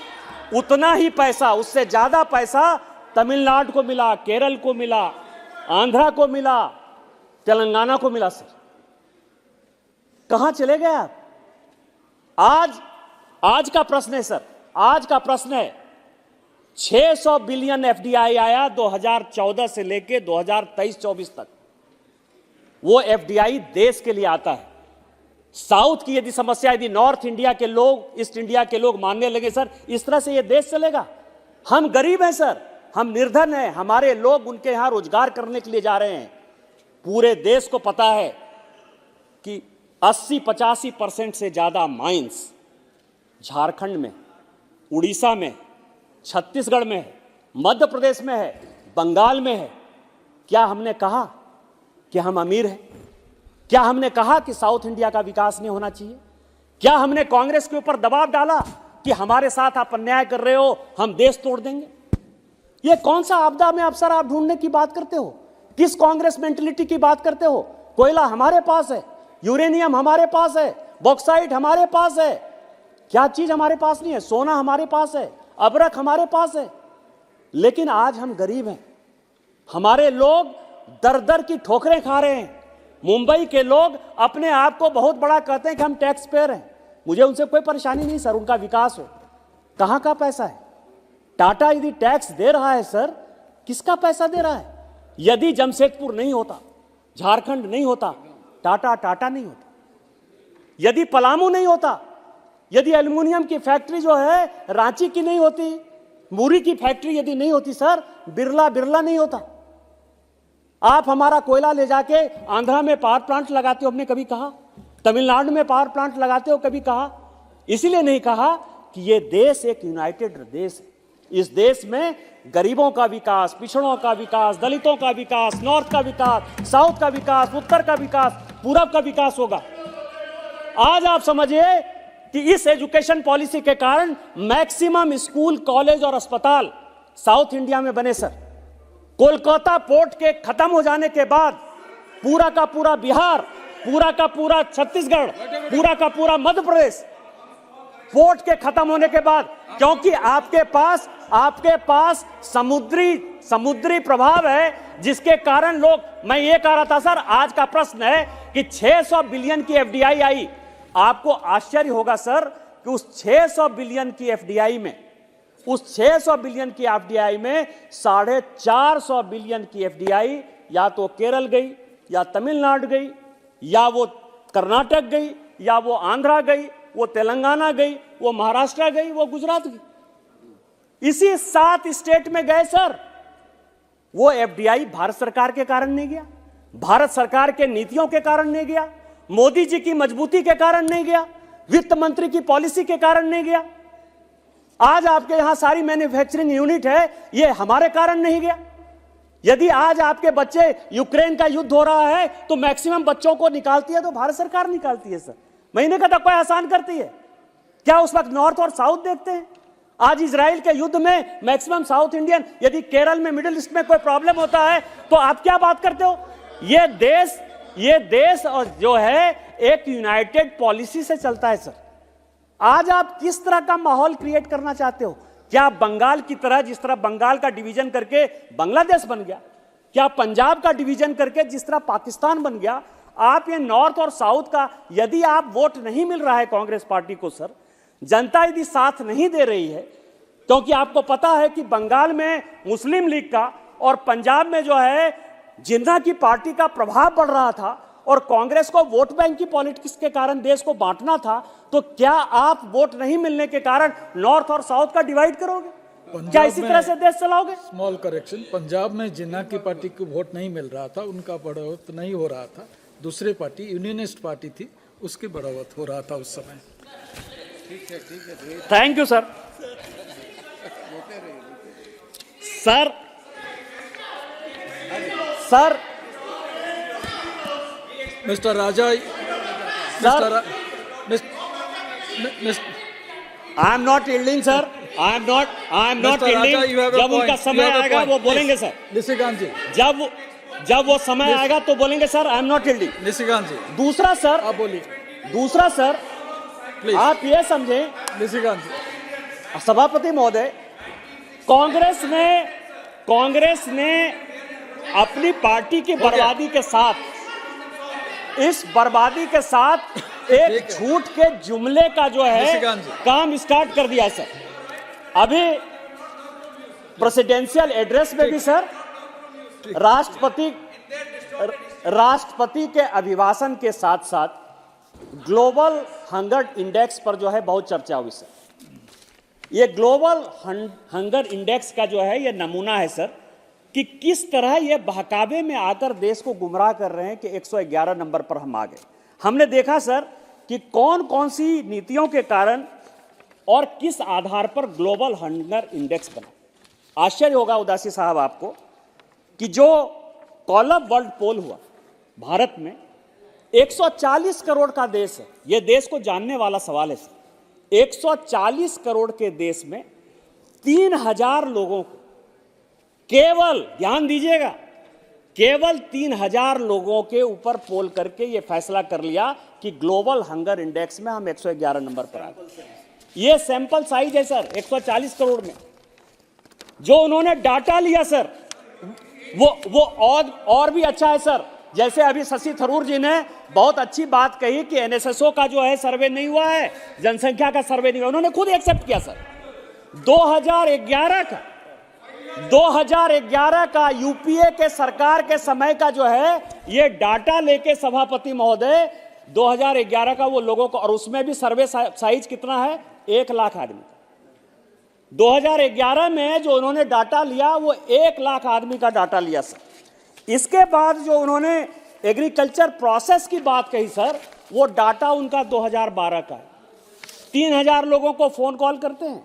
उतना ही पैसा, उससे ज्यादा पैसा तमिलनाडु को मिला, केरल को मिला, आंध्रा को मिला, तेलंगाना को मिला सर। कहां चले गए आप? आज का प्रश्न है सर, आज का प्रश्न है 600 बिलियन एफडीआई आया 2014 से लेके 2023-24 तक। वो एफडीआई देश के लिए आता है। साउथ की यदि समस्या, यदि नॉर्थ इंडिया के लोग, ईस्ट इंडिया के लोग मानने लगे सर, इस तरह से ये देश चलेगा? हम गरीब हैं सर, हम निर्धन हैं, हमारे लोग उनके यहां रोजगार करने के लिए जा रहे हैं। पूरे देश को पता है कि 80-85% से ज्यादा माइंस झारखंड में, उड़ीसा में, छत्तीसगढ़ में है, मध्य प्रदेश में है, बंगाल में है। क्या हमने कहा कि हम अमीर हैं? क्या हमने कहा कि साउथ इंडिया का विकास नहीं होना चाहिए? क्या हमने कांग्रेस के ऊपर दबाव डाला कि हमारे साथ आप अन्याय कर रहे हो, हम देश तोड़ देंगे? ये कौन सा आपदा में अवसर आप ढूंढने की बात करते हो? किस कांग्रेस मेंटलिटी की बात करते हो? कोयला हमारे पास है, यूरेनियम हमारे पास है, बॉक्साइट हमारे पास है, क्या चीज हमारे पास नहीं है? सोना हमारे पास है, अबरक हमारे पास है। लेकिन आज हम गरीब हैं, हमारे लोग दर दर की ठोकरें खा रहे हैं। मुंबई के लोग अपने आप को बहुत बड़ा कहते हैं कि हम टैक्स पेयर हैं। मुझे उनसे कोई परेशानी नहीं सर, उनका विकास हो। कहां का पैसा है? टाटा यदि टैक्स दे रहा है सर, किसका पैसा दे रहा है? यदि जमशेदपुर नहीं होता, झारखंड नहीं होता, टाटा नहीं होता। यदि पलामू नहीं होता, यदि एल्युमिनियम की फैक्ट्री जो है रांची की नहीं होती, मुरी की फैक्ट्री यदि नहीं होती सर, बिरला नहीं होता। आप हमारा कोयला ले जाके आंध्रा में पावर प्लांट लगाते हो, हमने कभी कहा? तमिलनाडु में पावर प्लांट लगाते हो, कभी कहा? इसीलिए नहीं कहा कि ये देश एक यूनाइटेड देश है। इस देश में गरीबों का विकास, पिछड़ों का विकास, दलितों का विकास, नॉर्थ का विकास, साउथ का विकास, उत्तर का विकास, पूरब का विकास होगा। आज आप समझिए कि इस एजुकेशन पॉलिसी के कारण मैक्सिमम स्कूल, कॉलेज और अस्पताल साउथ इंडिया में बने सर। कोलकाता पोर्ट के खत्म हो जाने के बाद पूरा का पूरा बिहार, पूरा का पूरा छत्तीसगढ़, पूरा का पूरा मध्य प्रदेश पोर्ट के खत्म होने के बाद, क्योंकि आपके पास समुद्री प्रभाव है, जिसके कारण लोग, मैं ये कह रहा था सर, आज का प्रश्न है कि 600 बिलियन की एफडीआई आई। आपको आश्चर्य होगा सर कि उस 600 बिलियन की एफडीआई में, उस 600 बिलियन की एफडीआई में 450 बिलियन की एफडीआई या तो केरल गई, या तमिलनाडु गई, या वो कर्नाटक गई, या वो आंध्रा गई, वो तेलंगाना गई, वो महाराष्ट्र गई, वो गुजरात गई। इसी 7 स्टेट में गए सर। वो एफडीआई भारत सरकार के कारण नहीं गया, भारत सरकार के नीतियों के कारण नहीं गया, मोदी जी की मजबूती के कारण नहीं गया, वित्त मंत्री की पॉलिसी के कारण नहीं गया। आज आपके यहां सारी मैन्युफैक्चरिंग यूनिट है, ये हमारे कारण नहीं गया। यदि आज आपके बच्चे, यूक्रेन का युद्ध हो रहा है तो मैक्सिमम बच्चों को निकालती है तो भारत सरकार निकालती है सर। महीने का धक्का आसान करती है क्या? उस वक्त नॉर्थ और साउथ देखते हैं। आज इजराइल के युद्ध में मैक्सिमम साउथ इंडियन, यदि केरल में, मिडिल ईस्ट में कोई प्रॉब्लम होता है तो आप क्या बात करते हो? ये देश और जो है एक यूनाइटेड पॉलिसी से चलता है सर। आज आप किस तरह का माहौल क्रिएट करना चाहते हो? क्या बंगाल की तरह, जिस तरह बंगाल का डिवीजन करके बांग्लादेश बन गया, क्या पंजाब का डिवीजन करके जिस तरह पाकिस्तान बन गया, आप ये नॉर्थ और साउथ का, यदि आप वोट नहीं मिल रहा है कांग्रेस पार्टी को सर, जनता यदि साथ नहीं दे रही है, क्योंकि आपको पता है कि बंगाल में मुस्लिम लीग का और पंजाब में जो है जिन्ना की पार्टी का प्रभाव बढ़ रहा था और कांग्रेस को वोट बैंक की पॉलिटिक्स के कारण देश को बांटना था, तो क्या आप वोट नहीं मिलने के कारण नॉर्थ और साउथ का डिवाइड करोगे? क्या इसी तरह से देश चलाओगे? स्मॉल करेक्शन, पंजाब में जिन्ना की पार्टी को वोट नहीं मिल रहा था, उनका बढ़ोत नहीं हो रहा था, दूसरे पार्टी यूनियनिस्ट पार्टी थी, उसकी बढ़ोत हो रहा था उस समय। Thank you sir. Sir mister Raja, I am not yielding sir, I am not yielding. जब उनका समय आएगा वो बोलेंगे सर। निशिकांत जी, जब वो समय आएगा तो बोलेंगे sir, I am not yielding. Nishikant ji, दूसरा सर, आप बोलिए। दूसरा सर, आप ये समझें, निशिकांत जी, सभापति महोदय, कांग्रेस ने अपनी पार्टी की बर्बादी के साथ, इस बर्बादी के साथ एक झूठ के जुमले का जो है काम स्टार्ट कर दिया सर। अभी प्रेसिडेंशियल एड्रेस में भी सर राष्ट्रपति के अभिभाषण के साथ साथ ग्लोबल हंगर इंडेक्स पर जो है बहुत चर्चा हुई सर। ये ग्लोबल हंगर इंडेक्स का जो है ये नमूना है सर कि किस तरह ये बहकावे में आकर देश को गुमराह कर रहे हैं कि 111 नंबर पर हम आ गए। हमने देखा सर कि कौन कौन सी नीतियों के कारण और किस आधार पर ग्लोबल हंगर इंडेक्स बना। आश्चर्य होगा उदासी साहब आपको कि जो कॉलम वर्ल्ड पोल हुआ भारत में, 140 करोड़ का देश है, यह देश को जानने वाला सवाल है सर। 140 करोड़ के देश में 3000 लोगों को, केवल ध्यान दीजिएगा, केवल 3000 लोगों के ऊपर पोल करके यह फैसला कर लिया कि ग्लोबल हंगर इंडेक्स में हम 111 नंबर पर आ गए। यह सैंपल साइज है सर 140 करोड़ में। जो उन्होंने डाटा लिया सर वो और भी अच्छा है सर। जैसे अभी शशि थरूर जी ने बहुत अच्छी बात कही कि एनएसएसओ का जो है सर्वे नहीं हुआ है, जनसंख्या का सर्वे नहीं हुआ, उन्होंने खुद एक्सेप्ट किया सर। 2011 का यूपीए के सरकार के समय का जो है ये डाटा लेके सभापति महोदय 2011 का वो लोगों को, और उसमें भी सर्वे साइज कितना है, 1 लाख आदमी। 2011 में जो उन्होंने डाटा लिया वो 1 लाख आदमी का डाटा लिया सर। इसके बाद जो उन्होंने एग्रीकल्चर प्रोसेस की बात कही सर, वो डाटा उनका 2012 का है। 3000 लोगों को फोन कॉल करते हैं,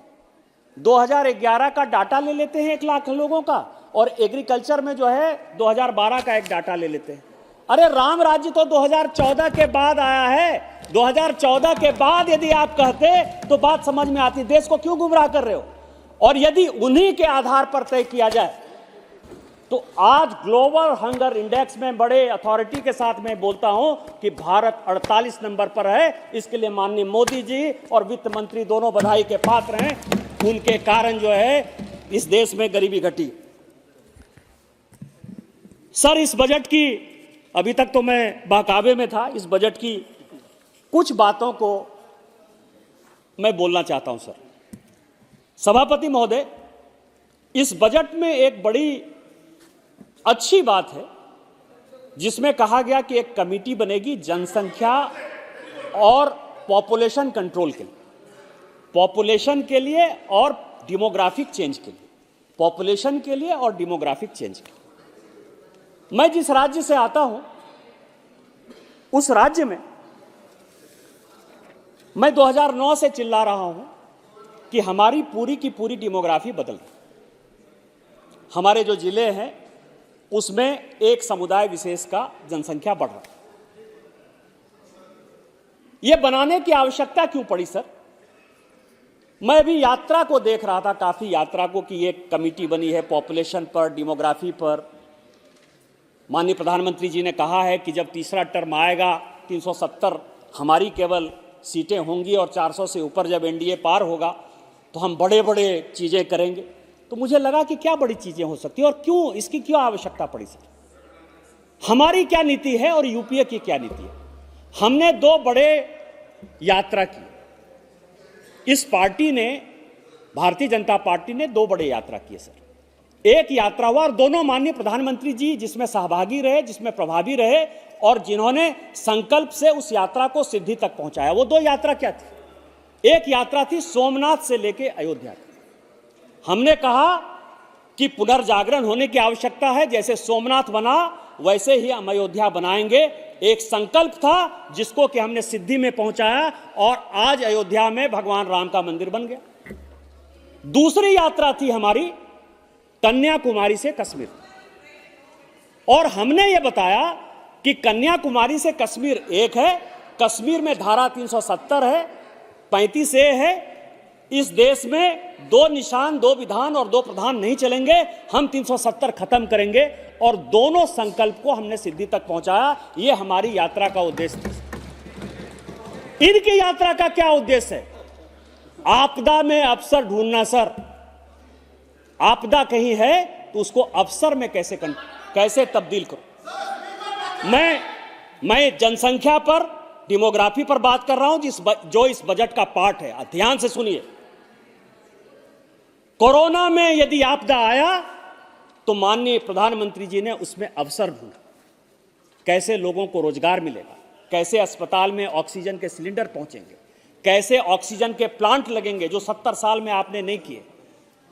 2011 का डाटा ले लेते हैं 1 लाख लोगों का, और एग्रीकल्चर में जो है 2012 का एक डाटा ले लेते हैं। अरे राम राज्य तो 2014 के बाद आया है। 2014 के बाद यदि आप कहते तो बात समझ में आती। देश को क्यों गुमराह कर रहे हो? और यदि उन्हीं के आधार पर तय किया जाए तो आज ग्लोबल हंगर इंडेक्स में बड़े अथॉरिटी के साथ मैं बोलता हूं कि भारत 48 नंबर पर है। इसके लिए माननीय मोदी जी और वित्त मंत्री दोनों बधाई के पात्र हैं। उनके कारण जो है इस देश में गरीबी घटी। सर, इस बजट की, अभी तक तो मैं बहकावे में था, इस बजट की कुछ बातों को मैं बोलना चाहता हूं सर। सभापति महोदय, इस बजट में एक बड़ी अच्छी बात है जिसमें कहा गया कि एक कमेटी बनेगी जनसंख्या और पॉपुलेशन कंट्रोल के लिए, पॉपुलेशन के लिए और डेमोग्राफिक चेंज के लिए, पॉपुलेशन के लिए और डेमोग्राफिक चेंज के लिए। मैं जिस राज्य से आता हूं उस राज्य में मैं 2009 से चिल्ला रहा हूं कि हमारी पूरी की पूरी डेमोग्राफी बदल रही। हमारे जो जिले हैं उसमें एक समुदाय विशेष का जनसंख्या बढ़ रहा है। यह बनाने की आवश्यकता क्यों पड़ी सर? मैं अभी यात्रा को देख रहा था, काफी यात्रा को, कि एक कमेटी बनी है पॉपुलेशन पर, डेमोग्राफी पर। माननीय प्रधानमंत्री जी ने कहा है कि जब तीसरा टर्म आएगा 370 हमारी केवल सीटें होंगी और 400 से ऊपर जब एनडीए पार होगा तो हम बड़े बड़े चीजें करेंगे। तो मुझे लगा कि क्या बड़ी चीजें हो सकती है और क्यों, इसकी क्यों आवश्यकता पड़ी सर? हमारी क्या नीति है और यूपीए की क्या नीति है? हमने 2 बड़े यात्रा की। इस पार्टी ने, भारतीय जनता पार्टी ने 2 बड़े यात्रा किए सर। एक यात्रा हुआ और दोनों माननीय प्रधानमंत्री जी जिसमें सहभागी रहे, जिसमें प्रभावी रहे और जिन्होंने संकल्प से उस यात्रा को सिद्धि तक पहुंचाया। वो 2 यात्रा क्या थी? एक यात्रा थी सोमनाथ से लेके अयोध्या तक। हमने कहा कि पुनर्जागरण होने की आवश्यकता है, जैसे सोमनाथ बना वैसे ही हम अयोध्या बनाएंगे। एक संकल्प था जिसको कि हमने सिद्धि में पहुंचाया और आज अयोध्या में भगवान राम का मंदिर बन गया। दूसरी यात्रा थी हमारी कन्याकुमारी से कश्मीर, और हमने ये बताया कि कन्याकुमारी से कश्मीर एक है, कश्मीर में धारा 370 है, 35A है। इस देश में 2 निशान, 2 विधान और 2 प्रधान नहीं चलेंगे। हम 370 खत्म करेंगे और दोनों संकल्प को हमने सिद्धि तक पहुंचाया। यह हमारी यात्रा का उद्देश्य था। इनकी यात्रा का क्या उद्देश्य है? आपदा में अवसर ढूंढना सर। आपदा कहीं है तो उसको अवसर में कैसे तब्दील करो। मैं जनसंख्या पर, डेमोग्राफी पर बात कर रहा हूं जो इस बजट का पार्ट है। ध्यान से सुनिए। कोरोना में यदि आपदा आया तो माननीय प्रधानमंत्री जी ने उसमें अवसर ढूंढा। कैसे लोगों को रोजगार मिलेगा, कैसे अस्पताल में ऑक्सीजन के सिलेंडर पहुंचेंगे, कैसे ऑक्सीजन के प्लांट लगेंगे जो 70 साल में आपने नहीं किए।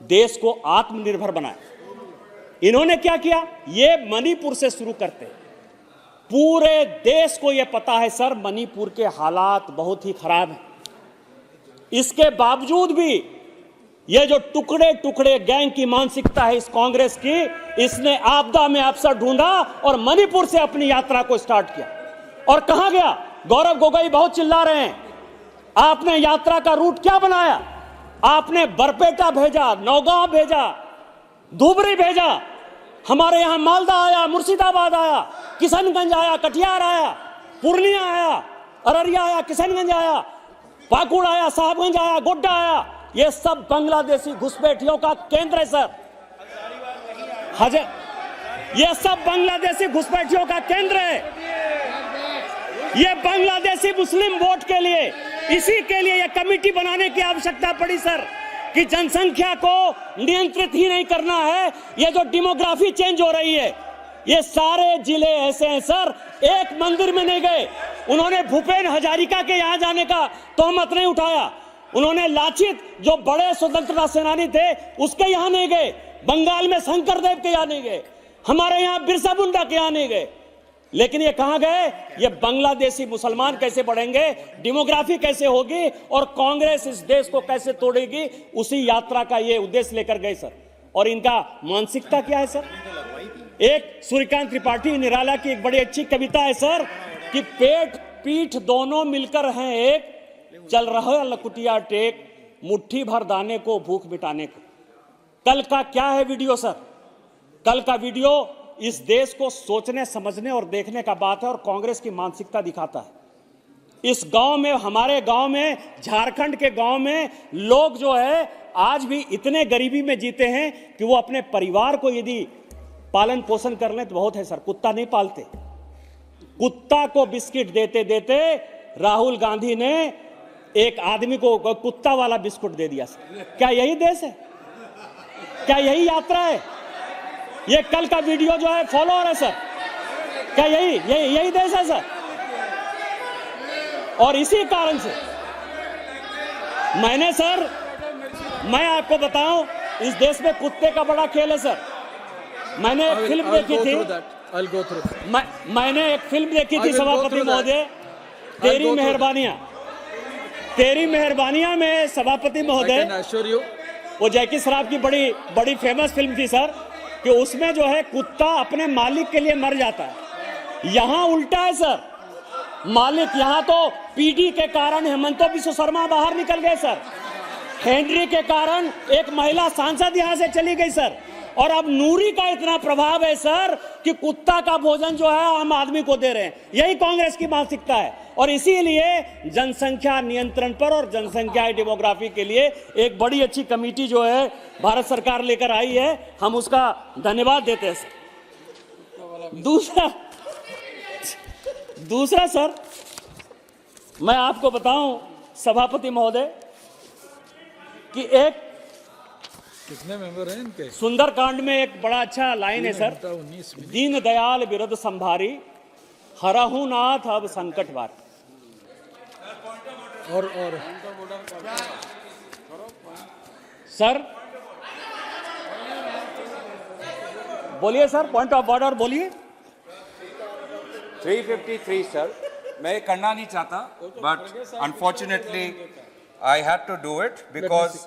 देश को आत्मनिर्भर बनाए। इन्होंने क्या किया? ये मणिपुर से शुरू करते हैं। पूरे देश को यह पता है सर, मणिपुर के हालात बहुत ही खराब हैं। इसके बावजूद भी ये जो टुकड़े टुकड़े गैंग की मानसिकता है इस कांग्रेस की, इसने आपदा में अवसर ढूंढा और मणिपुर से अपनी यात्रा को स्टार्ट किया। और कहां गया? गौरव गोगोई बहुत चिल्ला रहे हैं। आपने यात्रा का रूट क्या बनाया? आपने बरपेटा भेजा, नौगांव भेजा, धुबरी भेजा, हमारे यहां मालदा आया, मुर्शिदाबाद आया, किशनगंज आया, कटिहार आया, पूर्णिया आया, अररिया आया, किशनगंज आया, पाकुड़ आया, साहबगंज आया, गोड्डा आया। ये सब बांग्लादेशी घुसपैठियों का केंद्र है सर। ये सब बांग्लादेशी घुसपैठियों का केंद्र है। ये बांग्लादेशी मुस्लिम वोट के लिए, इसी के लिए ये कमेटी बनाने की आवश्यकता पड़ी सर, कि जनसंख्या को नियंत्रित ही नहीं करना है। ये जो डेमोग्राफी चेंज हो रही है, ये सारे जिले ऐसे हैं सर, एक मंदिर में नहीं गए। उन्होंने भूपेन हजारिका के यहां जाने का तोहमत नहीं उठाया। उन्होंने लाचित जो बड़े स्वतंत्रता सेनानी थे उसके यहां नहीं गए। बंगाल में शंकर देव के यहां नहीं गए। हमारे यहां बिरसा मुंडा के यहाँ नहीं गए, लेकिन ये कहां गए? ये बांग्लादेशी मुसलमान कैसे बढ़ेंगे, डेमोग्राफी कैसे होगी और कांग्रेस इस देश को कैसे तोड़ेगी, उसी यात्रा का ये उद्देश्य लेकर गए सर। और इनका मानसिकता क्या है सर? एक सूर्यकांत त्रिपाठी निराला की एक बड़ी अच्छी कविता है सर कि पेट पीठ दोनों मिलकर हैं एक, चल रहा लकुटिया टेक, मुट्ठी भर दाने को भूख मिटाने को। कल का क्या है वीडियो सर? कल का वीडियो इस देश को सोचने समझने और देखने का बात है और कांग्रेस की मानसिकता दिखाता है। इस गांव में, हमारे गांव में, झारखंड के गांव में लोग जो है आज भी इतने गरीबी में जीते हैं कि वो अपने परिवार को यदि पालन पोषण कर लें तो बहुत है सर, कुत्ता नहीं पालते। कुत्ता को बिस्किट देते देते राहुल गांधी ने एक आदमी को कुत्ता वाला बिस्कुट दे दिया सर। क्या यही देश है? क्या यही यात्रा है? ये कल का वीडियो जो है फॉलोअर है सर, क्या यही देश है सर? और इसी कारण से मैं आपको बताऊं, इस देश में कुत्ते का बड़ा खेल है सर। मैंने एक फिल्म देखी थी, मैंने एक फिल्म देखी थी सभापति महोदय, तेरी मेहरबानियां में सभापति महोदय, वो जैकी श्रॉफ की बड़ी फेमस फिल्म थी सर, कि उसमें जो है कुत्ता अपने मालिक के लिए मर जाता है। यहां उल्टा है सर, मालिक, यहां तो पीडी के कारण हेमंत बिस्व शर्मा बाहर निकल गए सर, हेनरी के कारण एक महिला सांसद यहां से चली गई सर, और अब नूरी का इतना प्रभाव है सर कि कुत्ता का भोजन जो है आम आदमी को दे रहे हैं। यही कांग्रेस की मानसिकता है। और इसीलिए जनसंख्या नियंत्रण पर और जनसंख्या डेमोग्राफी के लिए एक बड़ी अच्छी कमेटी जो है भारत सरकार लेकर आई है, हम उसका धन्यवाद देते हैं सर। दूसरा सर, मैं आपको बताऊं सभापति महोदय कि एक कितने मेंबर हैं इनके? सुंदरकांड में एक बड़ा अच्छा लाइन है सर, दीन दयाल बिरद संभारी, हरहु नाथ अब संकट बार। और सर बोलिए सर, पॉइंट ऑफ ऑर्डर बोलिए। 353 सर, मैं करना नहीं चाहता, but unfortunately I had to do it because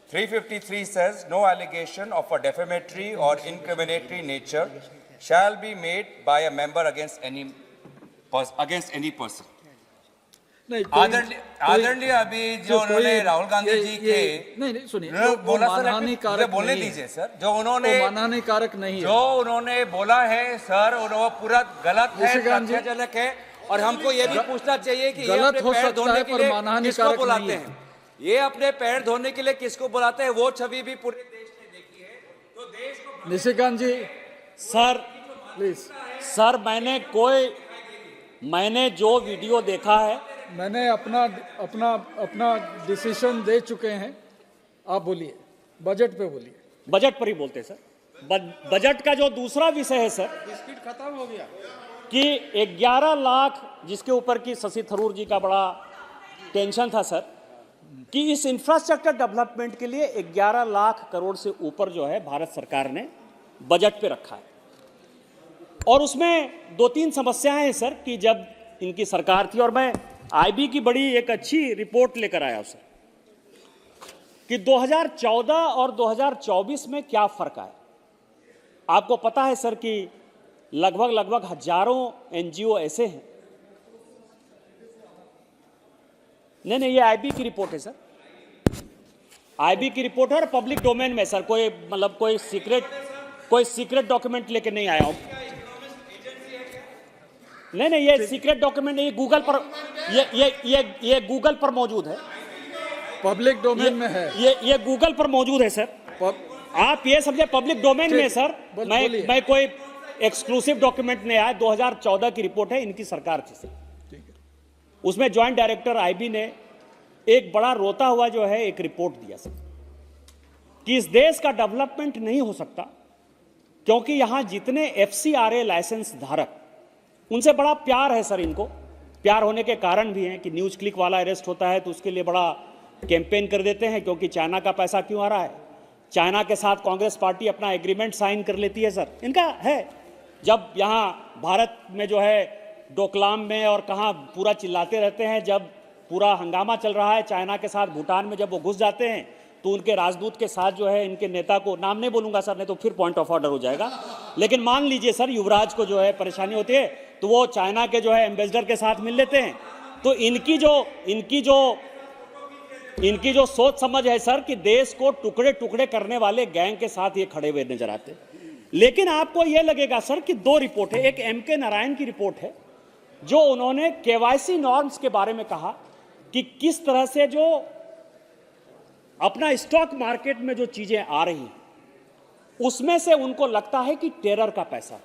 353 says no allegation of a defamatory or incriminatory nature shall be made by a member against any person. आदरणीय अभी जो उन्होंने राहुल गांधी जी के नहीं सुनिए, बोला मानहानिकारक बोलने दीजिए सर, जो उन्होंने मानहानिकारक नहीं है, जो उन्होंने बोला है सर वो पूरा गलत है, तथ्यजनक है, और हमको ये भी पूछना चाहिए कि गलत हो सकता है पर मानहानिकारक नहीं है। ये अपने पैर धोने के लिए किसको बुलाते हैं, वो छवि भी पूरे देश ने देखी है। तो देश को निशिकांत जी सर प्लीज सर, मैंने जो वीडियो देखा है, मैंने अपना डिसीजन दे चुके हैं। आप बोलिए, बजट पे बोलिए। बजट पर ही बोलते हैं सर। बजट का जो दूसरा विषय है सर, बिस्किट खत्म हो गया कि 11 लाख, जिसके ऊपर की शशि थरूर जी का बड़ा टेंशन था सर, कि इस इंफ्रास्ट्रक्चर डेवलपमेंट के लिए 11 लाख करोड़ से ऊपर जो है भारत सरकार ने बजट पे रखा है। और उसमें 2-3 समस्याएं हैं सर कि जब इनकी सरकार थी, और मैं आईबी की बड़ी एक अच्छी रिपोर्ट लेकर आया सर कि 2014 और 2024 में क्या फर्क आया। आपको पता है सर कि लगभग हजारों एनजीओ ऐसे हैं, नहीं ये आईबी की रिपोर्ट है सर, आईबी की रिपोर्ट है और पब्लिक डोमेन में सर, कोई सीक्रेट डॉक्यूमेंट लेके नहीं आया हूं। नहीं ये सीक्रेट डॉक्यूमेंट नहीं, गूगल पर ये गूगल पर मौजूद है, पब्लिक डोमेन में है, ये गूगल पर मौजूद है सर। आप ये समझे पब्लिक डोमेन में सर, मैं कोई एक्सक्लूसिव डॉक्यूमेंट नहीं आया। 2014 की रिपोर्ट है, इनकी सरकार थी सर। उसमें ज्वाइंट डायरेक्टर आईबी ने एक बड़ा रोता हुआ जो है एक रिपोर्ट दिया सर कि इस देश का डेवलपमेंट नहीं हो सकता क्योंकि यहां जितने एफसीआरए लाइसेंस धारक, उनसे बड़ा प्यार है सर इनको। प्यार होने के कारण भी हैं कि न्यूज क्लिक वाला अरेस्ट होता है तो उसके लिए बड़ा कैंपेन कर देते हैं, क्योंकि चाइना का पैसा क्यों आ रहा है। चाइना के साथ कांग्रेस पार्टी अपना एग्रीमेंट साइन कर लेती है सर, इनका है। जब यहाँ भारत में जो है डोकलाम में और कहाँ पूरा चिल्लाते रहते हैं, जब पूरा हंगामा चल रहा है चाइना के साथ, भूटान में जब वो घुस जाते हैं तो उनके राजदूत के साथ जो है इनके नेता को, नाम नहीं बोलूंगा सर नहीं तो फिर पॉइंट ऑफ ऑर्डर हो जाएगा, लेकिन मान लीजिए सर युवराज को जो है परेशानी होती है तो वो चाइना के जो है एम्बेसडर के साथ मिल लेते हैं। तो इनकी जो सोच समझ है सर कि देश को टुकड़े टुकड़े करने वाले गैंग के साथ ये खड़े हुए नजर आते। लेकिन आपको ये लगेगा सर कि दो रिपोर्ट है, एक एम.के. नारायण की रिपोर्ट है जो उन्होंने केवाईसी नॉर्म्स के बारे में कहा कि किस तरह से जो अपना स्टॉक मार्केट में जो चीजें आ रही उसमें से उनको लगता है कि टेरर का पैसा।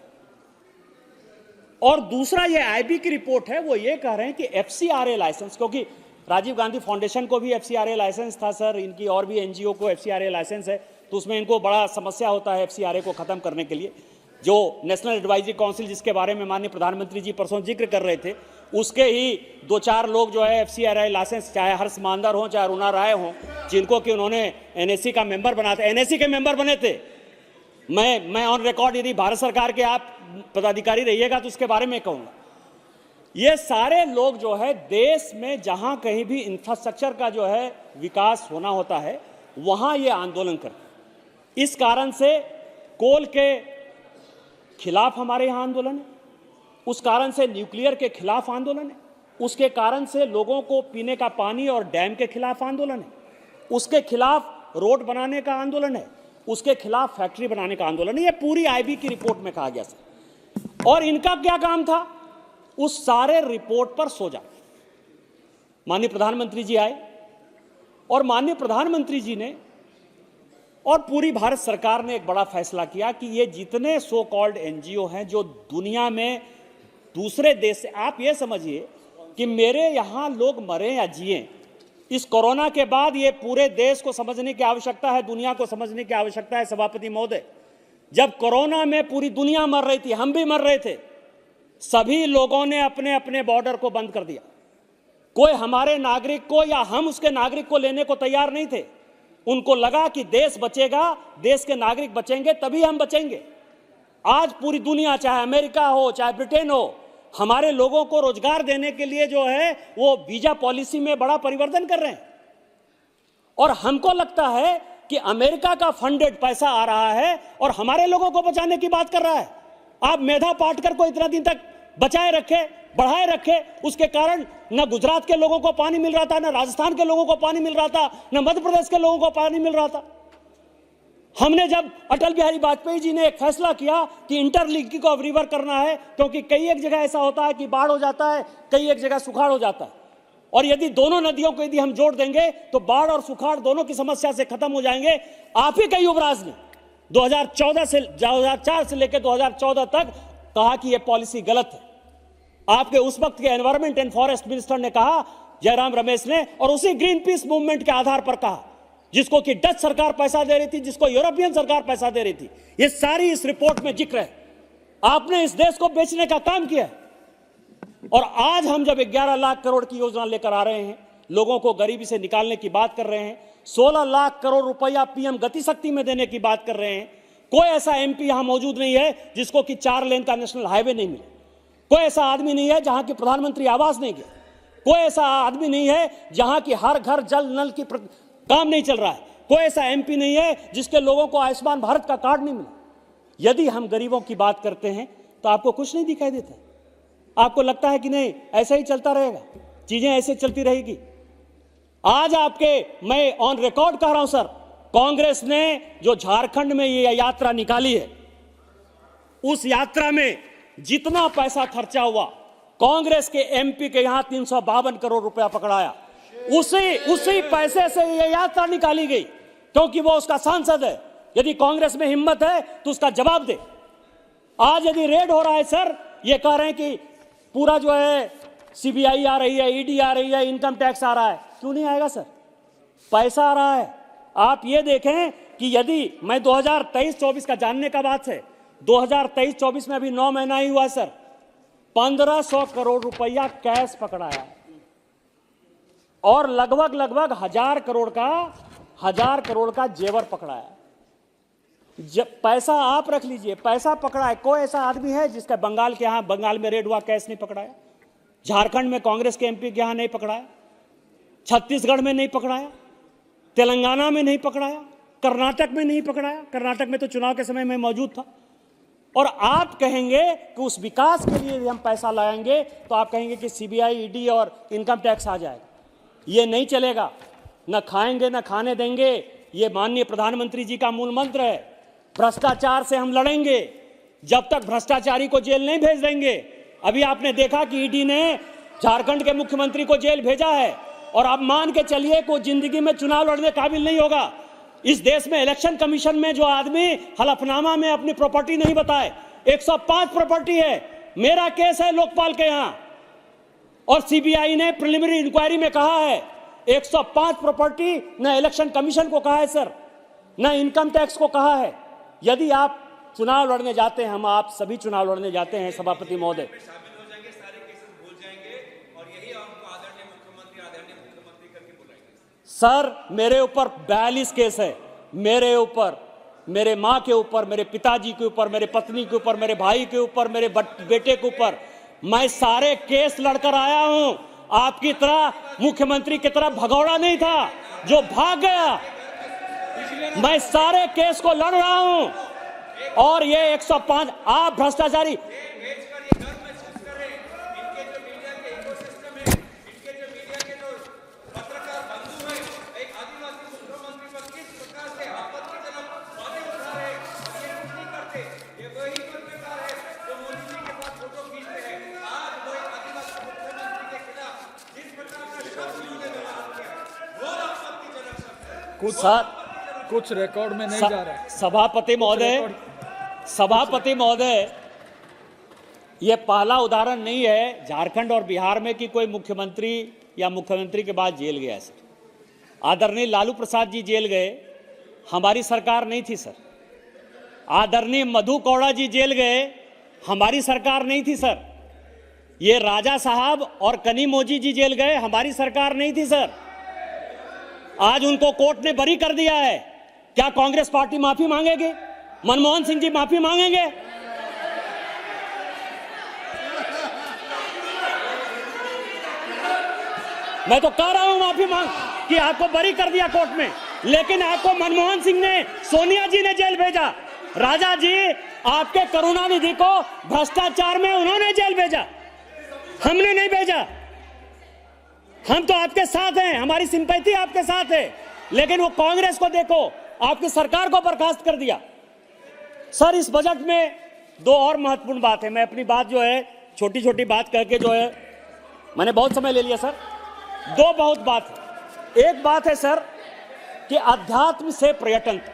और दूसरा ये आईबी की रिपोर्ट है, वो ये कह रहे हैं कि एफसीआरए लाइसेंस, क्योंकि राजीव गांधी फाउंडेशन को भी एफसीआरए लाइसेंस था सर, इनकी और भी एनजीओ को एफसीआरए लाइसेंस है, तो उसमें इनको बड़ा समस्या होता है एफसीआरए को खत्म करने के लिए। जो नेशनल एडवाइजरी काउंसिल जिसके बारे में माननीय प्रधानमंत्री जी परसों जिक्र कर रहे थे, उसके ही 2-4 लोग जो है एफसीआरए लाइसेंस, चाहे हर्ष मांदर हो चाहे रुना राय हो, जिनको कि उन्होंने एनएसी का मेंबर बनाते, एनएसी के मेंबर बने थे। मैं ऑन रिकॉर्ड, यदि भारत सरकार के आप पदाधिकारी रहिएगा तो उसके बारे में कहूंगा। ये सारे लोग जो है देश में जहां कहीं भी इंफ्रास्ट्रक्चर का जो है विकास होना होता है वहां ये आंदोलन करते। इस कारण से कोल के खिलाफ हमारे यहां आंदोलन है, उस कारण से न्यूक्लियर के खिलाफ आंदोलन है, उसके कारण से लोगों को पीने का पानी और डैम के खिलाफ आंदोलन है, उसके खिलाफ रोड बनाने का आंदोलन है, उसके खिलाफ फैक्ट्री बनाने का आंदोलन है। ये पूरी आईबी की रिपोर्ट में कहा गया सर। और इनका क्या काम था? उस सारे रिपोर्ट पर सो जा। माननीय प्रधानमंत्री जी आए और माननीय प्रधानमंत्री जी ने और पूरी भारत सरकार ने एक बड़ा फैसला किया कि ये जितने सो कॉल्ड एनजीओ हैं जो दुनिया में दूसरे देश से, आप ये समझिए कि मेरे यहां लोग मरे या जिए, इस कोरोना के बाद ये पूरे देश को समझने की आवश्यकता है, दुनिया को समझने की आवश्यकता है सभापति महोदय। जब कोरोना में पूरी दुनिया मर रही थी, हम भी मर रहे थे, सभी लोगों ने अपने अपने बॉर्डर को बंद कर दिया। कोई हमारे नागरिक को या हम उसके नागरिक को लेने को तैयार नहीं थे। उनको लगा कि देश बचेगा, देश के नागरिक बचेंगे तभी हम बचेंगे। आज पूरी दुनिया, चाहे अमेरिका हो चाहे ब्रिटेन हो, हमारे लोगों को रोजगार देने के लिए जो है वो वीजा पॉलिसी में बड़ा परिवर्तन कर रहे हैं। और हमको लगता है कि अमेरिका का फंडेड पैसा आ रहा है और हमारे लोगों को बचाने की बात कर रहा है। आप मेधा पाटकर को इतना दिन तक बचाए रखे, बढ़ाए रखे, उसके कारण न गुजरात के लोगों को पानी मिल रहा था, न राजस्थान के लोगों को पानी मिल रहा था, न मध्य प्रदेश के लोगों को पानी मिल रहा था। हमने जब अटल बिहारी वाजपेयी जी ने एक फैसला किया कि इंटरलिंकिंग को रिवर करना है, क्योंकि कई एक जगह ऐसा होता है कि बाढ़ हो जाता है, कई एक जगह सुखाड़ हो जाता है, और यदि दोनों नदियों को यदि हम जोड़ देंगे तो बाढ़ और सुखाड़ दोनों की समस्या से खत्म हो जाएंगे। आप ही कई युवराज ने 2004 से लेकर 2014 तक कहा कि यह पॉलिसी गलत है। आपके उस वक्त के एनवायरमेंट एंड फॉरेस्ट मिनिस्टर ने कहा, जयराम रमेश ने, और उसी ग्रीन पीस मूवमेंट के आधार पर कहा, जिसको कि डच सरकार पैसा दे रही थी, जिसको यूरोपियन सरकार पैसा दे रही थी। ये सारी इस रिपोर्ट में जिक्र है। आपने इस देश को बेचने का काम किया। और आज हम जब 11 लाख करोड़ की योजना लेकर आ रहे हैं, लोगों को गरीबी से निकालने की बात कर रहे हैं, 16 लाख करोड़ रुपया पीएम गति शक्ति में देने की बात कर रहे हैं, कोई ऐसा एमपी यहां मौजूद नहीं है जिसको कि 4 लेन का नेशनल हाईवे नहीं मिले। कोई ऐसा आदमी नहीं है जहां की प्रधानमंत्री आवास नहीं गया। कोई ऐसा आदमी नहीं है जहां की हर घर जल नल की काम नहीं चल रहा है। कोई ऐसा एमपी नहीं है जिसके लोगों को आयुष्मान भारत का कार्ड नहीं मिला। यदि हम गरीबों की बात करते हैं तो आपको कुछ नहीं दिखाई देता। आपको लगता है कि नहीं ऐसा ही चलता रहेगा, चीजें ऐसे चलती रहेगी। आज मैं ऑन रिकॉर्ड कह रहा हूं सर, कांग्रेस ने जो झारखंड में ये यात्रा निकाली है, उस यात्रा में जितना पैसा खर्चा हुआ, कांग्रेस के एमपी के यहां 352 करोड़ रुपया पकड़ाया, उसी पैसे से ये यात्रा निकाली गई, क्योंकि वो उसका सांसद है। यदि कांग्रेस में हिम्मत है तो उसका जवाब दे। आज यदि रेड हो रहा है सर, ये कह रहे हैं कि पूरा जो है सीबीआई आ रही है, ईडी आ रही है, इनकम टैक्स आ रहा है। क्यों नहीं आएगा सर? पैसा आ रहा है। आप ये देखें कि यदि मैं 2023-24 का जानने का बात है, 2023-24 में अभी 9 महीना ही हुआ सर, 1500 करोड़ रुपया कैश पकड़ाया और लगभग 1000 करोड़ का जेवर पकड़ाया। जब पैसा आप रख लीजिए, पैसा पकड़ा है, कोई ऐसा आदमी है जिसका बंगाल के यहाँ, बंगाल में रेड हुआ, कैश नहीं पकड़ाया? झारखंड में कांग्रेस के एमपी के यहाँ नहीं पकड़ाया? छत्तीसगढ़ में नहीं पकड़ाया? तेलंगाना में नहीं पकड़ाया? कर्नाटक में नहीं पकड़ाया? कर्नाटक में तो चुनाव के समय में मौजूद था। और आप कहेंगे कि उस विकास के लिए हम पैसा लाएंगे, तो आप कहेंगे कि सीबीआई, ईडी और इनकम टैक्स आ जाएगा। ये नहीं चलेगा, न खाएंगे न खाने देंगे। ये माननीय प्रधानमंत्री जी का मूल मंत्र है। भ्रष्टाचार से हम लड़ेंगे जब तक भ्रष्टाचारी को जेल नहीं भेज देंगे। अभी आपने देखा कि ईडी ने झारखंड के मुख्यमंत्री को जेल भेजा है, और आप मान के चलिए कि वो जिंदगी में चुनाव लड़ने काबिल नहीं होगा। इस देश में इलेक्शन कमीशन में जो आदमी हलफनामा में अपनी प्रॉपर्टी नहीं बताए, 105 प्रॉपर्टी है, मेरा केस है लोकपाल के यहां, और सीबीआई ने प्रिलिमिनरी इंक्वायरी में कहा है 105 प्रॉपर्टी, न इलेक्शन कमीशन को कहा है सर, न इनकम टैक्स को कहा है। यदि आप चुनाव लड़ने जाते हैं, हम आप सभी चुनाव लड़ने जाते हैं सभापति महोदय, सर मेरे ऊपर 42 केस है, मेरे ऊपर, मेरे माँ के ऊपर, मेरे पिताजी के ऊपर, मेरे पत्नी के ऊपर, मेरे भाई के ऊपर, मेरे बेटे के ऊपर, मैं सारे केस लड़कर आया हूं। आपकी तरह मुख्यमंत्री की तरह भगौड़ा नहीं था जो भाग गया। मैं सारे केस को लड़ रहा हूं, और ये 105 आप भ्रष्टाचारी, कुछ रिकॉर्ड में नहीं जा रहा है। सभापति महोदय, यह पहला उदाहरण नहीं है झारखंड और बिहार में कि कोई मुख्यमंत्री या मुख्यमंत्री के बाद जेल गया सर। आदरणीय लालू प्रसाद जी जेल गए, हमारी सरकार नहीं थी सर। आदरणीय मधु कौड़ा जी जेल गए, हमारी सरकार नहीं थी सर। ये राजा साहब और कनीमोजी जी जेल गए, हमारी सरकार नहीं थी सर। आज उनको कोर्ट ने बरी कर दिया है। क्या कांग्रेस पार्टी माफी मांगेगी? मनमोहन सिंह जी माफी मांगेंगे? मैं तो कह रहा हूं माफी मांग कि आपको बरी कर दिया कोर्ट में, लेकिन आपको मनमोहन सिंह ने, सोनिया जी ने जेल भेजा। राजा जी आपके करुणानिधि को भ्रष्टाचार में उन्होंने जेल भेजा, हमने नहीं भेजा। हम तो आपके साथ हैं, हमारी सिंपैथी आपके साथ है, लेकिन वो कांग्रेस को देखो, आपकी सरकार को बर्खास्त कर दिया। सर इस बजट में दो और महत्वपूर्ण बात है। मैं अपनी बात जो है छोटी छोटी बात करके जो है, मैंने बहुत समय ले लिया सर। दो बहुत बात है। एक बात है सर कि अध्यात्म से पर्यटन तक,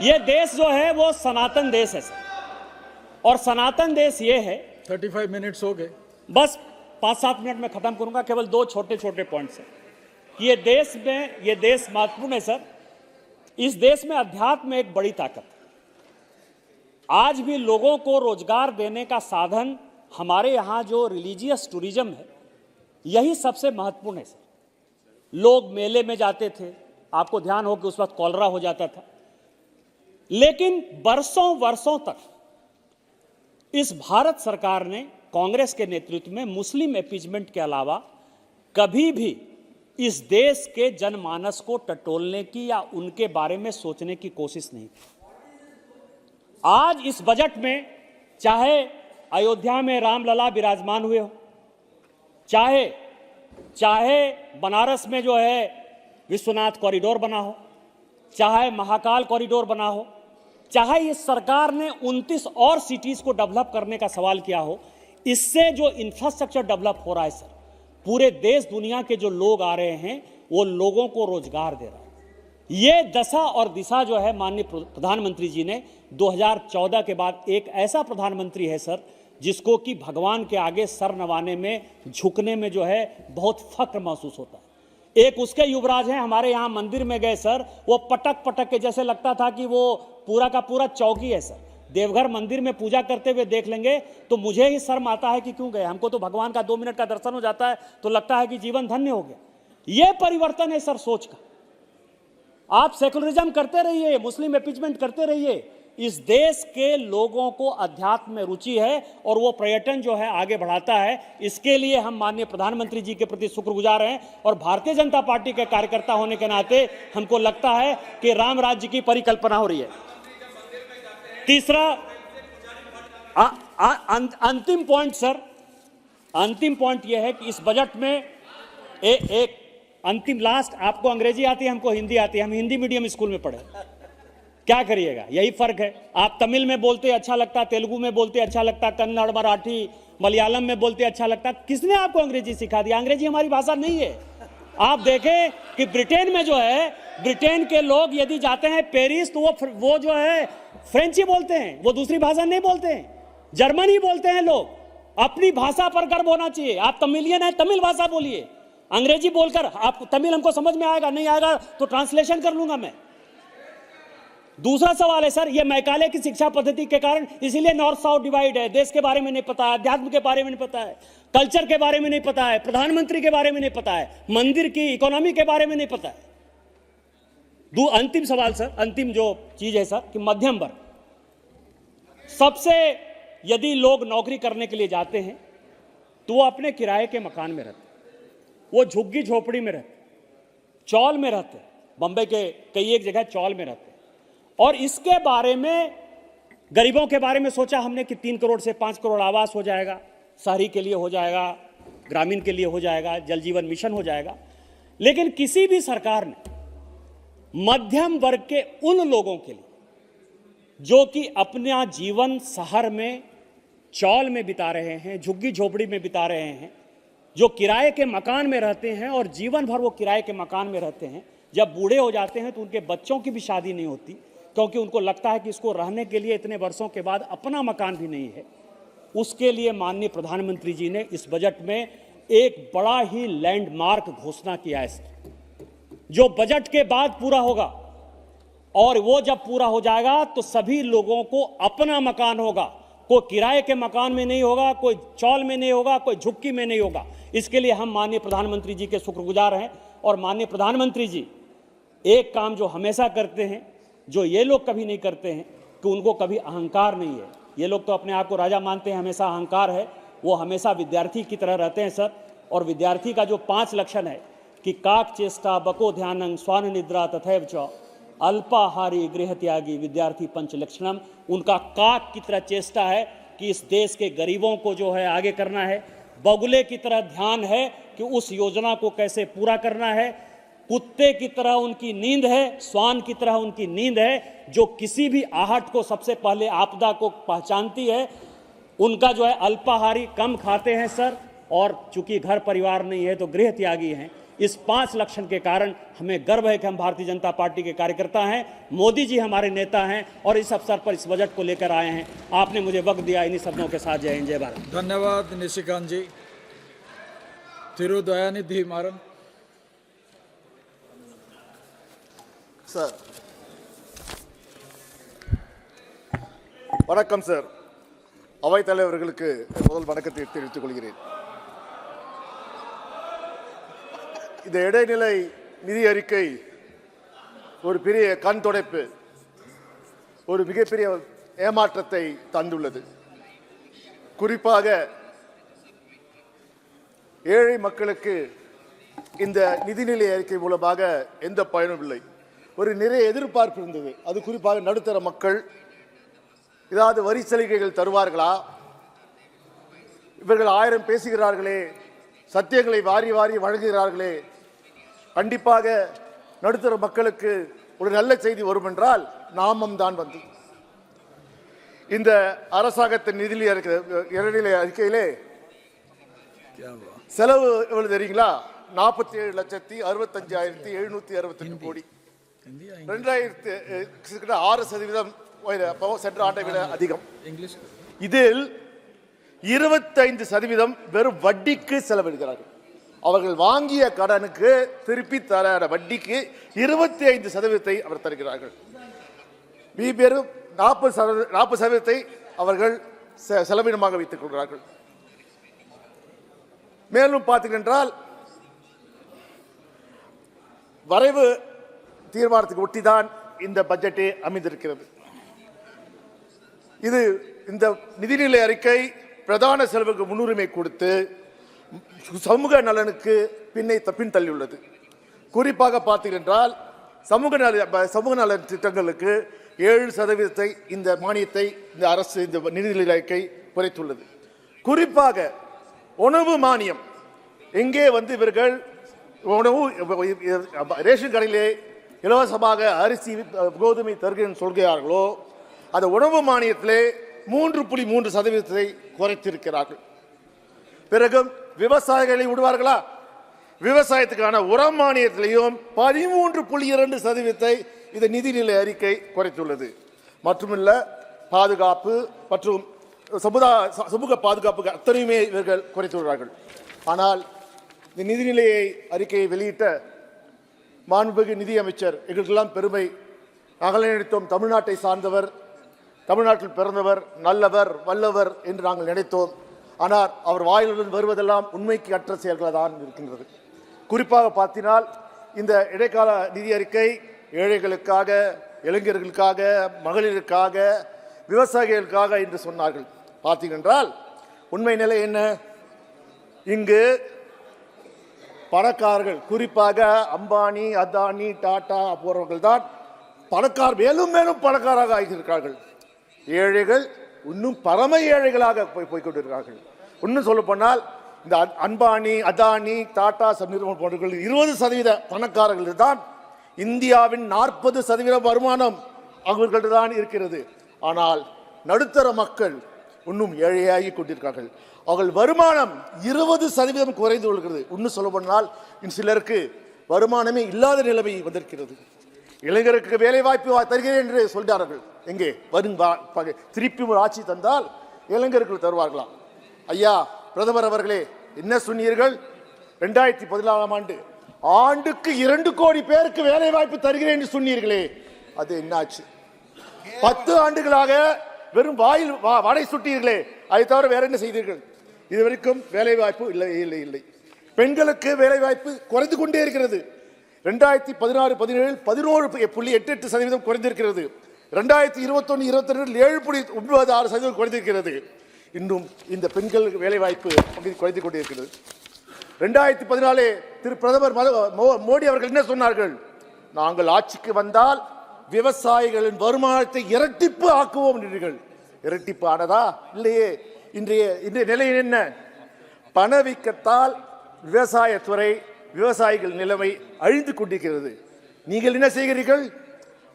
ये देश जो है वो सनातन देश है सर, और सनातन देश ये है। 35 मिनट्स हो गए, बस 5-7 मिनट में खत्म करूंगा। केवल दो छोटे छोटे पॉइंट्स हैं। ये देश महत्वपूर्ण है सर। इस देश में अध्यात्म एक बड़ी ताकत है। आज भी लोगों को रोजगार देने का साधन हमारे यहाँ जो रिलीजियस टूरिज्म है, यही सबसे महत्वपूर्ण है सर। लोग मेले में जाते थे, आपको ध्यान हो कि उस वक्त कॉलरा हो जाता था, लेकिन बरसों वर्षों तक इस भारत सरकार ने कांग्रेस के नेतृत्व में मुस्लिम अपीजमेंट के अलावा कभी भी इस देश के जनमानस को टटोलने की या उनके बारे में सोचने की कोशिश नहीं की। आज इस बजट में चाहे अयोध्या में रामलला विराजमान हुए हो, चाहे बनारस में जो है विश्वनाथ कॉरिडोर बना हो, चाहे महाकाल कॉरिडोर बना हो, चाहे इस सरकार ने 29 और सिटीज को डेवलप करने का सवाल किया हो, इससे जो इंफ्रास्ट्रक्चर डेवलप हो रहा है सर, पूरे देश दुनिया के जो लोग आ रहे हैं वो लोगों को रोजगार दे रहा है। ये दशा और दिशा जो है माननीय प्रधानमंत्री जी ने 2014 के बाद एक ऐसा प्रधानमंत्री है सर जिसको कि भगवान के आगे सर नवाने में, झुकने में जो है बहुत फक्र महसूस होता है। एक उसके युवराज हैं, हमारे यहाँ मंदिर में गए सर, वो पटक पटक के जैसे लगता था कि वो पूरा का पूरा चौकी है सर। देवघर मंदिर में पूजा करते हुए देख लेंगे तो मुझे ही शर्म आता है कि क्यों गए। हमको तो भगवान का 2 मिनट का दर्शन हो जाता है तो लगता है कि जीवन धन्य हो गया। ये परिवर्तन है सर सोच का। आप सेकुलरिज्म करते रहिए, मुस्लिम अपीजमेंट करते रहिए। इस देश के लोगों को अध्यात्म में रुचि है और वो पर्यटन जो है आगे बढ़ाता है। इसके लिए हम माननीय प्रधानमंत्री जी के प्रति शुक्रगुजार हैं और भारतीय जनता पार्टी के कार्यकर्ता होने के नाते हमको लगता है कि राम राज्य की परिकल्पना हो रही है। तीसरा अंतिम पॉइंट सर, अंतिम पॉइंट यह है कि इस बजट में एक अंतिम लास्ट, आपको अंग्रेजी आती है, हमको हिंदी आती है, हम हिंदी मीडियम स्कूल में पढ़े, क्या करिएगा, यही फर्क है। आप तमिल में बोलते अच्छा लगता, तेलुगु में बोलते अच्छा लगता, कन्नड़, मराठी, मलयालम में बोलते अच्छा लगता। किसने आपको अंग्रेजी सिखा दिया? अंग्रेजी हमारी भाषा नहीं है। आप देखें कि ब्रिटेन में जो है, ब्रिटेन के लोग यदि जाते हैं पेरिस तो वो जो है फ्रेंच ही बोलते हैं, वो दूसरी भाषा नहीं बोलते हैं, जर्मन ही बोलते हैं लोग। अपनी भाषा पर गर्व होना चाहिए। आप तमिलियन है, तमिल भाषा बोलिए। अंग्रेजी बोलकर आप तमिल हमको समझ में आएगा, नहीं आएगा तो ट्रांसलेशन कर लूंगा मैं। दूसरा सवाल है सर, ये मैकाले की शिक्षा पद्धति के कारण इसीलिए नॉर्थ साउथ डिवाइड है। देश के बारे में नहीं पता है, अध्यात्म के बारे में नहीं पता है, कल्चर के बारे में नहीं पता है, प्रधानमंत्री के बारे में नहीं पता है, मंदिर की इकोनॉमी के बारे में नहीं पता है। अंतिम सवाल सर, अंतिम जो चीज है सर कि मध्यम वर्ग, सबसे यदि लोग नौकरी करने के लिए जाते हैं तो वो अपने किराए के मकान में रहते, वो झुग्गी झोपड़ी में रहते, चौल में रहते, बंबई के कई एक जगह चौल में रहते। और इसके बारे में, गरीबों के बारे में सोचा हमने कि 3 करोड़ से 5 करोड़ आवास हो जाएगा, शहरी के लिए हो जाएगा, ग्रामीण के लिए हो जाएगा, जल जीवन मिशन हो जाएगा। लेकिन किसी भी सरकार ने मध्यम वर्ग के उन लोगों के लिए जो कि अपना जीवन शहर में चौल में बिता रहे हैं, झुग्गी झोपड़ी में बिता रहे हैं, जो किराए के मकान में रहते हैं और जीवन भर वो किराए के मकान में रहते हैं, जब बूढ़े हो जाते हैं तो उनके बच्चों की भी शादी नहीं होती, क्योंकि उनको लगता है कि इसको रहने के लिए इतने वर्षों के बाद अपना मकान भी नहीं है। उसके लिए माननीय प्रधानमंत्री जी ने इस बजट में एक बड़ा ही लैंडमार्क घोषणा किया है, जो बजट के बाद पूरा होगा। और वो जब पूरा हो जाएगा तो सभी लोगों को अपना मकान होगा, कोई किराए के मकान में नहीं होगा, कोई चौल में नहीं होगा, कोई झुग्गी में नहीं होगा। इसके लिए हम माननीय प्रधानमंत्री जी के शुक्रगुजार हैं। और माननीय प्रधानमंत्री जी एक काम जो हमेशा करते हैं, जो ये लोग कभी नहीं करते हैं, कि उनको कभी अहंकार नहीं है। ये लोग तो अपने आप को राजा मानते हैं, हमेशा अहंकार है। वो हमेशा विद्यार्थी की तरह रहते हैं सर। और विद्यार्थी का जो 5 लक्षण है कि काक चेष्टा, बको ध्यानं, स्वान निद्रा तथैव च, अल्पाहारी गृह त्यागी विद्यार्थी पंच लक्षणम, उनका काक की तरह चेष्टा है कि इस देश के गरीबों को जो है आगे करना है। बगुले की तरह ध्यान है कि उस योजना को कैसे पूरा करना है। कुत्ते की तरह उनकी नींद है, श्वान की तरह उनकी नींद है, जो किसी भी आहट को सबसे पहले आपदा को पहचानती है। उनका जो है अल्पाहारी, कम खाते हैं सर, और चूंकि घर परिवार नहीं है तो गृह त्यागी हैं। इस 5 लक्षण के कारण हमें गर्व है कि हम भारतीय जनता पार्टी के कार्यकर्ता हैं, मोदी जी हमारे नेता हैं और इस अवसर पर इस बजट को लेकर आए हैं। आपने मुझे वक्त दिया, इन्हीं शब्दों के साथ जय हिंद, जय भारत। धन्यवाद निशिकांत जी। तिरुदयानिधि मारन சார், வணக்கம் சார். அவைத்தலைவர்களுக்கு முதல் வணக்கத்தை தெரிவித்துக் கொள்கிறேன். இந்த இடைநிலை நிதி அறிக்கை ஒரு பெரிய கண் துடைப்பு, ஒரு மிகப்பெரிய ஏமாற்றத்தை தந்துள்ளது. குறிப்பாக ஏழை மக்களுக்கு இந்த நிதிநிலை அறிக்கை மூலமாக எந்த பயனும் இல்லை. ஒரு நிறைய எதிர்பார்ப்பு இருந்தது. அது குறிப்பாக நடுத்தர மக்கள் ஏதாவது வரி சலுகைகள் தருவார்களா, இவர்கள் 1000 பேசுகிறார்களே, சத்தியங்களை வாரி வாரி வழங்குகிறார்களே, கண்டிப்பாக நடுத்தர மக்களுக்கு ஒரு நல்ல செய்தி வரும் என்றால் நாமம் தான் வந்து இந்த அரசாங்கத்தின் இடைநிலை அறிக்கையிலே செலவு எவ்வளவு தெரியுங்களா? 47,65,768 கோடி. 6% சென்ற ஆண்டை விட அதிகம். இதில் 25% வெறும் வட்டிக்கு செலவிடுகிறார்கள். அவர்கள் வாங்கிய கடனுக்கு திருப்பி தர வட்டிக்கு 25% அவர் தருகிறார்கள். வெறும் 40% அவர்கள் செலவினமாக வைத்துக் கொள்கிறார்கள். மேலும் பார்த்தீர்கள் என்றால் வரைவு தீர்மானத்துக்கு ஒட்டிதான் இந்த பட்ஜெட்டே அமைந்திருக்கிறது. இது இந்த நிதிநிலை அறிக்கை பிரதான செலவுக்கு முன்னுரிமை கொடுத்து சமூக நலனுக்கு பின்தள்ளியுள்ளது. குறிப்பாக பார்த்தீர்கள் சமூக நல திட்டங்களுக்கு 7% இந்த மானியத்தை இந்த அரசு இந்த நிதிநிலை அறிக்கை குறைத்துள்ளது. குறிப்பாக உணவு மானியம் எங்கே இவர்கள் உணவு ரேஷன் கடையிலே இலவசமாக அரிசி கோதுமை தருகிறேன் சொல்கிறார்களோ அந்த உணவு மானியத்திலே 3.3% குறைத்திருக்கிறார்கள். பிறகு விவசாயிகளை விடுவார்களா? விவசாயத்துக்கான உரம் மானியத்திலையும் 13.2% இந்த நிதிநிலை அறிக்கை குறைத்துள்ளது. மட்டுமல்ல, பாதுகாப்பு மற்றும் சமூக பாதுகாப்புக்கு அத்தனையுமே இவர்கள் குறைத்துள்ளார்கள். ஆனால் இந்த நிதிநிலை அறிக்கையை வெளியிட்ட மாண்புமிகு நிதியமைச்சர் எங்களுக்கெல்லாம் பெருமை. நாங்கள் நினைத்தோம் தமிழ்நாட்டை சார்ந்தவர், தமிழ்நாட்டில் பிறந்தவர், நல்லவர், வல்லவர் என்று நாங்கள் நினைத்தோம். ஆனால் அவர் வாயிலுடன் வருவதெல்லாம் உண்மைக்கு அற்ற செயல்களாக தான் இருக்கின்றது. குறிப்பாக பார்த்தினால் இந்த இடைக்கால நிதி அறிக்கை ஏழைகளுக்காக, இளைஞர்களுக்காக, மகளிருக்காக, விவசாயிகளுக்காக என்று சொன்னார்கள். பார்த்தீங்கன்றால் உண்மை நிலை என்ன? இங்கு பணக்காரர்கள், குறிப்பாக அம்பானி, அதானி, டாடா போன்றவர்கள் தான் மேலும் மேலும் பணக்காரராக ஆகியிருக்கிறார்கள். ஏழைகள் இன்னும் பரம ஏழைகளாக போய்கொண்டிருக்கிறார்கள். இன்னும் சொல்ல போனால் இந்த அம்பானி, அதானி, டாடா நிறுவனம் போன்றவர்கள் 20% பணக்காரர்கள் தான் இந்தியாவின் 40% வருமானம் அவர்கள்ட்ட தான் இருக்கிறது. ஆனால் நடுத்தர மக்கள் இன்னும் ஏழையாகி கொண்டிருக்கிறார்கள். அவர்கள் வருமானம் 20% குறைந்து கொள்கிறது. இன்னும் சொல்ல போனால் சிலருக்கு வருமானமே இல்லாத நிலைமை வந்திருக்கிறது. இளைஞருக்கு வேலை வாய்ப்பு தருகிறேன் என்று சொல்கிறார்கள். எங்கே திருப்பி ஒரு ஆட்சி தந்தால் இளைஞர்கள் தருவார்களா? ஐயா பிரதமர் அவர்களே, என்ன சொன்னீர்கள்? 2014ஆம் ஆண்டு ஆண்டுக்கு 2 கோடி பேருக்கு வேலை வாய்ப்பு தருகிறேன் என்று சொன்னீர்களே, அது என்னாச்சு? 10 ஆண்டுகளாக வெறும் வாயில் வடை சுட்டீர்களே, அதை தவிர வேற என்ன செய்தீர்கள்? இதுவரைக்கும் வேலை வாய்ப்பு இல்லை இல்லை இல்லை. பெண்களுக்கு வேலை வாய்ப்பு குறைந்து கொண்டே இருக்கிறது. 2016-17 11.88% குறைந்திருக்கிறது. 2021-22 7.96% குறைந்திருக்கிறது. இன்னும் இந்த பெண்களுக்கு வேலை வாய்ப்பு குறைந்து கொண்டே இருக்கிறது. 2014 திரு பிரதமர் மோடி அவர்கள் என்ன சொன்னார்கள்? நாங்கள் ஆட்சிக்கு வந்தால் விவசாயிகளின் வருமானத்தை இரட்டிப்பு ஆக்குவோம் என்றீர்கள். இரட்டிப்பு ஆனதா? இல்லையே. இன்றைய நிலை என்ன? பணவீக்கத்தால் விவசாயத்துறை, விவசாயிகள் நிலைமை அழிந்து கொண்டிருக்கிறது. நீங்கள் என்ன செய்கிறீர்கள்?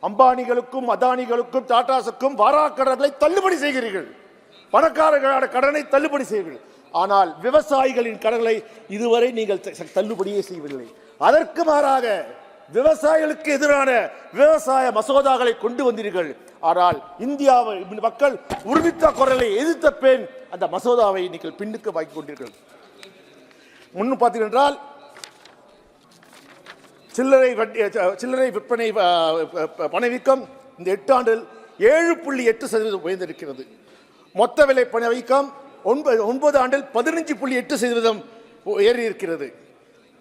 அம்பானிகளுக்கும், அதானிகளுக்கும், டாடாஸுக்கும் வாராக்கடன்களை தள்ளுபடி செய்கிறீர்கள். பணக்காரர்களான கடனை தள்ளுபடி செய்கிறீர்கள். ஆனால் விவசாயிகளின் கடன்களை இதுவரை நீங்கள் தள்ளுபடியே செய்யவில்லை. அதற்கு மாறாக விவசாயிகளுக்கு எதிரான விவசாய மசோதாக்களை கொண்டு வந்தீர்கள். ஆனால் இந்தியாவை மக்கள் உறுதித்த குரலை எதிர்த்த பெண் அந்த மசோதாவை நீங்கள் பின்னுக்கு வாங்கிக் கொண்டீர்கள். முன்னு பார்த்தீர்கள், சில்லறை விற்பனை பணவீக்கம் இந்த 8 ஆண்டில் 7.8% உயர்ந்திருக்கிறது. மொத்த விலை பணவீக்கம் 9 ஆண்டில் 15.8% ஏறி இருக்கிறது.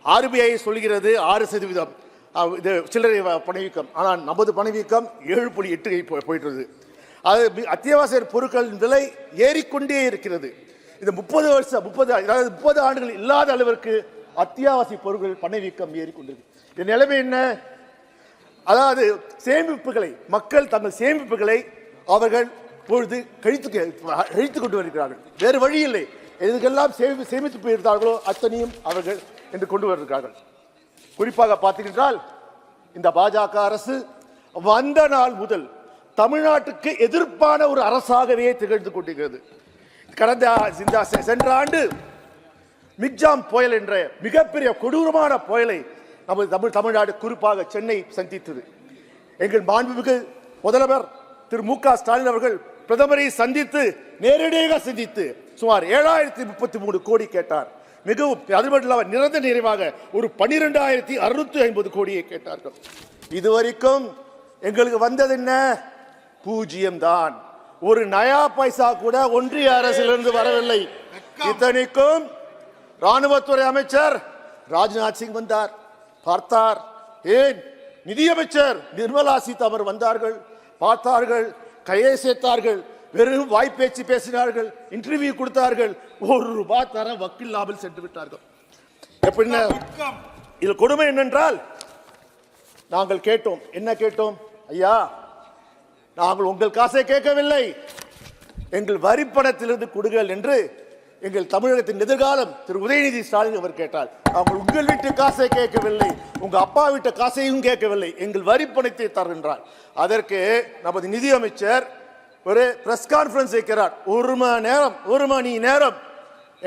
RBI சொல்கிறது 6% இது சில்லறை பணவீக்கம். ஆனால் நமது பணவீக்கம் 7.8 போயிட்டு. அது அத்தியாவசிய பொருட்களின் விலை ஏறிக்கொண்டே இருக்கிறது. இந்த 30 ஆண்டுகள் இல்லாத அளவிற்கு அத்தியாவசிய பொருட்கள் பணவீக்கம் ஏறிக்கொண்டிருக்கு. இந்த நிலைமை என்ன? அதாவது சேமிப்புகளை, மக்கள் தங்கள் சேமிப்புகளை அவர்கள் பொழுது கழித்து கொண்டு வருகிறார்கள். வேறு வழி இல்லை. எதுக்கெல்லாம் சேமித்து போயிருந்தார்களோ அத்தனையும் அவர்கள் என்று கொண்டு வருகிறார்கள். குறிப்பாக பார்த்தீர்கள், இந்த பாஜக அரசு வந்த நாள் முதல் தமிழ்நாட்டுக்கு எதிர்ப்பான ஒரு அரசாகவே திகழ்ந்து கொண்டிருக்கிறது. சென்ற ஆண்டு மிக்ஜாம் புயல் என்ற மிகப்பெரிய கொடூரமான புயலை நமது தமிழ்நாடு, குறிப்பாக சென்னை சந்தித்தது. எங்கள் மாண்புமிகு முதல்வர் திரு மு க ஸ்டாலின் அவர்கள் பிரதமரை சந்தித்து, நேரடியாக சந்தித்து சுமார் 7033 கோடி கேட்டார். மிகவும் அது மட்டும் இல்லாமல் நிரந்தர நிறைவாக ஒரு 12,650 கோடியை கேட்டார்கள். இதுவரைக்கும் எங்களுக்கு வந்தது என்ன? 0 தான். ஒரு நயா பைசா கூட ஒன்றிய அரசிலிருந்து வரவில்லை. இத்தனைக்கும் ராணுவத்துறை அமைச்சர் ராஜ்நாத் சிங் வந்தார், பார்த்தார். ஏன் நிதியமைச்சர் நிர்மலா சீதாராமன் வந்தார்கள், பார்த்தார்கள், கையை சேர்த்தார்கள், வெறும் வாய்ப்பேச்சு பேசினார்கள், இன்டர்வியூ கொடுத்தார்கள், ₹1 தர வக்கில்லாமல் சென்று விட்டார்கள். எப்படின்னா இதில் கொடுமை என்னென்றால், நாங்கள் கேட்டோம், என்ன கேட்டோம்? ஐயா, நாங்கள் உங்கள் காசை கேட்கவில்லை, எங்கள் வரிப்பணத்திலிருந்து கொடுங்கள் என்று எங்கள் தமிழகத்தின் எதிர்காலம் திரு உதயநிதி ஸ்டாலின் அவர் கேட்டார். நாங்கள் உங்கள் வீட்டு காசை கேட்கவில்லை, உங்க அப்பா வீட்டு காசையும் கேட்கவில்லை, எங்கள் வரிப்பணத்தை தருகின்றார். அதற்கு நமது நிதியமைச்சர் ஒரு பிரஸ் கான்ஃபரன்ஸ் வைக்கிறார். 1 மணி நேரம்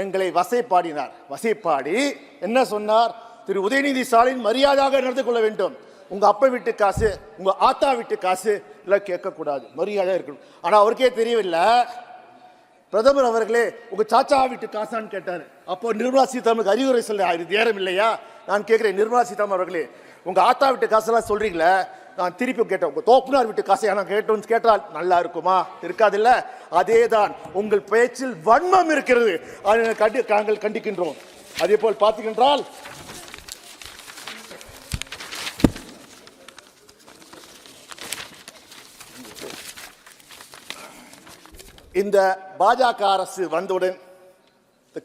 எங்களை வசைப்பாடினார். வசைப்பாடி என்ன சொன்னார்? திரு உதயநிதி ஸ்டாலின் மரியாதையாக நடந்து கொள்ள வேண்டும், உங்க அப்பா வீட்டு காசு, உங்க ஆத்தா வீட்டு காசு எல்லாம் கேட்கக்கூடாது, மரியாதையாக இருக்கணும். ஆனா அவருக்கே தெரியவில்லை, பிரதமர் அவர்களே உங்க சாச்சா வீட்டு காசான்னு கேட்டாரு. அப்போ நிர்மலா சீதாராமனுக்கு அறிவுரை சொல்ல நேரம் இல்லையா? நான் கேட்கிறேன், நிர்மலா சீதாராமன் அவர்களே, உங்க ஆத்தா வீட்டு காசெல்லாம் சொல்றீங்களே, நான் திருப்பி கேட்டேன், உங்க தோப்புனார் வீட்டு காசை நான் கேட்டோம்னு கேட்டால் நல்லா இருக்குமா? இருக்காது இல்ல? அதேதான், உங்கள் பேச்சில் வன்மம் இருக்கிறது, அதை நாங்கள் கண்டிக்கின்றோம். அதே போல் பார்த்தீங்கன்றால் இந்த பாஜக அரசு வந்தவுடன்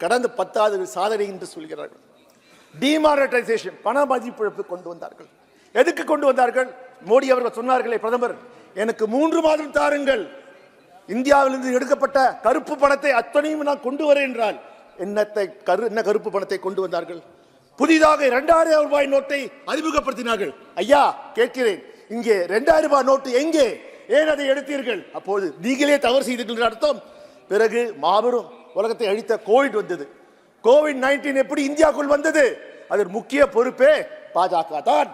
கடந்த 10 சாதனை என்று சொல்கிறார்கள். டிமானிட்டைசேஷன், பண மதிப்பிழப்பு கொண்டு வந்தார்கள். எதுக்கு கொண்டு வந்தார்கள்? மோடி அவர்கள் சொன்னார்களே, பிரதமர் எனக்கு 3 மாதம் தாருங்கள், இந்தியாவிலிருந்து எடுக்கப்பட்ட கருப்பு பணத்தை அத்தனையும் நான் கொண்டு வரேன் என்றால் என்ன கருப்பு பணத்தை கொண்டு வந்தார்கள்? புதிதாக ₹2000 நோட்டை அறிமுகப்படுத்தினார்கள். ஐயா கேட்கிறேன், இங்கே ₹2000 நோட்டு எங்கே? ஏன் அதை எடுத்தீர்கள்? அப்போது நீங்களே தவறு செய்தீர்கள் அர்த்தம். பிறகு மாபெரும் உலகத்தை அழித்த கோவிட் வந்தது. கோவிட்-19 எப்படி இந்தியாவுக்குள் வந்தது? அதன் முக்கிய பொறுப்பே பாஜக தான்.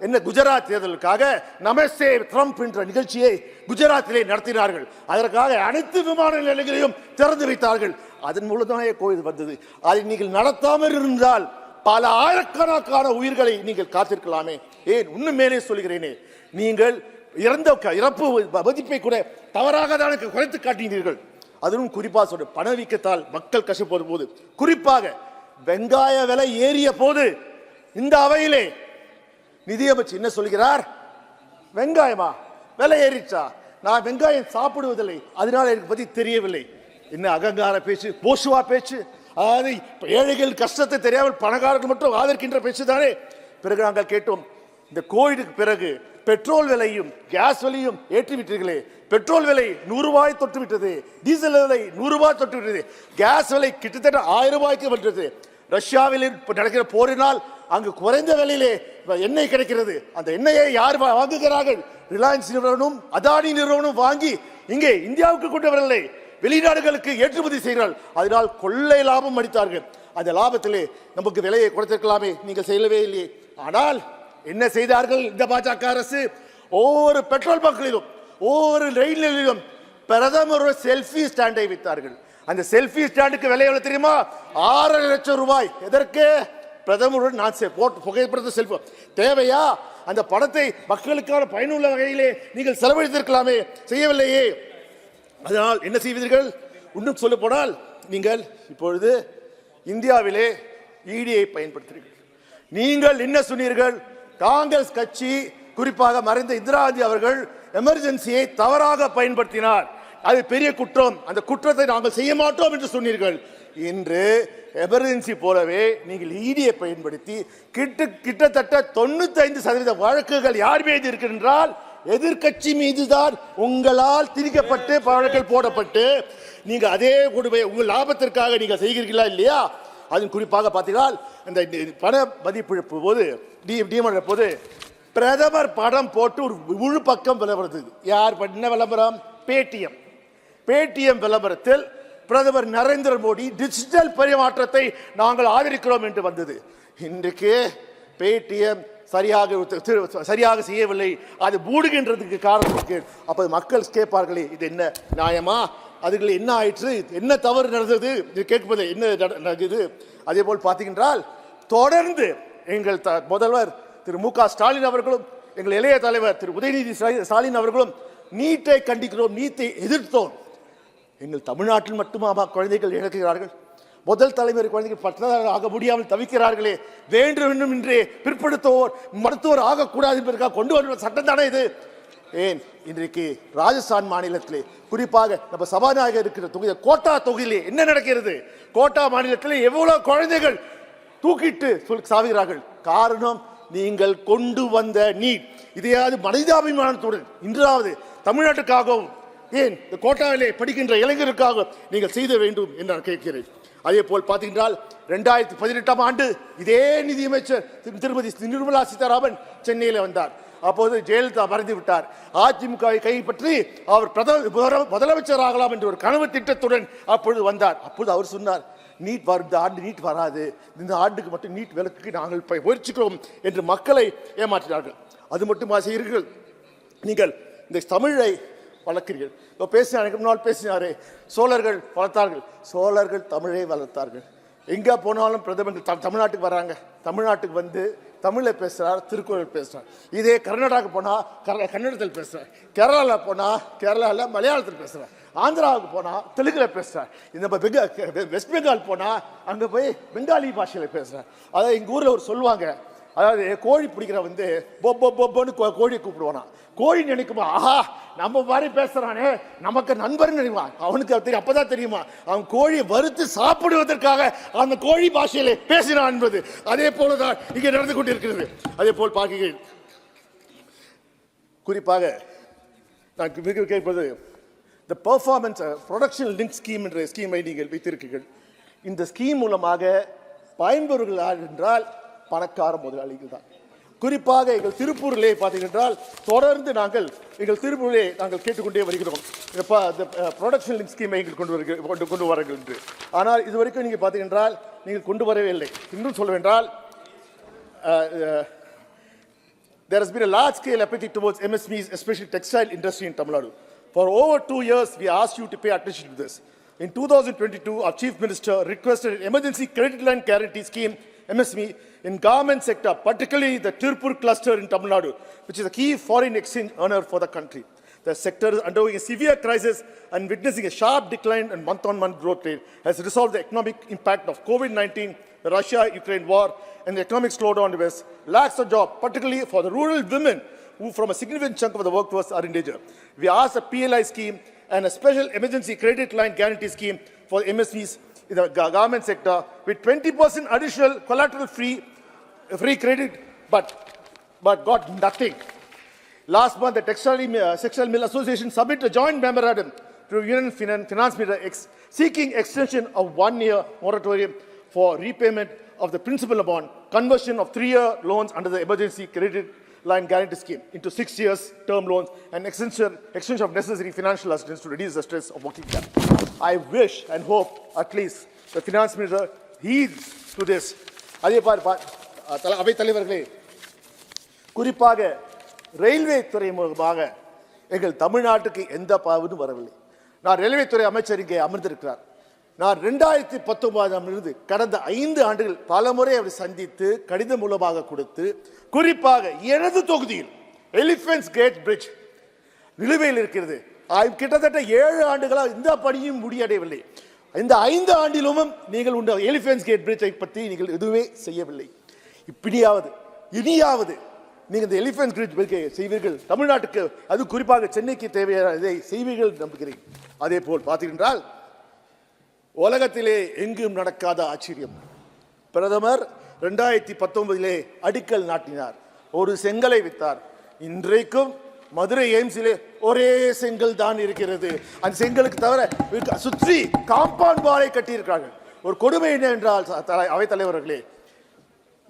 என்ன, குஜராத் தேர்தலுக்காக நமஸ்தே ட்ரம்ப் என்ற நிகழ்ச்சியை குஜராத்திலே நடத்தினார்கள். அதற்காக அனைத்து விமான நிலையங்களையும் திறந்து வைத்தார்கள். அதன் மூலமே கோவிட் வந்தது. அதை நீங்கள் நடத்தாமல் இருந்தால் பல ஆயிரக்கணக்கான உயிர்களை நீங்கள் காத்திருக்கலாமே. ஏன், இன்னும் மேலே சொல்கிறேனே, நீங்கள் இறப்பு மதிப்பை கூட தவறாக தான் குறைத்து காட்டினீர்கள். அதுவும் குறிப்பாக சொல்ற பணவீக்கத்தால் மக்கள் கஷ்டப்படும் போது, குறிப்பாக வெங்காய விலை ஏறிய போது இந்த அவையிலே நிதியமைச்சர் என்ன சொல்கிறார்? வெங்காயமா விலை ஏறிச்சா? நான் வெங்காயம் சாப்பிடுவதில்லை, அதனால எனக்கு பத்தி தெரியவில்லை. என்ன அகங்கார பேச்சு, போசுவா பேச்சு. அதாவது ஏழைகள் கஷ்டத்தை தெரியாமல் பணக்காரர்கள் மட்டும் ஆதரிக்கின்ற பேச்சு தானே. பிறகு நாங்கள் கேட்டோம், இந்த கோவிடுக்கு பிறகு பெட்ரோல் விலையும் கேஸ் விலையும் ஏற்றிவிட்டீர்களே, பெட்ரோல் விலை ₹100 தொட்டுவிட்டது, டீசல் விலை ₹100 தொட்டுவிட்டது, கேஸ் விலை கிட்டத்தட்ட ₹1000 வந்தது. ரஷ்யாவில் நடக்கிற போரினால் அங்கு குறைந்த விலையிலே எண்ணெய் கிடைக்கிறது. அந்த எண்ணெயை யார் வாங்குகிறார்கள்? ரிலையன்ஸ் நிறுவனம், அதானி நிறுவனம் வாங்கி இங்கே இந்தியாவுக்கு கொண்டு வரவில்லை, வெளிநாடுகளுக்கு ஏற்றுமதி செய்கிறார்கள். அதனால் கொள்ளை லாபம் அடித்தார்கள். அந்த லாபத்திலே நமக்கு விலையை குறைத்திருக்கலாமே, நீங்கள் செய்யவே இல்லையே. ஆனால் என்ன செய்தார்கள் இந்த பாஜக அரசு? ஒவ்வொரு பெட்ரோல் பங்கிலும், ஒவ்வொரு ரயில் நிலையிலும் பிரதமர் செல்ஃபி ஸ்டாண்டை வைத்தார்கள். அந்த செல்ஃபி ஸ்டாண்டுக்கு விலை எவ்வளவு தெரியுமா? ₹6 லட்சம். எதற்கு? பிரதமருடன் நான் புகைப்படத்தை செல்ஃபி தேவையா? அந்த பணத்தை மக்களுக்கான பயனுள்ள வகையிலே நீங்கள் செலவழித்திருக்கலாமே, செய்யவில்லையே. அதனால் என்ன செய்வீர்கள்? இன்னும் சொல்ல போனால், நீங்கள் இப்பொழுது இந்தியாவிலே இடியை பயன்படுத்துகிறீர்கள். நீங்கள் என்ன சொன்னீர்கள்? காங்கிரஸ் கட்சி, குறிப்பாக மறைந்த இந்திரா காந்தி அவர்கள் எமர்ஜென்சியை தவறாக பயன்படுத்தினார், அது பெரிய குற்றம், அந்த குற்றத்தை நாங்கள் செய்ய மாட்டோம் என்று சொன்னீர்கள். இன்று எமர்ஜென்சி போலவே நீங்கள் இடியை பயன்படுத்தி கிட்டத்தட்ட 95% வழக்குகள் யார் மீது இருக்கின்றால் எதிர்கட்சி மீதுதான் உங்களால் திணிக்கப்பட்டு வழக்குகள் போடப்பட்டு, நீங்க அதே கொடுமை உங்கள் லாபத்திற்காக நீங்க செய்கிறீர்களா இல்லையா? அதன் குறிப்பாக பார்த்தீங்கன்னா, இந்த பண மதிப்பிழப்பு போது போது பிரதமர் படம் போட்டு ஒரு முழு பக்கம் விளம்பரம். யார் என்ன விளம்பரம்? பேடிஎம் விளம்பரத்தில் பிரதமர் நரேந்திர மோடி டிஜிட்டல் பரிமாற்றத்தை நாங்கள் ஆதரிக்கிறோம் என்று வந்தது. இன்றைக்கு பேடிஎம் சரியாக செய்யவில்லை, அது மூடுகின்றதுக்கு காரணம் இருக்கு. அப்ப மக்கள் கேட்பார்களே, இது என்ன நியாயமா? அதுல என்ன ஆயிற்று, என்ன தவறு நடந்தது கேட்பது என்ன நடக்குது? அதே போல் பார்த்தீங்கன்றால், தொடர்ந்து எங்கள் முதல்வர் திரு மு க ஸ்டாலின் அவர்களும் எங்கள் இளைய தலைவர் திரு உதயநிதி ஸ்டாலின் அவர்களும் நீட்டை கண்டிக்கிறோம், நீட்டை எதிர்த்தோம். எங்கள் தமிழ்நாட்டில் மட்டுமா குழந்தைகள் இழக்கிறார்கள்? முதல் தலைமுறை குழந்தைகள் பட்டதாரி ஆக முடியாமல் தவிக்கிறார்களே, வேண்டும் என்றே பிற்படுத்துவோர் மருத்துவர் ஆகக்கூடாது என்பதற்காக கொண்டு வரும் சட்டம் தானே இது? ஏன் இன்றைக்கு ராஜஸ்தான் மாநிலத்திலே, குறிப்பாக நம்ம சபாநாயகர் இருக்கிற தொகுதி கோட்டா தொகுதியிலே என்ன நடக்கிறது? கோட்டா மாநிலத்திலே எவ்வளவு குழந்தைகள் தூக்கிட்டு சாவுகிறார்கள். காரணம், நீங்கள் கொண்டு வந்த நீட். இதையாவது மனிதாபிமானத்துடன் இன்றாவது தமிழ்நாட்டுக்காகவும், ஏன் இந்த கோட்டாவிலே படிக்கின்ற இளைஞருக்காக நீங்கள் செய்த வேண்டும் என்று நான் கேட்கிறேன். அதே போல் பார்த்தீங்கன்றால் 2018ஆம் ஆண்டு இதே நிதியமைச்சர் திருமதி நிர்மலா சீதாராமன் சென்னையில் வந்தார். அப்போது ஜெயலலிதா மறைந்து விட்டார். அதிமுகவை கைப்பற்றி அவர் முதலமைச்சர் ஆகலாம் என்ற ஒரு கனவு திட்டத்துடன் அப்பொழுது வந்தார். அப்போது அவர் சொன்னார், நீட் இந்த ஆண்டு நீட் வராது, இந்த ஆண்டுக்கு மட்டும் நீட் விலக்குக்கு நாங்கள் முயற்சிக்கிறோம் என்று மக்களை ஏமாற்றினார்கள். அது மட்டுமா செய்கிறீர்கள்? நீங்கள் இந்த தமிழை வளர்க்கிறீர்கள். இப்போ பேசினார், முன்னால் பேசினாரே, சோழர்கள் வளர்த்தார்கள். சோழர்கள் தமிழை வளர்த்தார்கள். எங்கே போனாலும் பிரதமர் தமிழ்நாட்டுக்கு வர்றாங்க, தமிழ்நாட்டுக்கு வந்து தமிழில் பேசுகிறார், திருக்குறள் பேசுகிறார். இதே கர்நாடகாவுக்கு போனால் கன்னடத்தில் பேசுகிறார், கேரளாவில் போனால் கேரளாவில் மலையாளத்தில் பேசுகிறார், ஆந்திராவுக்கு போனால் தெலுங்கில் பேசுகிறார், இந்த வெஸ்ட் பெங்கால் போனால் அங்கே போய் பெங்காலி பாஷையில் பேசுகிறார். அதாவது எங்கள் ஊரில் ஒரு சொல்லுவாங்க, அதாவது கோழி பிடிக்கிற வந்து பொப்பொன்னு கோழியை கூப்பிடுவானா. கோழி நினைக்குமா, ஆஹா நம்ம மாதிரி பேசுறானே நமக்கு நண்பர்னு நினைப்பான். அவனுக்கு தெரியும், அப்பதான் தெரியுமா அவன் கோழியை வறுத்து சாப்பிடுவதற்காக அந்த கோழி பாஷையிலே பேசினான் என்பது. அதே போலதான் இங்கே நடந்து கொண்டிருக்கிறது. அதே போல் பார்க்கிறேன். குறிப்பாக நான் கேட்பது, இந்த பெர்ஃபார்மன்ஸ் ப்ரொடக்ஷன் லிங்க் ஸ்கீம் என்ற ஸ்கீமை நீங்கள் வைத்திருக்கிறீர்கள். இந்த ஸ்கீம் மூலமாக பயன்பெறுகள் யார் என்றால் பணக்கார முதலாளிகள் தான். குறிப்பாக எங்கள் திருப்பூரிலே பார்த்தீங்கன்றால் தொடர்ந்து எங்கள் திருப்பூரிலே நாங்கள் கேட்டுக்கொண்டே வருகிறோம், ப்ரொடக்ஷன் லிங்க் ஸ்கீமை எங்கள் கொண்டு வாருங்கள் என்று. ஆனால் இதுவரைக்கும் நீங்கள் பார்த்தீங்கன்றால் நீங்கள் கொண்டு வரவே இல்லை. இன்னும் சொல்லுவென்றால், there has been a large scale apathy towards MSMEs, especially textile industry in Tamil Nadu. For over 2 years, we asked you to pay attention to this. In 2022, our Chief Minister requested an emergency credit line guarantee scheme, MSME, in garment sector, particularly the Tirupur cluster in Tamil Nadu, which is a key foreign exchange earner for the country. The sector is undergoing a severe crisis and witnessing a sharp decline in month-on-month growth rate as a result of the economic impact of COVID-19, the Russia-Ukraine war, and the economic slowdown in the West. Lacks of job, particularly for the rural women, who from a significant chunk of the workforce are in danger. We asked a PLI scheme and a special emergency credit line guarantee scheme for MSMEs in the garment sector with 20% additional collateral-free credit, but got nothing. Last month, the Textile Mill Association submitted a joint memorandum to Union Finance Minister seeking extension of 1-year moratorium for repayment of the principal amount, conversion of 3-year loans under the emergency credit line guarantee scheme into 6 years term loans, and extension of necessary financial assistance to reduce the stress of working capital. I wish and hope at least the finance minister heeds to this. அதே அவை தலைவர்களே, குறிப்பாக railway துறை மூலமாக எங்கள் தமிழ்நாட்டுக்கு எந்த பாவமும் வரவில்லை. நான் ரயில்வே துறை அமைச்சர் இங்கே அமர்ந்திருக்கிறார். நான் 2019ஆம் இருந்து கடந்த 5 ஆண்டுகள் பல முறை அவரை சந்தித்து கடிதம் மூலமாக கொடுத்து, குறிப்பாக எனது தொகுதியில் எலிஃபென்ட்ஸ் கேட் பிரிட்ஜ் நிலுவையில் இருக்கிறது. கிட்டத்தட்ட 7 ஆண்டுகளாக இந்த பணியும் முடியடையவில்லை. இந்த 5 ஆண்டிலும் நீங்கள் உண்ட எலிஃபென்ட்ஸ் கேட் பிரிட்ஜை பற்றி நீங்கள் எதுவுமே செய்யவில்லை. இப்படியாவது இனியாவது நீங்கள் இந்த எலிஃபென்ட்ஸ் கேட் பிரிட்ஜை செய்வீர்கள், தமிழ்நாட்டுக்கு அது குறிப்பாக சென்னைக்கு தேவையான இதை செய்வீர்கள் நம்புகிறேன். அதே போல் பார்த்தீங்கன்றால், உலகத்திலே எங்கும் நடக்காத ஆச்சரியம், பிரதமர் 2019 அடிக்கல் நாட்டினார், ஒரு செங்கலை வித்தார். இன்றைக்கும் மதுரை எய்ம்ஸிலே ஒரே செங்கல் தான் இருக்கிறது. அந்த செங்கலுக்கு தவிர சுற்றி காம்பவுண்ட் வாலை கட்டியிருக்கிறார்கள். ஒரு கொடுமை என்ன என்றால், அவை தலைவர்களே,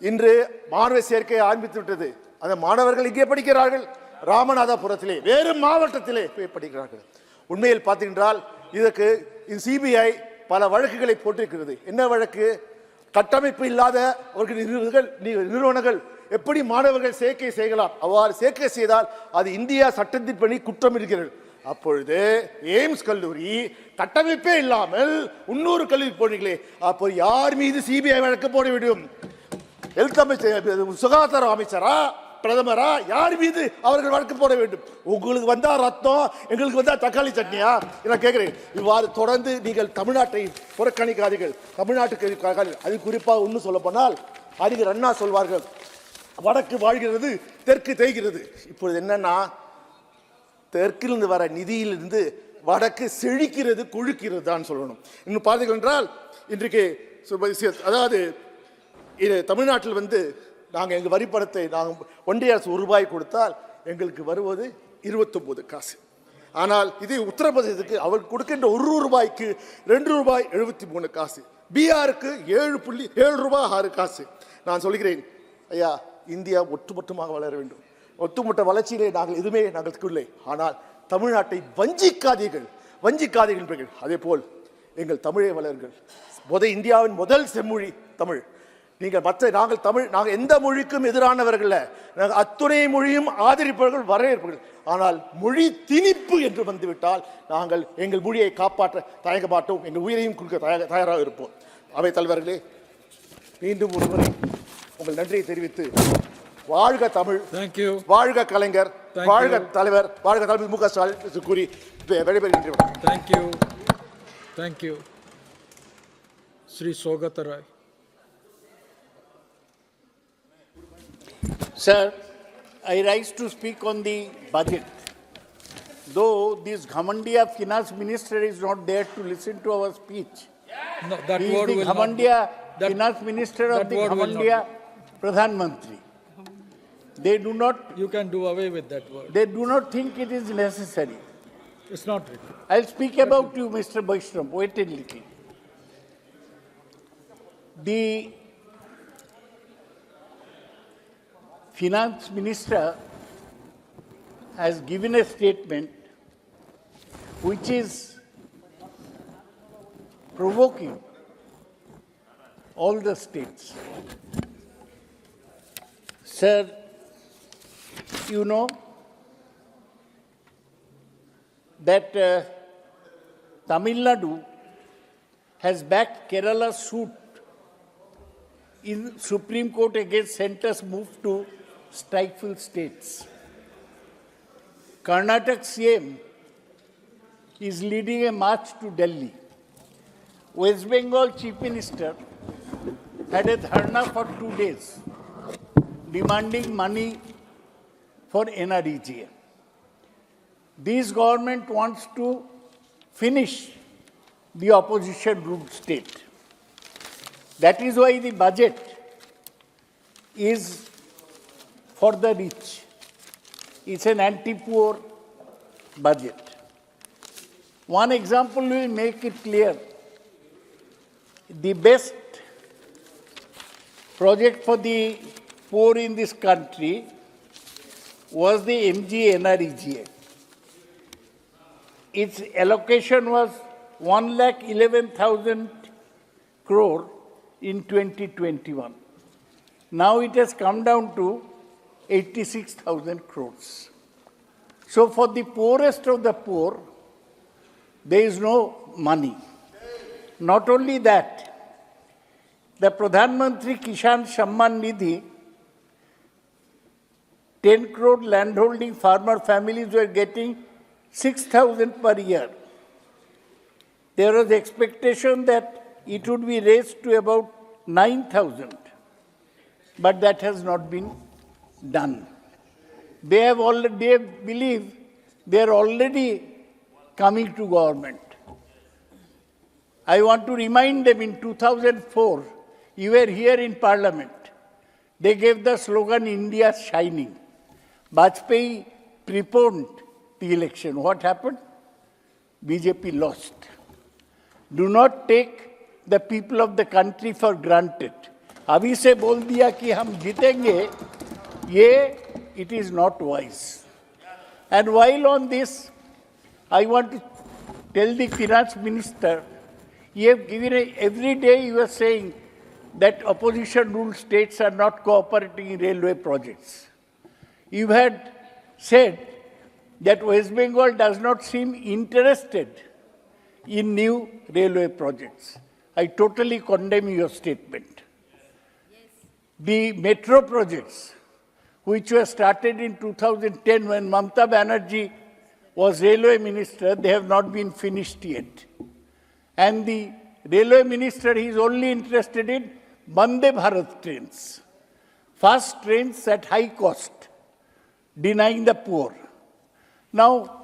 இன்று மாணவர் சேர்க்கை ஆரம்பித்து விட்டது. அந்த மாணவர்கள் இங்கே படிக்கிறார்கள், ராமநாதபுரத்திலே வேறு மாவட்டத்திலே போய் படிக்கிறார்கள். உண்மையில் பார்த்தீங்கன்றால் இதற்கு சிபிஐ பல வழக்குகளை போட்டிருக்கிறது. என்ன வழக்கு? கட்டமைப்பு இல்லாத நிறுவனங்கள் எப்படி மாணவர்கள் சேர்க்கை செய்யலாம், அவ்வாறு சேர்க்கை செய்தால் அது இந்தியா சட்டத்தின்படி குற்றம் இருக்கிறது. அப்பொழுது எய்ம்ஸ் கல்லூரி கட்டமைப்பே இல்லாமல் 300 கல்லூரி போனீங்களே, அப்போ யார் மீது சிபிஐ வழக்கு போட வேண்டும்? ஹெல்த் அமைச்சர், சுகாதார அமைச்சரா, பிரதமரா யார் மீது அவர்கள் வழக்கு போட வேண்டும்? உங்களுக்கு வந்தா ரத்தம், எங்களுக்கு வந்தா தக்காளி சட்னியா? நான் கேட்கிறேன். இவ்வாறு தொடர்ந்து நீங்கள் தமிழ்நாட்டை புறக்கணிக்காதீர்கள். தமிழ்நாட்டுக்கு அது குறிப்பாக இன்னும் சொல்ல போனால் அறிஞர் அண்ணா சொல்வார்கள், வடக்கு வாழ்கிறது தெற்கு தேய்கிறது. இப்பொழுது என்னன்னா, தெற்கிலிருந்து வர நிதியிலிருந்து வடக்கு செழிக்கிறது கொழுக்கிறது தான் சொல்லணும். இன்னும் பார்த்தீர்கள் என்றால் இன்றைக்கு அதாவது தமிழ்நாட்டில் நாங்கள் எங்கள் வரிப்பணத்தை நாங்கள் ஒன்றிய அரசு ₹1 கொடுத்தால் எங்களுக்கு வருவது 29 காசு. ஆனால் இது உத்தரப்பிரதேசத்துக்கு அவர் கொடுக்கின்ற ₹1க்கு ₹2.73 காசு, பீகாருக்கு ₹7.6 நான் சொல்கிறேன், ஐயா, இந்தியா ஒட்டுமொத்தமாக வளர வேண்டும். ஒட்டுமொத்த வளர்ச்சியிலே நாங்கள் எதுவுமே நாங்கள் இல்லை. ஆனால் தமிழ்நாட்டை வஞ்சிக்காதீர்கள். அதே போல் எங்கள் தமிழை வளர்கள். இந்தியாவின் முதல் செம்மொழி தமிழ். நாங்கள் எந்த மொழிக்கும் எதிரானவர்கள், நாங்கள் அத்துணை மொழியும் ஆதரிப்பவர்கள், வரவேற்பவர்கள். ஆனால் மொழி திணிப்பு என்று வந்துவிட்டால் நாங்கள் எங்கள் மொழியை காப்பாற்ற தயங்க மாட்டோம், எங்கள் உயிரையும் கொடுக்க தயாராக இருப்போம். அவை தலைவர்களே, மீண்டும் ஒருமுறை உங்கள் நன்றியை தெரிவித்து, வாழ்க தமிழ், வாழ்க கலைஞர், வாழ்க தலைவர், வாழ்க தலைவர் மு க ஸ்டாலின் கூறி விடைபெறுகின்றேன். Thank you. Sri Sogata Rai. Sir, I rise to speak on the budget. Though this Ghamandia finance minister is not there to listen to our speech. No, that he word is the will Ghamandia not, that, finance minister of the Ghamandia Pradhan Mantri. They do not. You can do away with that word. They do not think it is necessary. It's not written. I'll speak about you, Mr. Vaishnav. Wait a little. The finance minister has given a statement which is provoking all the states. Sir, you know that Tamil Nadu has backed Kerala's suit in Supreme Court against centre's move to stifle states. Karnataka's CM is leading a march to Delhi. West Bengal Chief Minister had a dharna for 2 days demanding money for NREGA. This government wants to finish the opposition-ruled state. That is why the budget is for the rich. It's an anti-poor budget. One example will make it clear. The best project for the poor in this country was the MG-NREGA. Its allocation was 1,11,000 crore in 2021. Now it has come down to 86,000 crores. So for the poorest of the poor, there is no money. Not only that, the Pradhan Mantri Kisan Samman Nidhi, 10 crore landholding farmer families were getting 6,000 per year. There was expectation that it would be raised to about 9,000, but that has not been done. They believe they are already coming to government. I want to remind them, in 2004, you were here in Parliament. They gave the slogan, India Shining. Vajpayee preponed the election. What happened? BJP lost. Do not take the people of the country for granted. अभी से बोल दिया कि हम जीतेंगे, ये it is not wise. And while on this, I want to tell the finance minister, you have given every day you are saying that opposition-ruled states are not cooperating in railway projects. You had said that West Bengal does not seem interested in new railway projects. I totally condemn your statement. The metro projects, which were started in 2010 when Mamata Banerjee was railway minister. They have not been finished yet. And the railway minister is only interested in Vande Bharat trains, fast trains at high cost, denying the poor. Now,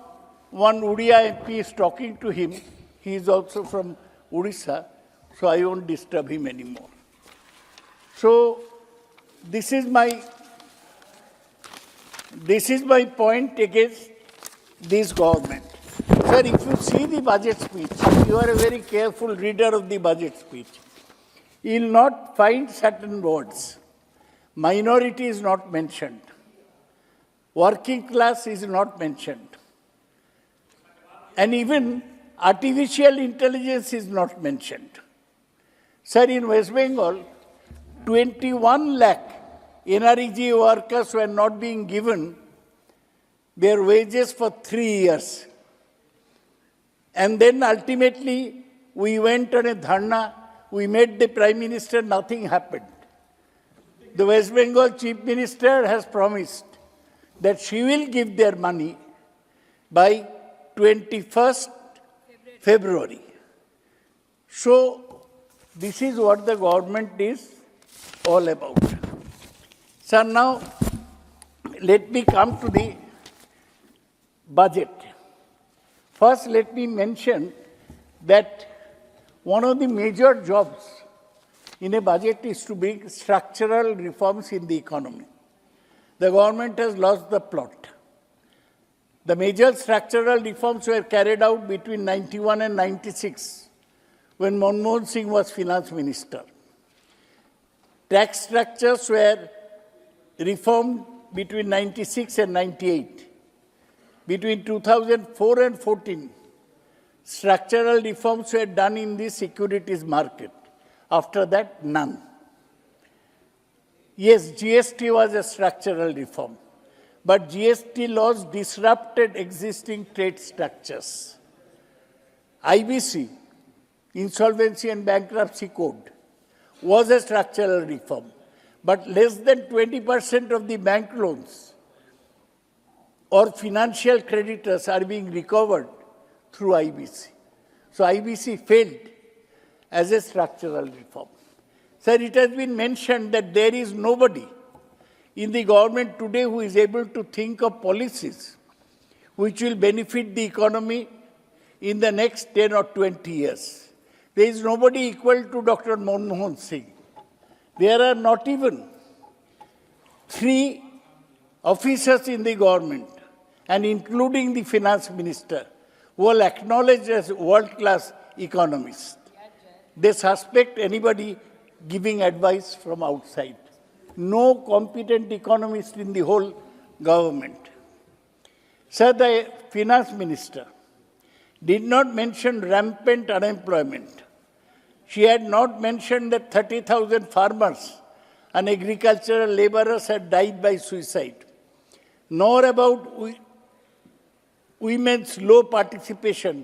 one Odia MP is talking to him. He is also from Odisha, so I won't disturb him anymore. So, this is my point against this government. Sir, if you see the budget speech, you are a very careful reader of the budget speech. You will not find certain words. Minority is not mentioned. Working class is not mentioned. And even artificial intelligence is not mentioned. Sir, in West Bengal, 21 lakh NREG workers were not being given their wages for 3 years. And then ultimately, we went on a dharna, we met the Prime Minister, nothing happened. The West Bengal Chief Minister has promised that she will give their money by 21st February. So, this is what the government is all about. So now, let me come to the budget. First, let me mention that one of the major jobs in a budget is to bring structural reforms in the economy. The government has lost the plot. The major structural reforms were carried out between 91 and 96 when Manmohan Singh was finance minister. Tax structures were reformed between 96 and 98. Between 2004 and 14, structural reforms were done in the securities market. After that, none. Yes, GST was a structural reform, but GST laws disrupted existing trade structures. IBC, Insolvency and Bankruptcy Code, was a structural reform, but less than 20% of the bank loans or financial creditors are being recovered through IBC. So IBC failed as a structural reform. Sir, it has been mentioned that there is nobody in the government today who is able to think of policies which will benefit the economy in the next 10 or 20 years. There is nobody equal to Dr. Manmohan Singh. There are not even 3 officers in the government, and including the finance minister, who are acknowledged as world-class economists. They suspect anybody giving advice from outside. No competent economist in the whole government. Sir, the finance minister did not mention rampant unemployment. She had not mentioned that 30,000 farmers and agricultural laborers had died by suicide, nor about women's low participation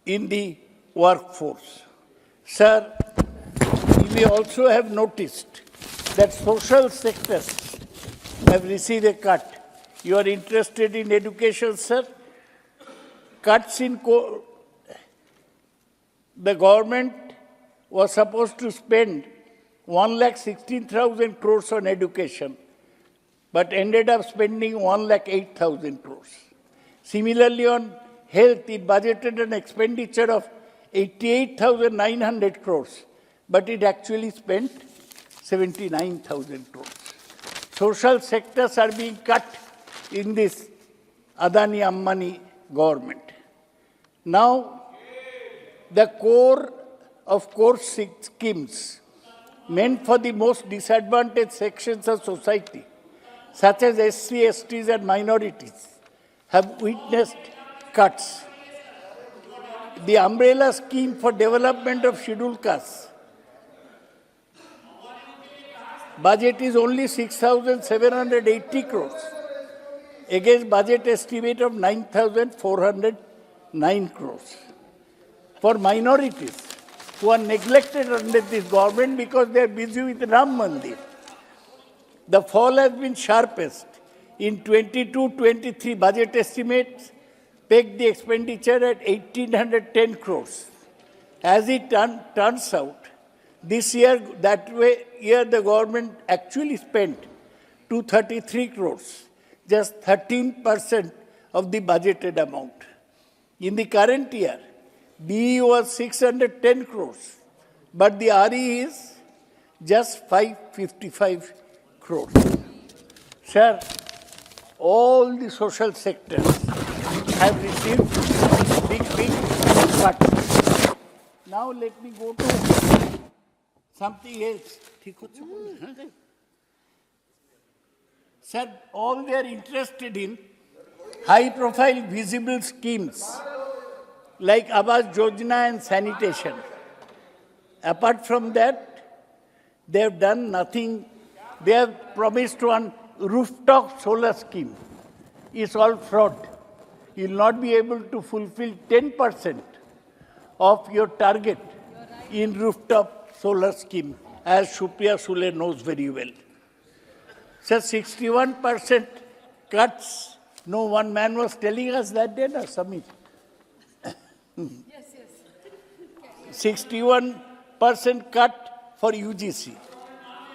in the workforce. Sir, you may also have noticed that social sectors have received a cut. You are interested in education, sir? Cuts in the government was supposed to spend 1,16,000 crores on education, but ended up spending 1,08,000 crores. Similarly, on health, it budgeted an expenditure of 88,900 crores, but it actually spent 79,000 crores. Social sectors are being cut in this Adani Ambani government. Now, the core of course schemes meant for the most disadvantaged sections of society, such as SC, STs and minorities, have witnessed cuts. The umbrella scheme for development of scheduled castes budget is only 6,780 crores against budget estimate of 9,409 crores. For minorities who are neglected under this government because they are busy with Ram Mandir, The fall has been sharpest in 22-23 budget estimates pegged the expenditure at 1,810 crores. As it turns out, this year, the government actually spent 233 crores, just 13% of the budgeted amount. In the current year, BE was 610 crores, but the RE is just 555 crores. Sir, all the social sectors have received big cuts. Now let me go to something else. Sir, all they are interested in high-profile visible schemes like Awas Yojana and sanitation. Apart from that, they have done nothing. They have promised one rooftop solar scheme. It's all fraud. You will not be able to fulfill 10% of your target in rooftop solar scheme, as Supriya Sule knows very well. So 61% cuts. No, one man was telling us that day, na, Samit? Yes. 61% cut for UGC.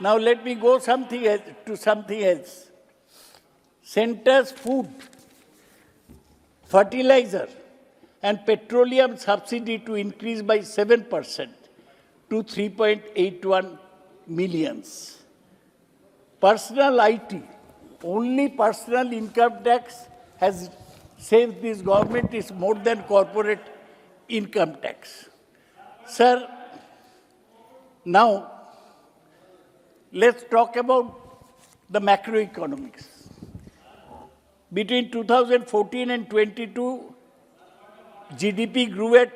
Now let me go to something else. Centre's food, fertilizer and petroleum subsidy to increase by 7% to 3.81 millions. Personal IT, only personal income tax has saved this government is more than corporate income tax. Sir, now let's talk about the macroeconomics. Between 2014 and 22, GDP grew at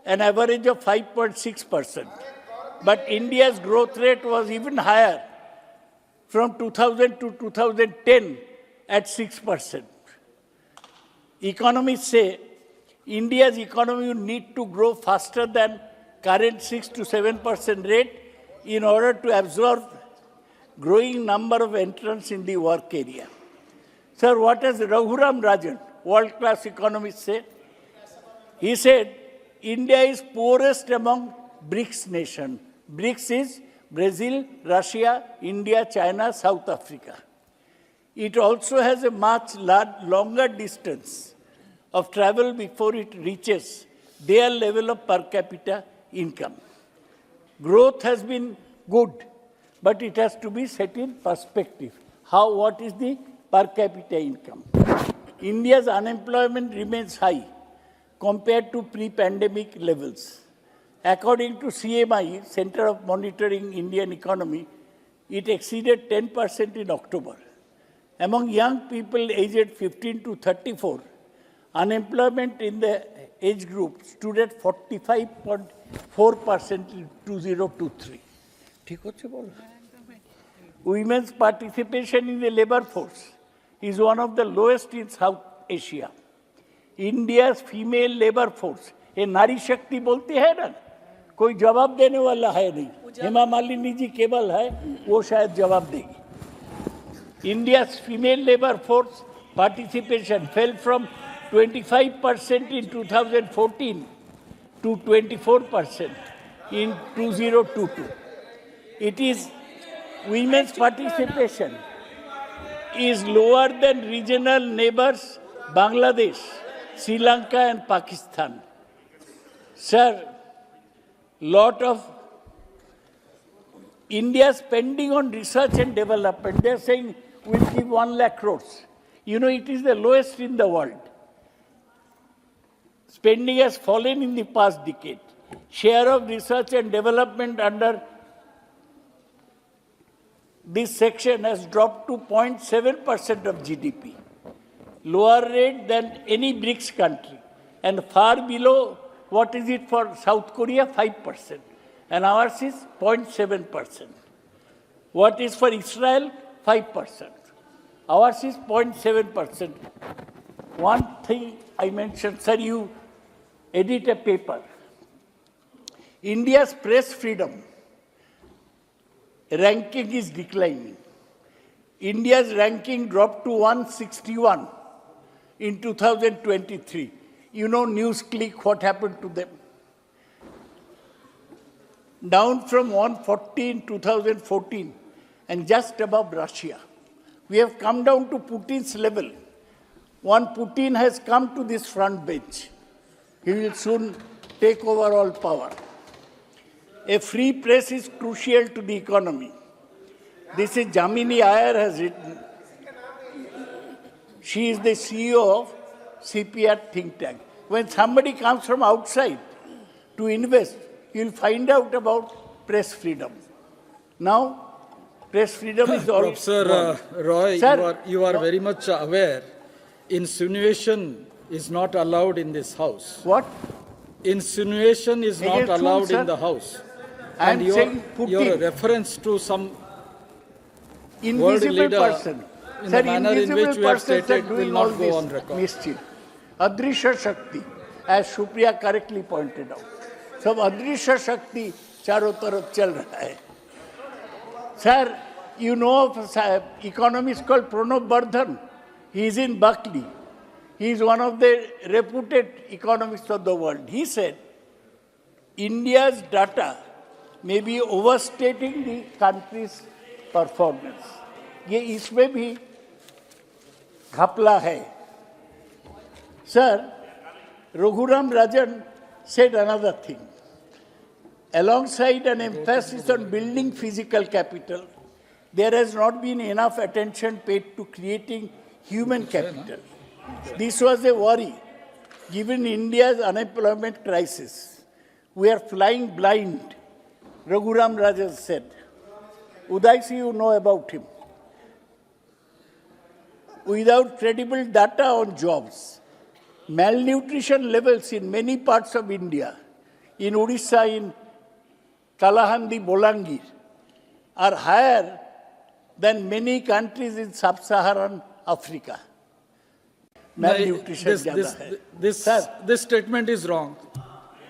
an average of 5.6%. But India's growth rate was even higher from 2000 to 2010 at 6%. Economists say India's economy will need to grow faster than current 6 to 7% rate in order to absorb growing number of entrants in the work area. Sir, what does Raghuram Rajan, world-class economist, say? He said, India is poorest among BRICS nations. BRICS is Brazil, Russia, India, China, South Africa. It also has a much longer distance of travel before it reaches their level of per capita income. Growth has been good, but it has to be set in perspective. What is the per capita income? India's unemployment remains high compared to pre-pandemic levels. According to CMI, Center of Monitoring Indian Economy, it exceeded 10% in October. Among young people aged 15 to 34, unemployment in the age group stood at 45.4% in 2023. Women's participation in the labor force is one of the lowest in South Asia. India's female labor force, ये नारी शक्ति बोलती है ना, कोई जवाब देने वाला है नहीं. हेमा मालिनी जी केवल है, वो शायद जवाब देगी. India's female labor force participation fell from 25% in 2014 to 24% in 2022. Women's participation is lower than regional neighbors Bangladesh, Sri Lanka and Pakistan. Sir, lot of India spending on research and development, they're saying we'll give 1 lakh crores. You know, it is the lowest in the world. Spending has fallen in the past decade. Share of research and development under this section has dropped to 0.7% of GDP, lower rate than any BRICS country, and far below what is it for South Korea, 5%, and ours is 0.7%. What is for Israel, 5%. Ours is 0.7%. One thing I mentioned, sir, you edit a paper. India's press freedom ranking is declining. India's ranking dropped to 161 in 2023. You know, NewsClick, what happened to them? Down from 140 in 2014 and just above Russia. We have come down to Putin's level. One Putin has come to this front bench. He will soon take over all power. A free press is crucial to the economy. This is Jamini Iyer has written. She is the CEO of CPR think tank. When somebody comes from outside to invest, you'll find out about press freedom. Now, press freedom is all. Professor Roy, Sir, you are very much aware. Insinuation is not allowed in this house. What? Insinuation is not allowed in the house. And your reference to some world leader person. in Sir, the manner in which you have stated will not go on record. Mischief. Adrisha Shakti, as Supriya correctly pointed out. सब अदृश्य शक्ति चारों तरफ चल रहा है. Sir, you know economist called Pranab Bardhan. He is in Berkeley. He is one of the reputed economists of the world. He said, India's data may be overstating the country's performance. ये इसमें भी घपला है. Sir, Raghuram Rajan said another thing. Alongside an emphasis on building physical capital, there has not been enough attention paid to creating human capital. This was a worry, given India's unemployment crisis. We are flying blind, Raghuram Rajan said. Udaisi, you know about him. Without credible data on jobs, malnutrition levels in many parts of India, in Odisha, in Kalahandi, Bolangir, are higher than many countries in sub-Saharan Africa. Malnutrition this statement is wrong.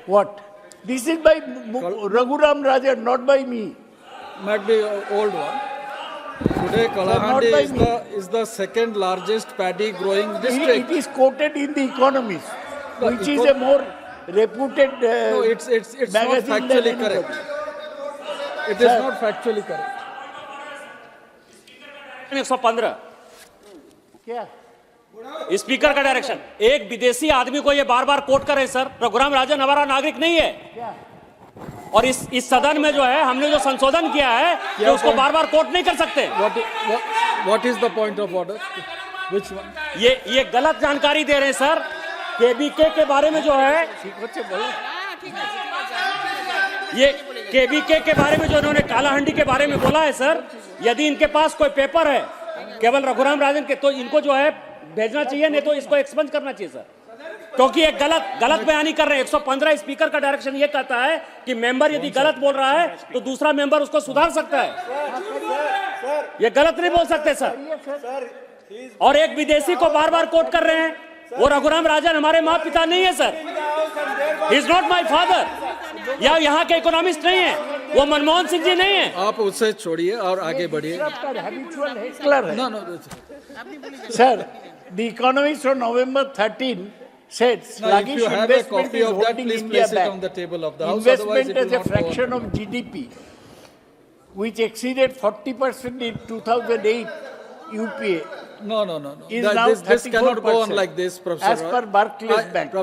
What? This is by Raghuram Rajan, not by me. Might be an old one. Today, Kalahandi is the second largest paddy growing district. It is quoted in The Economist, which is a more reputed no, it's not factually correct. It is not factually correct. 115 क्या? Speaker का direction. एक विदेशी आदमी को ये बार बार coat करे sir. Raghuram Rajan हमारा नागरिक नहीं है. और इस सदन में जो है हमने जो संशोधन किया है कि उसको बार बार कोट नहीं कर सकते. What is the point of order? Which one? ये गलत जानकारी दे रहे हैं सर. केबीके के बारे में जो है ये केबीके के बारे में जो इन्होंने कालाहंडी के बारे में बोला है सर, यदि इनके पास कोई पेपर है केवल रघुराम राजन के, तो इनको जो है भेजना चाहिए, नहीं तो इसको एक्सपंज करना चाहिए सर, क्योंकि ये गलत बयानी कर रहे हैं. 115 स्पीकर का डायरेक्शन ये कहता है कि मेंबर यदि गलत बोल रहा है तो दूसरा मेंबर उसको सुधार सकता है. ये गलत नहीं बोल सकते सर. और एक विदेशी को बार बार कोट कर रहे हैं. वो रघुराम राजन हमारे माँ पिता नहीं है sir. He is not my father. या यहाँ के इकोनॉमिस्ट नहीं है. वो मनमोहन सिंह जी नहीं है. आप उसे छोड़िए और आगे बढ़िए. Sir, The Economist on November 13 said sluggish investment is holding India back. Investment as a fraction of GDP, which exceeded 40% in 2008 UPA. No. Is now This cannot go on like this, Professor. As per Barclays Bank.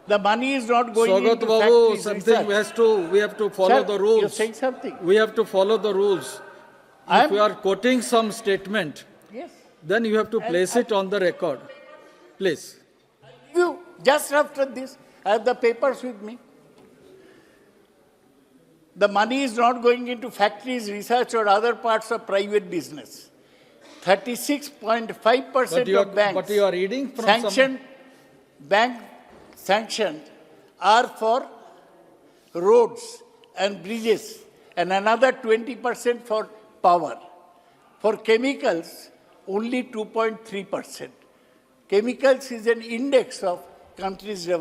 The money is not going into Babu, factories. something we have to follow the rules. You're saying something. We have to follow the rules. If you are quoting some statement, yes, then you have to place it on the record. Please. Just after this, I have the papers with me. The money is not going into factories, research or other parts of private business. 36.5% of banks but you are reading from sanctioned are for roads and bridges, and another 20% for power. For chemicals, only 2.3%. Chemicals is an index of countries' development.